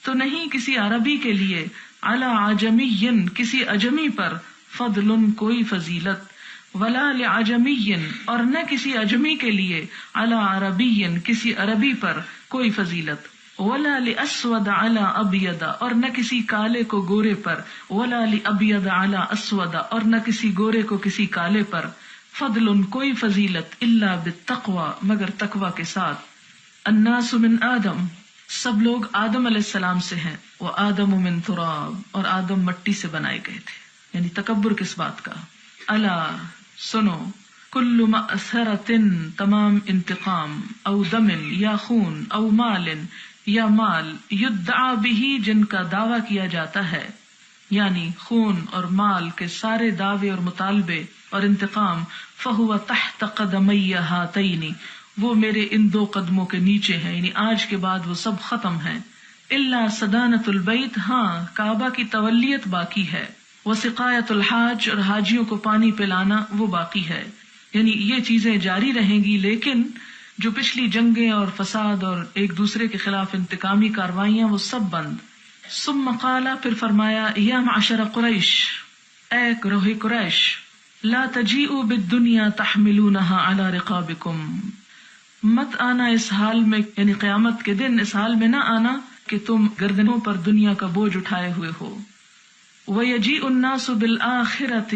تو نہیں کسی عربی کے لیے، علی عجمی، کسی اجمی پر، فضل، کوئی فضیلت، ولا لعجمی، اور نہ کسی اجمی کے لیے، علی عربی، کسی عربی پر کوئی فضیلت، ولا لاسود علی ابید، اور نہ کسی کالے کو گورے پر، ولا لابید علی اسود، اور نہ کسی گورے کو کسی کالے پر، فضل، کوئی فضیلت، الا بالتقوی، مگر تقوی کے ساتھ۔ الناس من آدم، سب لوگ آدم علیہ السلام سے ہیں، وآدم من تراب، اور آدم مٹی سے بنائے گئے تھے، یعنی تکبر کس بات کا؟ الا، سنو، کل مأثرۃ، تمام انتقام، او دم، یا خون، او مال، یا مال، یدعا بہ، جن کا دعویٰ کیا جاتا ہے، یعنی خون اور مال کے سارے دعوے اور مطالبے اور انتقام، فہو تحت قدمی ہاتین، وہ میرے ان دو قدموں کے نیچے ہیں، یعنی آج کے بعد وہ سب ختم ہیں، الا صدانۃ البیت، ہاں کعبہ کی تولیت باقی ہے، وسقایۃ الحاج، اور حاجیوں کو پانی پلانا وہ باقی ہے، یعنی یہ چیزیں جاری رہیں گی، لیکن جو پچھلی جنگیں اور فساد اور ایک دوسرے کے خلاف انتقامی کاروائیاں وہ سب بند۔ ثم قال، پھر فرمایا، یا معشر قریش، اے گروہ قریش، لا تجیئوا بالدنیا تحملونها علی رقابکم، مت آنا اس حال میں، یعنی قیامت کے دن اس حال میں نہ آنا کہ تم گردنوں پر دنیا کا بوجھ اٹھائے ہوئے ہو، وَيَجِيءُ النَّاسُ بِالْآخِرَةِ،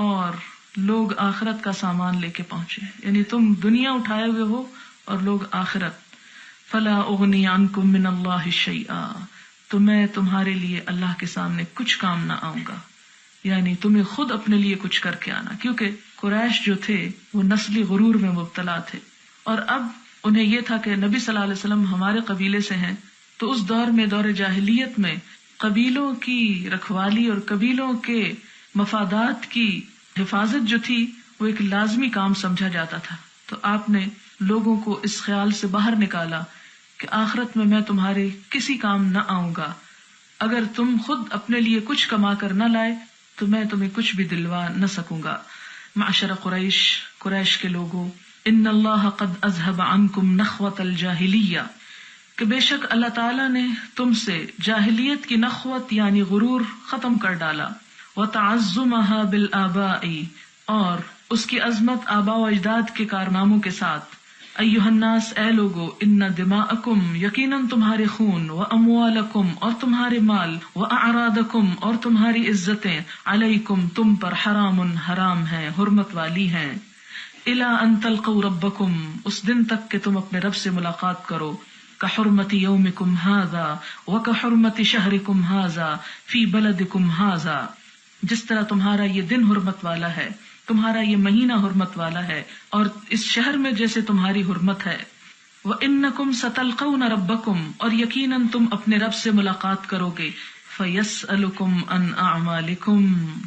اور لوگ آخرت کا سامان لے کے پہنچے، یعنی تم دنیا اٹھائے ہوئے ہو اور لوگ آخرت۔ فَلَا أُغْنِي عَنْكُم مِّنَ اللَّهِ شَيْئًا، تو میں تمہارے لیے اللہ کے سامنے کچھ کام نہ آؤں گا، یعنی تمہیں خود اپنے لیے کچھ کر کے آنا، کیونکہ قریش جو تھے وہ نسلی غرور میں مبتلا تھے، اور اب انہیں یہ تھا کہ نبی صلی اللہ علیہ وسلم ہمارے قبیلے سے ہیں، تو اس دور میں، دور جاہلیت میں، قبیلوں کی رکھوالی اور قبیلوں کے مفادات کی حفاظت جو تھی وہ ایک لازمی کام سمجھا جاتا تھا۔ تو آپ نے لوگوں کو اس خیال سے باہر نکالا کہ آخرت میں میں تمہارے کسی کام نہ آؤں گا، اگر تم خود اپنے لیے کچھ کما کر نہ لائے تو میں تمہیں کچھ بھی دلوا نہ سکوں گا۔ معشر قریش، قریش کے لوگوں، ان اللہ قد اذهب عنکم نخوۃ الجاہلیہ، کہ بے شک اللہ تعالیٰ نے تم سے جاہلیت کی نخوت یعنی غرور ختم کر ڈالا، وتعظمها بالآباء، اور اس کی عظمت آباء و اجداد کے کارناموں کے ساتھ۔ ایھا الناس، اے لوگو، ان دماءکم، یقیناً تمہارے خون، واموالکم، اور تمہارے مال، واعراضکم، اور تمہاری عزتیں، علیکم، تم پر، حرام، حرام ہیں، حرمت والی ہیں، الی ان تلقوا ربکم، اس دن تک کہ تم اپنے رب سے ملاقات کرو، کحرمت یومکم ھذا وکحرمت شہرکم ھذا فی بلدکم ھذا، جس طرح تمہارا یہ دن حرمت والا ہے، تمہارا یہ مہینہ حرمت والا ہے، اور اس شہر میں جیسے تمہاری حرمت ہے۔ وَإِنَّكُمْ سَتَلْقَوْنَ رَبَّكُمْ، اور یقیناً تم اپنے رب سے ملاقات کرو گے، فَيَسْأَلُكُمْ عَنْ أَعْمَالِكُمْ،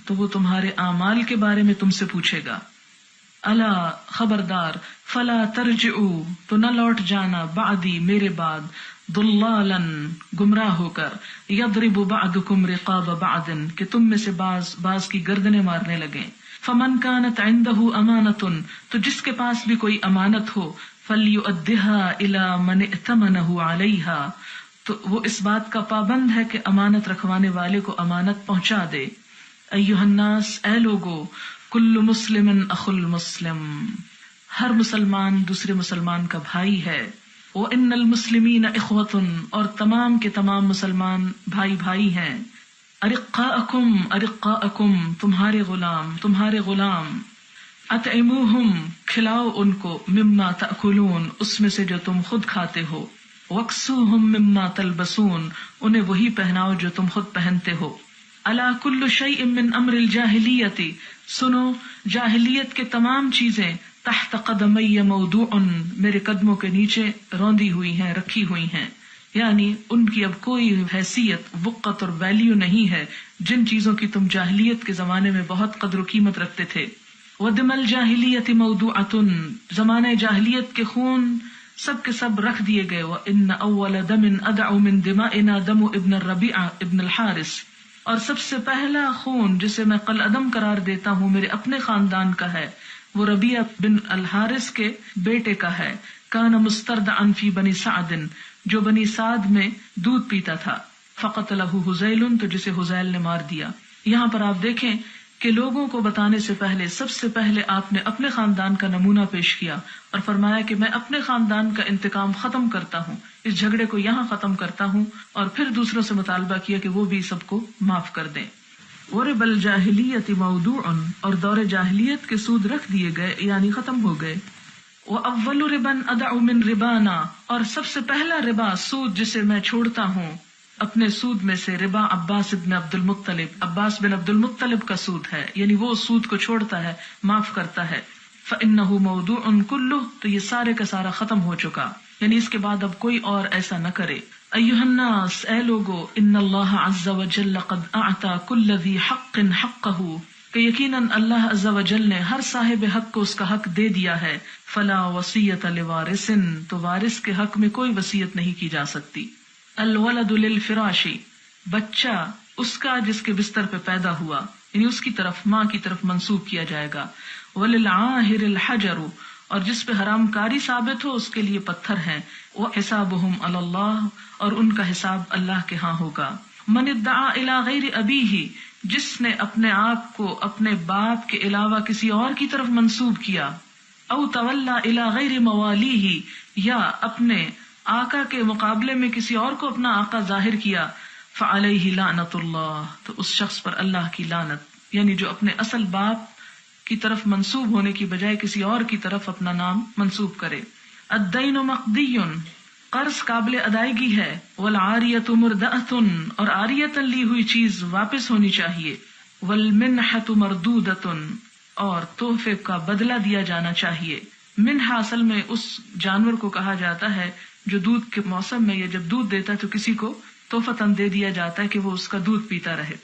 تو وہ تمہارے اعمال کے بارے میں تم سے پوچھے گا۔ الا، خبردار، فلا ترجعوا، تو نہ لوٹ جانا، بعدی، میرے بعد، ضلالا، گمراہ ہو کر، یضرب بعضکم رقاب بعض، کہ تم میں سے بعض کی گردنیں مارنے لگیں۔ فمن كانت عنده امانۃ، تو جس کے پاس بھی کوئی امانت ہو، فلیؤدها الى من ائتمنه علیها، تو وہ اس بات کا پابند ہے کہ امانت رکھوانے والے کو امانت پہنچا دے۔ ایھا الناس، اے لوگو، کل مسلم اخو المسلم، ہر مسلمان دوسرے مسلمان کا بھائی ہے، وان المسلمین اخوۃ، اور تمام کے تمام مسلمان بھائی بھائی ہیں، ارقاءکم، ارقاءکم، تمہارے غلام، تمہارے غلام، اطعموہم، کھلاؤ ان کو، مما تأکلون، اس میں سے جو تم خود کھاتے ہو، واکسوہم مما تلبسون، انہیں وہی پہناؤ جو تم خود پہنتے ہو۔ الا کل شیء من امر الجاہلیۃ، سنو، جاہلیت کے تمام چیزیں، تحت قدمی موضوع، میرے قدموں کے نیچے روندی ہوئی ہیں، رکھی ہوئی ہیں، یعنی ان کی اب کوئی حیثیت، وقت اور ویلیو نہیں ہے جن چیزوں کی تم جاہلیت کے زمانے میں بہت قدر و قیمت رکھتے تھے. وَدِمَ الْجَاهِلِيَّةِ مَوْضُوعَةٌ، زمانہ جاہلیت کے خون سب کے سب رکھ دیے گئے. وَإِنَّ أَوَّلَ دَمٍ أَدْعُ مِن دِمَائِنَا دَمُ ابن الربیع ابن الحارث، اور سب سے پہلا خون جسے میں قلعدم قرار دیتا ہوں میرے اپنے خاندان کا ہے، وہ ربیع بن الحارث کے بیٹے کا ہے. کان مسترضعا فی بنی سعد، جو بنی سعد میں دودھ پیتا تھا. فقتلہ حذیل، تو جسے حذیل نے مار دیا. یہاں پر آپ دیکھیں کہ لوگوں کو بتانے سے پہلے سب سے پہلے آپ نے اپنے خاندان کا نمونہ پیش کیا اور فرمایا کہ میں اپنے خاندان کا انتقام ختم کرتا ہوں، اس جھگڑے کو یہاں ختم کرتا ہوں، اور پھر دوسروں سے مطالبہ کیا کہ وہ بھی سب کو معاف کر دیں. وَرِبَ الْجَاهِلِيَّةِ مَوْضُوعٌ، اور دور جاہلیت کے سود رکھ دیے گئے یعنی ختم ہو گئے. وَأَوَّلُ رِبًا أَدَعُ مِن رِبَانَا، اور سب سے پہلا ربا سود جسے میں چھوڑتا ہوں اپنے سود میں سے، ربا عباس بن عبد المطلب، عباس بن عبد المطلب کا سود ہے، یعنی وہ سود کو چھوڑتا ہے، معاف کرتا ہے. فَإِنَّهُ مَوْضُوعٌ كُلُّهُ، تو یہ سارے کا سارا ختم ہو چکا، یعنی اس کے بعد اب کوئی اور ایسا نہ کرے. أَيُّهَا النَّاسُ، اے لوگو، إِنَّ اللَّهَ عَزَّ وَجَلَّ قَدْ أَعْطَى كُلَّ ذِي حَقٍّ حَقَّهُ، کہ یقیناً اللہ عز و جل نے ہر صاحب حق کو اس کا حق دے دیا ہے. فلا وصیت لوارث، تو وارث کے حق میں کوئی وصیت نہیں کی جا سکتی. الولد للفراش، بچہ اس کا جس کے بستر پہ پیدا ہوا، یعنی اس کی طرف، ماں کی طرف منسوب کیا جائے گا. وللعاہر الحجر، اور جس پہ حرام کاری ثابت ہو اس کے لیے پتھر ہیں. وحسابهم علی اللہ، اور ان کا حساب اللہ کے ہاں ہوگا. من ادعا الی غیر ابیہ، جس نے اپنے آپ کو اپنے باپ کے علاوہ کسی اور کی طرف منسوب کیا. او تولا الی غیر موالیہ، یا اپنے آقا کے مقابلے میں کسی اور کو اپنا آقا ظاہر کیا. فعلیہ لعنت اللہ، تو اس شخص پر اللہ کی لعنت، یعنی جو اپنے اصل باپ کی طرف منسوب ہونے کی بجائے کسی اور کی طرف اپنا نام منسوب کرے. الدین مقضی، قرض قابل ادائیگی ہے. والعاریۃ مردأۃ، اور عاریۃ لی ہوئی چیز واپس ہونی چاہیے. والمنحۃ مردودۃ، اور تحفے کا بدلہ دیا جانا چاہیے. منحہ اصل میں اس جانور کو کہا جاتا ہے جو دودھ کے موسم میں یا جب دودھ دیتا ہے تو کسی کو تحفتاً دے دیا جاتا ہے کہ وہ اس کا دودھ پیتا رہے.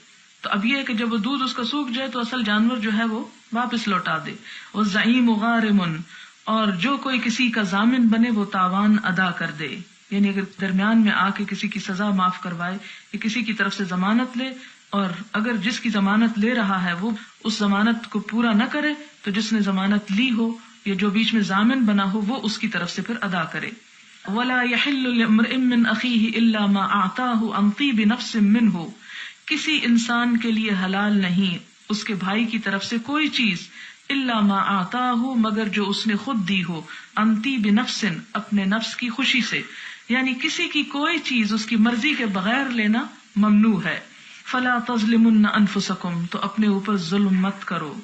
تو اب یہ ہے کہ جب وہ دودھ اس کا سوکھ جائے تو اصل جانور جو ہے وہ واپس لوٹا دے. والزعیم غارم، اور جو کوئی کسی کا ضامن بنے وہ تاوان ادا کر دے، یعنی اگر درمیان میں آ کے کسی کی سزا معاف کروائے یا کسی کی طرف سے ضمانت لے، اور اگر جس کی ضمانت لے رہا ہے وہ اس ضمانت کو پورا نہ کرے تو جس نے ضمانت لی ہو یا جو بیچ میں ضامن بنا ہو وہ اس کی طرف سے پھر ادا کرے. وَلَا يَحِلُّ لِامْرِئٍ مِّنْ أَخِيهِ إِلَّا مَا أَعْطَاهُ عَنْ طِيبِ نَفْسٍ مِّنْهُ، کسی انسان کے لیے حلال نہیں اس کے بھائی کی طرف سے کوئی چیز، إِلَّا مَا أَعْطَاهُ، مگر جو اس نے خود دی ہو، عَنْ طِيبِ نَفْسٍ، اپنے نفس کی خوشی سے، یعنی کسی کی کوئی چیز اس کی مرضی کے بغیر لینا ممنوع ہے. فَلَا تَظْلِمُنَّ أَنفُسَكُمْ، تو اپنے اوپر ظلم مت کرو.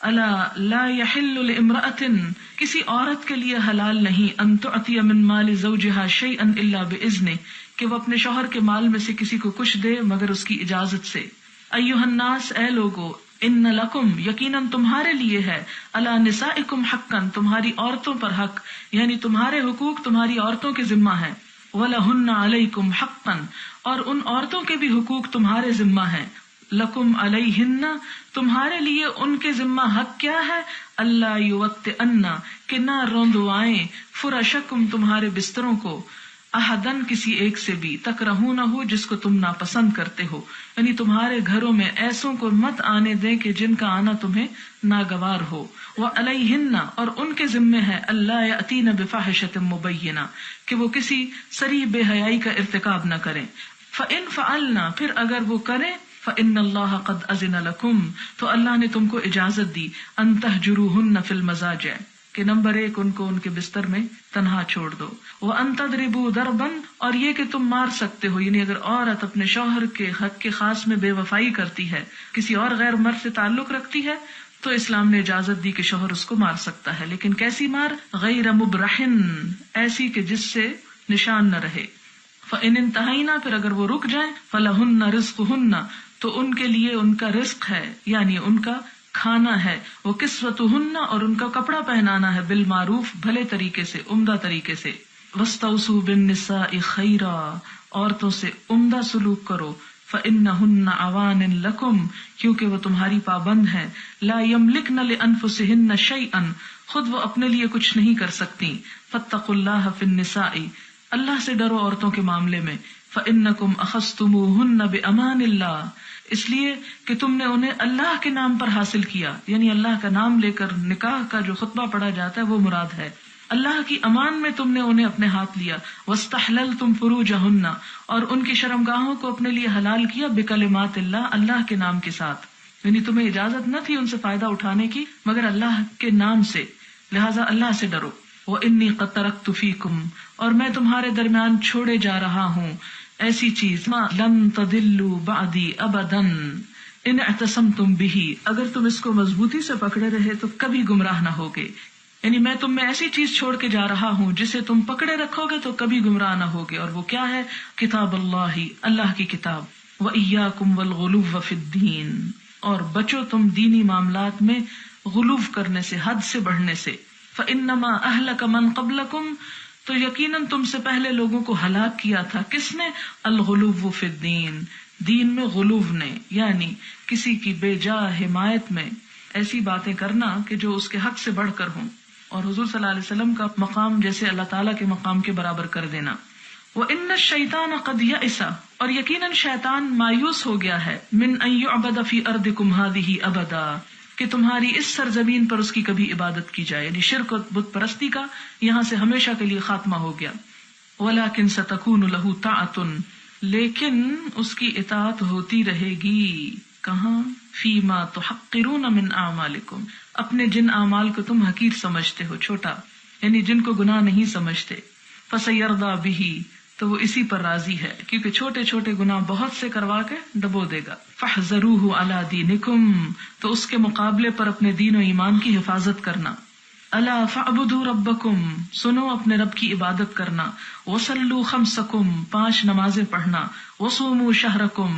الا لا يحل لامرأة، کسی عورت کے لیے حلال نہیں، ان تعطی من مال زوجها شيئا الا باذنه، کہ وہ اپنے شوہر کے مال میں سے کسی کو کچھ دے مگر اس کی اجازت سے. ایھا الناس، اے لوگو، ان لکم، یقیناً تمہارے لیے ہے، علی نسائکم حقا، تمہاری عورتوں پر حق، یعنی تمہارے حقوق تمہاری عورتوں کے ذمہ ہیں. ولہن علیکم حقا، اور ان عورتوں کے بھی حقوق تمہارے ذمہ ہیں. لکم علیہن، تمہارے لیے ان کے ذمہ حق کیا ہے؟ اللہ یوطئن، کہ نہ روندوائیں، فرشکم، تمہارے بستروں کو، احدن، کسی ایک سے بھی، تکرہونہ، جس کو تم ناپسند کرتے ہو، یعنی تمہارے گھروں میں ایسوں کو مت آنے دیں کہ جن کا آنا تمہیں ناگوار ہو. وعلیہن، اور ان کے ذمے ہے، اللہ یأتین بفاحشۃ مبینہ، کہ وہ کسی صریح بے حیائی کا ارتکاب نہ کریں. فإن فعلنا، پھر اگر وہ کریں، فإن اللہ قد أذن لکم، تو اللہ نے تم کو اجازت دی، ان تہجروہن فی المضاجع، کہ نمبر 1 ان کو ان کے بستر میں تنہا چھوڑ دو. وان تضربوا ضربا، اور یہ کہ تم مار سکتے ہو، یعنی اگر عورت اپنے شوہر کے حق کے خاص میں بے وفائی کرتی ہے، کسی اور غیر مرد سے تعلق رکھتی ہے، تو اسلام نے اجازت دی کہ شوہر اس کو مار سکتا ہے، لیکن کیسی مار؟ غیر مبرحن، ایسی کہ جس سے نشان نہ رہے. فإن انتہینا، پھر اگر وہ رک جائیں، فلہن رزقہن، تو ان کے لیے ان کا رزق ہے، یعنی ان کا کھانا ہے. وہ کسوتہن، اور ان کا کپڑا پہنانا ہے، بالمعروف، بھلے طریقے سے، عمدہ طریقے سے. وَاسْتَوْصُوا بِالنِّسَاءِ خَيْرًا، عورتوں سے عمدہ سلوک کرو، فَإِنَّهُنَّ عَوَانٍ لَكُمْ، کیونکہ وہ تمہاری پابند ہیں، لَا يَمْلِكْنَ لِأَنفُسِهِنَّ شَيْئًا، خود وہ اپنے لیے کچھ نہیں کر سکتی، فَاتَّقُوا اللَّهَ فِي النِّسَاءِ، اللہ سے ڈرو عورتوں کے معاملے میں، فَإِنَّكُمْ أَخَذْتُمُوهُنَّ بِأَمَانِ اللَّهِ، اس لیے کہ تم نے انہیں اللہ کے نام پر حاصل کیا، یعنی اللہ کا نام لے کر نکاح کا جو خطبہ پڑھا جاتا ہے وہ مراد ہے، اللہ کی امان میں تم نے انہیں اپنے ہاتھ لیا، وَاسْتَحْلَلْتُمْ فُرُوجَهُنَّ، اور ان کی شرمگاہوں کو اپنے لیے حلال کیا، بِكَلِمَاتِ اللَّهِ، اللہ کے نام کے ساتھ، یعنی تمہیں اجازت نہ تھی ان سے فائدہ اٹھانے کی مگر اللہ کے نام سے، لہٰذا اللہ سے ڈرو۔ وَإِنِّي قَدْ تَرَكْتُ فِيكُمْ، اور میں تمہارے درمیان چھوڑے جا رہا ہوں ایسی چیز، مَا لَن تَضِلُّوا بَعْدِي أَبَدًا إِنِ اعْتَصَمْتُمْ بِهِ، اگر تم اس کو مضبوطی سے پکڑے رہے تو کبھی گمراہ نہ ہوگے، یعنی میں تم میں ایسی چیز چھوڑ کے جا رہا ہوں جسے تم پکڑے رکھو گے تو کبھی گمراہ نہ ہوگے، اور وہ کیا ہے؟ کتاب اللہ، اللہ کی کتاب، وَإِيَّاكُمْ وَالْغُلُوَّ فِي الدِّينِ، اور بچو تم دینی معاملات میں غلو کرنے سے، حد سے بڑھنے سے، فَإِنَّمَا أَهْلَكَ مَنْ قَبْلَكُمْ، تو یقیناً تم سے پہلے لوگوں کو ہلاک کیا تھا، کس نے؟ الغلو فی الدین، دین میں غلو نے، یعنی کسی کی بے جا حمایت میں ایسی باتیں کرنا کہ جو اس کے حق سے بڑھ کر ہوں، اور حضور صلی اللہ علیہ وسلم کا مقام جیسے اللہ تعالیٰ کے مقام کے برابر کر دینا۔ وَإِنَّ الشَّيْطَانَ قَدْ يَئِسَ، اور یقیناً شیطان مایوس ہو گیا ہے، مِنْ أَنْ يُعْبَدَ فِي أَرْضِكُمْ هَذِهِ أَبَدًا، کہ تمہاری اس سرزمین پر اس کی کبھی عبادت کی جائے، یعنی شرک و بت پرستی کا یہاں سے ہمیشہ کے لیے خاتمہ ہو گیا۔ وَلَكِنْ سَتَكُونُ لَهُ طَاعَةٌ، لیکن اس کی اطاعت ہوتی رہے گی، کہاں؟ فِيمَا تُحَقِّرُونَ مِنْ أَعْمَالِكُمْ، اپنے جن اعمال کو تم حقیر سمجھتے ہو، چھوٹا، یعنی جن کو گناہ نہیں سمجھتے، فَسَيَرْضَى بِهِ، تو وہ اسی پر راضی ہے، کیونکہ چھوٹے چھوٹے گناہ بہت سے کروا کے ڈبو دے گا۔ فَاحْذَرُوهُ عَلَى دِينِكُمْ، تو اس کے مقابلے پر اپنے دین و ایمان کی حفاظت کرنا۔ أَلَا فَاعْبُدُوا رَبَّكُمْ، سنو اپنے رب کی عبادت کرنا۔ وَصَلُّوا خَمْسَكُمْ، 5 نمازیں پڑھنا۔ وَصُومُوا شَهْرَكُمْ،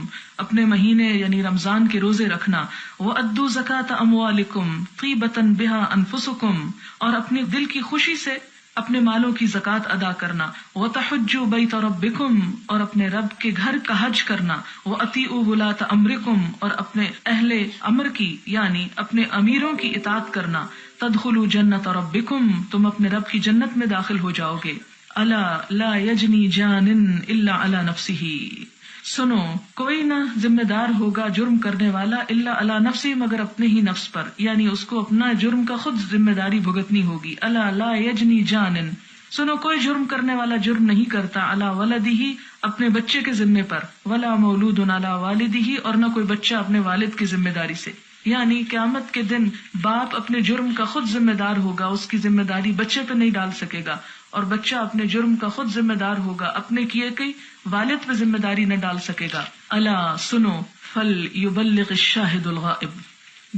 اپنے مہینے یعنی رمضان کے روزے رکھنا۔ وَأَدُّوا زَكَاةَ أَمْوَالِكُمْ طِيبَةً بِهَا أَنفُسُكُمْ، اور اپنی دل کی خوشی سے اپنے مالوں کی زکوٰۃ ادا کرنا۔ وَتَحُجُّوا بَيْتَ رَبِّكُمْ، اور اپنے رب کے گھر کا حج کرنا۔ وَأَطِيعُوا وُلَاةَ أَمْرِكُمْ، اور اپنے اہل امر کی یعنی اپنے امیروں کی اطاعت کرنا۔ تَدْخُلُوا جَنَّةَ رَبِّكُمْ، تم اپنے رب کی جنت میں داخل ہو جاؤ گے۔ أَلَا لَا يَجْنِي جَانٍ إِلَّا عَلَى نَفْسِهِ، سنو کوئی نہ ذمہ دار ہوگا جرم کرنے والا الا علی نفسی، مگر اپنے ہی نفس پر، یعنی اس کو اپنا جرم کا خود ذمہ داری بھگتنی ہوگی۔ الا لا یجنی جانن، سنو کوئی جرم کرنے والا جرم نہیں کرتا، علی ولدہ، اپنے بچے کے ذمے پر، ولا مولود علی والدہ، اور نہ کوئی بچہ اپنے والد کی ذمہ داری سے، یعنی قیامت کے دن باپ اپنے جرم کا خود ذمہ دار ہوگا، اس کی ذمہ داری بچے پہ نہیں ڈال سکے گا، اور بچہ اپنے جرم کا خود ذمہ دار ہوگا، اپنے کیے کی والد پہ ذمہ داری نہ ڈال سکے گا۔ الا سنو، فل یبلغ الشاہد الغائب،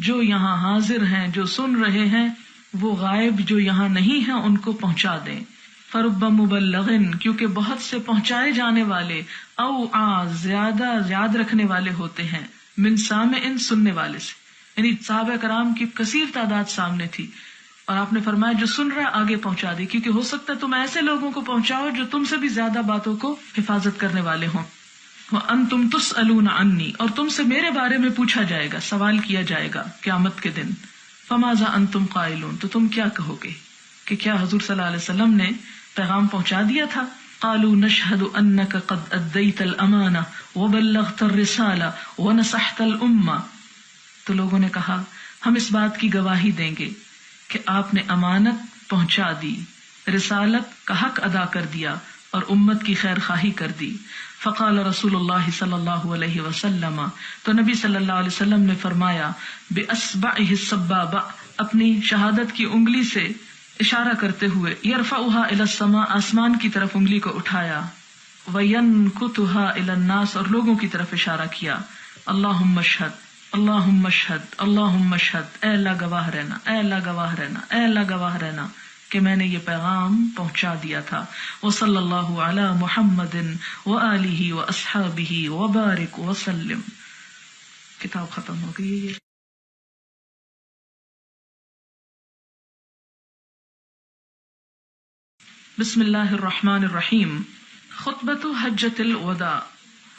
جو یہاں حاضر ہیں، جو سن رہے ہیں، وہ غائب جو یہاں نہیں ہیں ان کو پہنچا دیں۔ فرب مبلغ، کیونکہ بہت سے پہنچائے جانے والے، او زیادہ یاد رکھنے والے ہوتے ہیں، من سامع، سننے والے سے، یعنی صحابہ کرام کی کثیر تعداد سامنے تھی، اور آپ نے فرمایا جو سن رہا ہے آگے پہنچا دے، کیونکہ ہو سکتا ہے تم ایسے لوگوں کو پہنچاؤ جو تم سے بھی زیادہ باتوں کو حفاظت کرنے والے ہوں۔ وَأَنْتُمْ تُسْأَلُونَ عَنِّي، اور تم سے میرے بارے میں پوچھا جائے گا، سوال کیا جائے گا قیامت کے دن۔ فَمَاذَا أَنْتُمْ قَائِلُونَ، تو تم کیا کہو گے کہ کیا حضور صلی اللہ علیہ وسلم نے پیغام پہنچا دیا تھا؟ قَالُوا نَشْهَدُ أَنَّكَ قَدْ أَدَّيْتَ الْأَمَانَةَ وَبَلَّغْتَ الرِّسَالَةَ وَنَصَحْتَ الْأُمَّةَ، تو لوگوں نے کہا ہم اس بات کی گواہی دیں گے کہ آپ نے امانت پہنچا دی، رسالت کا حق ادا کر دیا، اور امت کی خیر خواہی کر دی۔ فقال رسول اللہ صلی اللہ علیہ وسلم، تو نبی صلی اللہ علیہ وسلم نے فرمایا، بِأَصْبَعِهِ السَّبَّابَةِ، اپنی شہادت کی انگلی سے اشارہ کرتے ہوئے، يَرْفَعُهَا إِلَى السَّمَاءِ، آسمان کی طرف انگلی کو اٹھایا، وَيَنْكُتُهَا إِلَى النَّاسِ، اور لوگوں کی طرف اشارہ کیا، اللہم اشہد، اللہم اشہد، اللہم اشہد، اے اللہ گواہ رہنا، اے اللہ گواہ رہنا، اے اللہ گواہ رہنا کہ میں نے یہ پیغام پہنچا دیا تھا۔ وصلی اللہ علی محمد وآلہ واصحابہ وبارک وسلم۔ کتاب ختم ہو گئی ہے۔ بسم اللہ الرحمن الرحیم۔ خطبۃ حجۃ الوداع،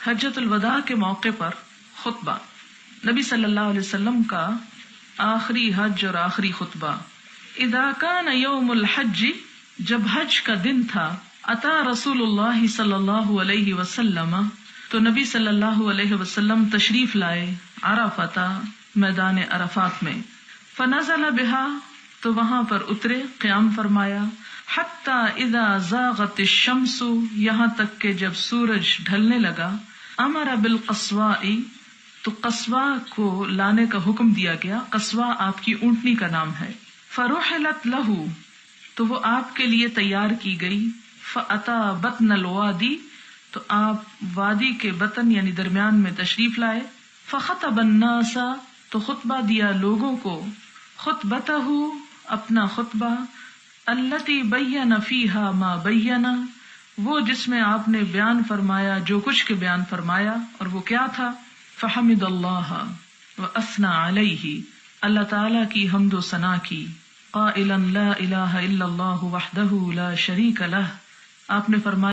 حجۃ الوداع کے موقع پر خطبہ، نبی صلی اللہ علیہ وسلم کا آخری حج اور آخری خطبہ۔ اذا کان یوم الحج، جب حج کا دن تھا، اتا رسول اللہ صلی اللہ علیہ وسلم، تو نبی صلی اللہ علیہ وسلم تشریف لائے عرفہ، میدان عرفات میں، فنزل بہا، تو وہاں پر اترے، قیام فرمایا، حتی اذا زاغت الشمس، یہاں تک کہ جب سورج ڈھلنے لگا، امر بالقصواء، تو قصواء کو لانے کا حکم دیا گیا۔ قصواء آپ کی اونٹنی کا نام ہے۔ فرحلت لہ، تو وہ آپ کے لیے تیار کی گئی۔ فاتا بطن الوادی، تو آپ وادی کے بطن یعنی درمیان میں تشریف لائے۔ فخطب الناس، تو خطبہ دیا لوگوں کو۔ خطبتہ، اپنا خطبہ۔ التی بین فیہا ما بین، وہ جس میں آپ نے بیان فرمایا جو کچھ کے بیان فرمایا، اور وہ کیا تھا؟ فحمد اللہ واثنى علیہ، اللہ تعالی کی حمد و ثنا کی، قائلا لا الہ الا اللہ وحدہ لا شریک لہ، آپ نے فرمایا